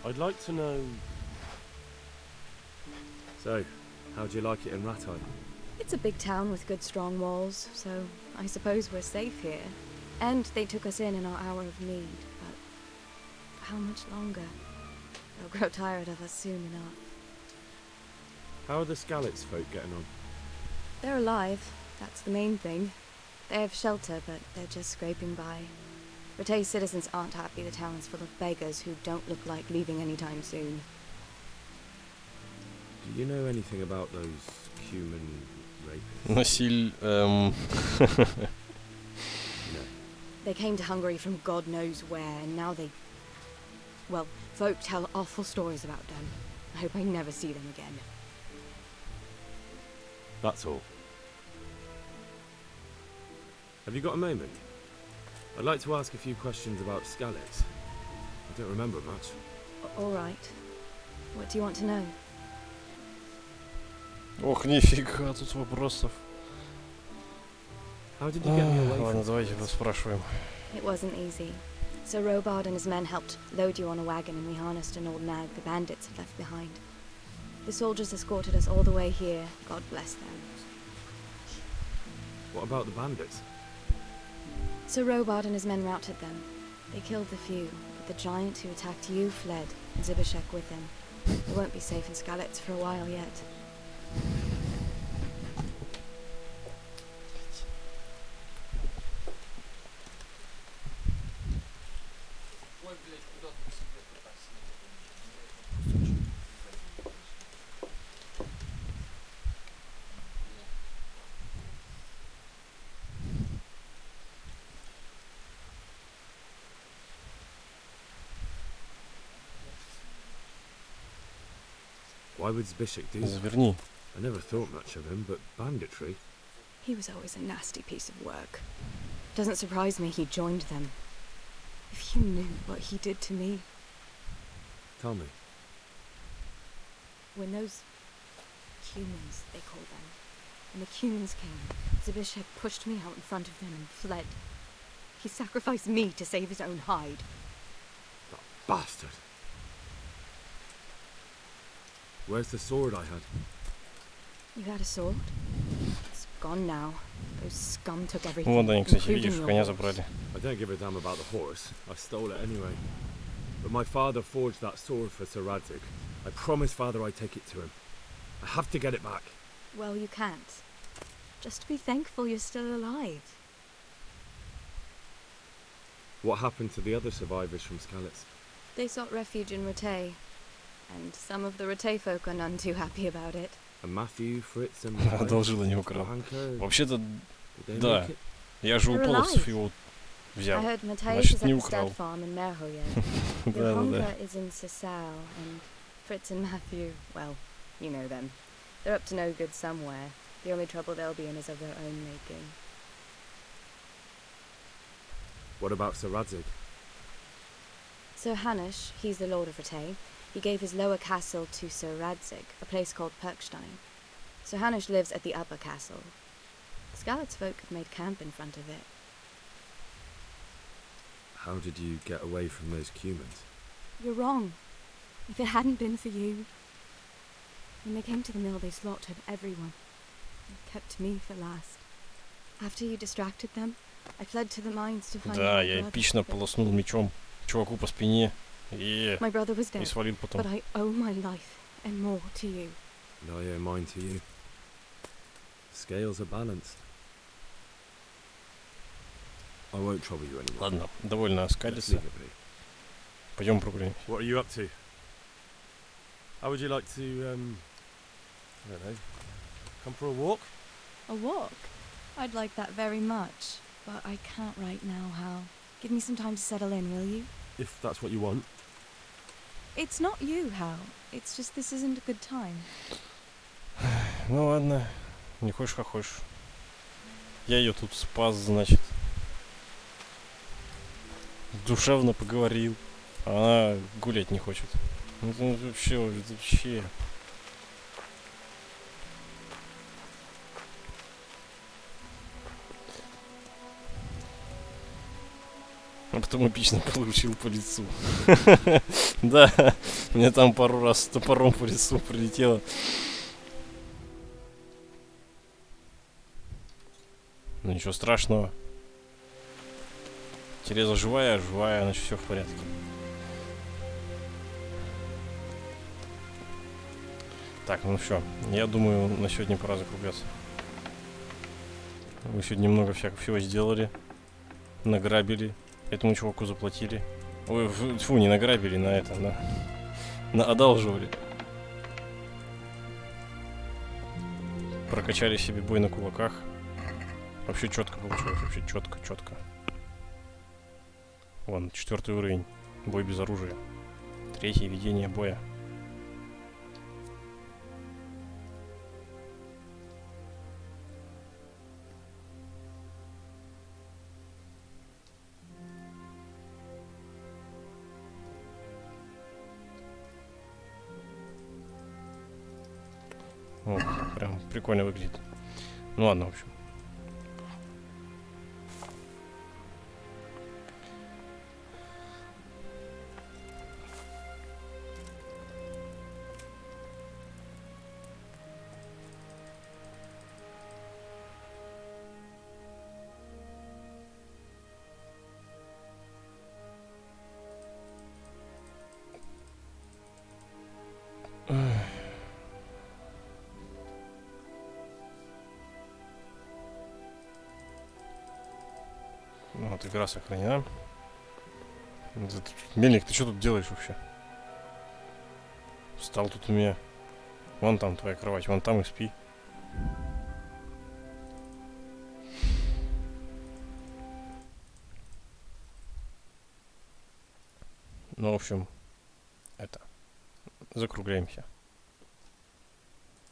Speaker 6: I'd like to know... So, how'd you like it in Rattay?
Speaker 14: It's a big town with good strong walls, so I suppose we're safe here. And they took us in our hour of need, but how much longer? They'll grow tired of us soon enough.
Speaker 6: How are the Skalitz folk getting on?
Speaker 14: They're alive, that's the main thing. They have shelter, but they're just scraping by. Rattay citizens aren't happy the town's full of beggars who don't look like leaving anytime soon.
Speaker 6: Do you know anything about those human rapists?
Speaker 1: Насиль...
Speaker 6: No.
Speaker 14: They came to Hungary from God knows where, and now they... Well, folk tell awful stories about them. I hope I never see them again.
Speaker 6: That's all. Have you got a moment? I'd like to ask a few questions about Skalitz. I don't remember much.
Speaker 14: All right. What do you want to know?
Speaker 1: Ох, нифига, тут вопросов.
Speaker 6: How did you get me away
Speaker 1: Ладно,
Speaker 6: from
Speaker 1: давайте поспрашиваем.
Speaker 14: It wasn't easy. Sir Robard and his men helped load you on a wagon and we harnessed an old nag the bandits had left behind. The soldiers escorted us all the way here, God bless them.
Speaker 6: What about the bandits?
Speaker 14: Sir Robard and his men routed them. They killed the few, but the giant who attacked you fled, and Zibishek with him. We won't be safe in Skalitz for a while yet.
Speaker 6: Why would Zbyszek do that?
Speaker 1: Заверни.
Speaker 6: I never thought much of him, but banditry?
Speaker 14: He was always a nasty piece of work. Doesn't surprise me he joined them. If you knew what he did to me.
Speaker 6: Tell me.
Speaker 14: When those humans, they call them, when the humans came, Zbyszek pushed me out in front of them and fled. He sacrificed me to save his own hide.
Speaker 6: That bastard! Where's the sword I had?
Speaker 14: You had a sword? It's gone now. Those scum took everything.
Speaker 1: Вон они, кстати,
Speaker 14: including
Speaker 1: видишь,
Speaker 14: your
Speaker 1: коня
Speaker 14: horse.
Speaker 1: забрали.
Speaker 6: I don't give a damn about the horse. I stole it anyway. But my father forged that sword for Sir Radzig. I promised father I'd take it to him. I have to get it back.
Speaker 14: Well, you can't. Just be thankful you're still alive.
Speaker 6: What happened to the other survivors from Skalitz?
Speaker 14: They sought refuge in Rattay. And some of the Rattay folk are none too happy about it.
Speaker 6: And Matthew, Fritz and...
Speaker 1: Одолжил, а не украл.
Speaker 6: Hanko,
Speaker 1: Вообще-то,
Speaker 6: did they
Speaker 1: да.
Speaker 6: make it?
Speaker 1: Я же у
Speaker 14: They're
Speaker 1: половцев
Speaker 14: alive.
Speaker 1: его взял.
Speaker 14: I heard Matthias
Speaker 1: Значит,
Speaker 14: is at
Speaker 1: не
Speaker 14: the
Speaker 1: украл.
Speaker 14: stud farm in Merhoye.
Speaker 1: Да, да, да.
Speaker 14: Hanko is in Sasau, and Fritz and Matthew, well, you know them. They're up to no good somewhere. The only trouble they'll be in is of their own making.
Speaker 6: What about Sir Radzig?
Speaker 14: Sir Hanush, he's the lord of Rattay. He gave his lower castle to Sir Radzig, a place called Perkstein. Sir Hanush lives at the upper castle. Skalitz folk have made camp in front of it.
Speaker 6: How did you get away from those humans?
Speaker 14: You're wrong. If it hadn't been for you... When they came to the mill, they slaughtered everyone. They kept me for last. After you distracted them, I fled to the mines to find
Speaker 1: Да,
Speaker 14: my
Speaker 1: я
Speaker 14: brother.
Speaker 1: эпично полоснул мечом чуваку по спине.
Speaker 14: My brother was
Speaker 1: И
Speaker 14: dead,
Speaker 1: свалил потом.
Speaker 14: but I owe my life and more to you.
Speaker 6: And I owe mine to you. Scales are balanced. I won't trouble you anymore.
Speaker 1: Ладно, довольно
Speaker 6: Let's
Speaker 1: оскалиться.
Speaker 6: leave it be.
Speaker 1: Пойдем прогуляемся.
Speaker 6: What are you up to?
Speaker 16: How would you like to, I don't know, come for a walk?
Speaker 14: A walk? I'd like that very much, but I can't right now, Hal. Give me some time to settle in, will you?
Speaker 16: If that's what you want.
Speaker 14: It's not you, Hal. It's just this isn't a good time.
Speaker 1: Ну ладно, не хочешь, как хочешь. Я ее тут спас, значит. Душевно поговорил. А она гулять не хочет. Ну это вообще. А потом эпично получил по лицу. Да, мне там пару раз топором по лицу прилетело. Ну ничего страшного. Тереза живая, значит все в порядке. Так, ну все. Я думаю, на сегодня пора закругляться. Мы сегодня много всего сделали. Награбили. Этому чуваку заплатили. Ой, фу, не награбили, на это, на одалживали. Прокачали себе бой на кулаках. Вообще четко получилось, вообще четко. Вон, 4-й уровень. Бой без оружия. 3-й ведение боя. О, прям прикольно выглядит. Ну ладно, в общем. Ну, вот игра сохранена. Мельник, ты что тут делаешь вообще? Встал тут у меня. Вон там твоя кровать, вон там и спи. Ну, в общем, закругляемся.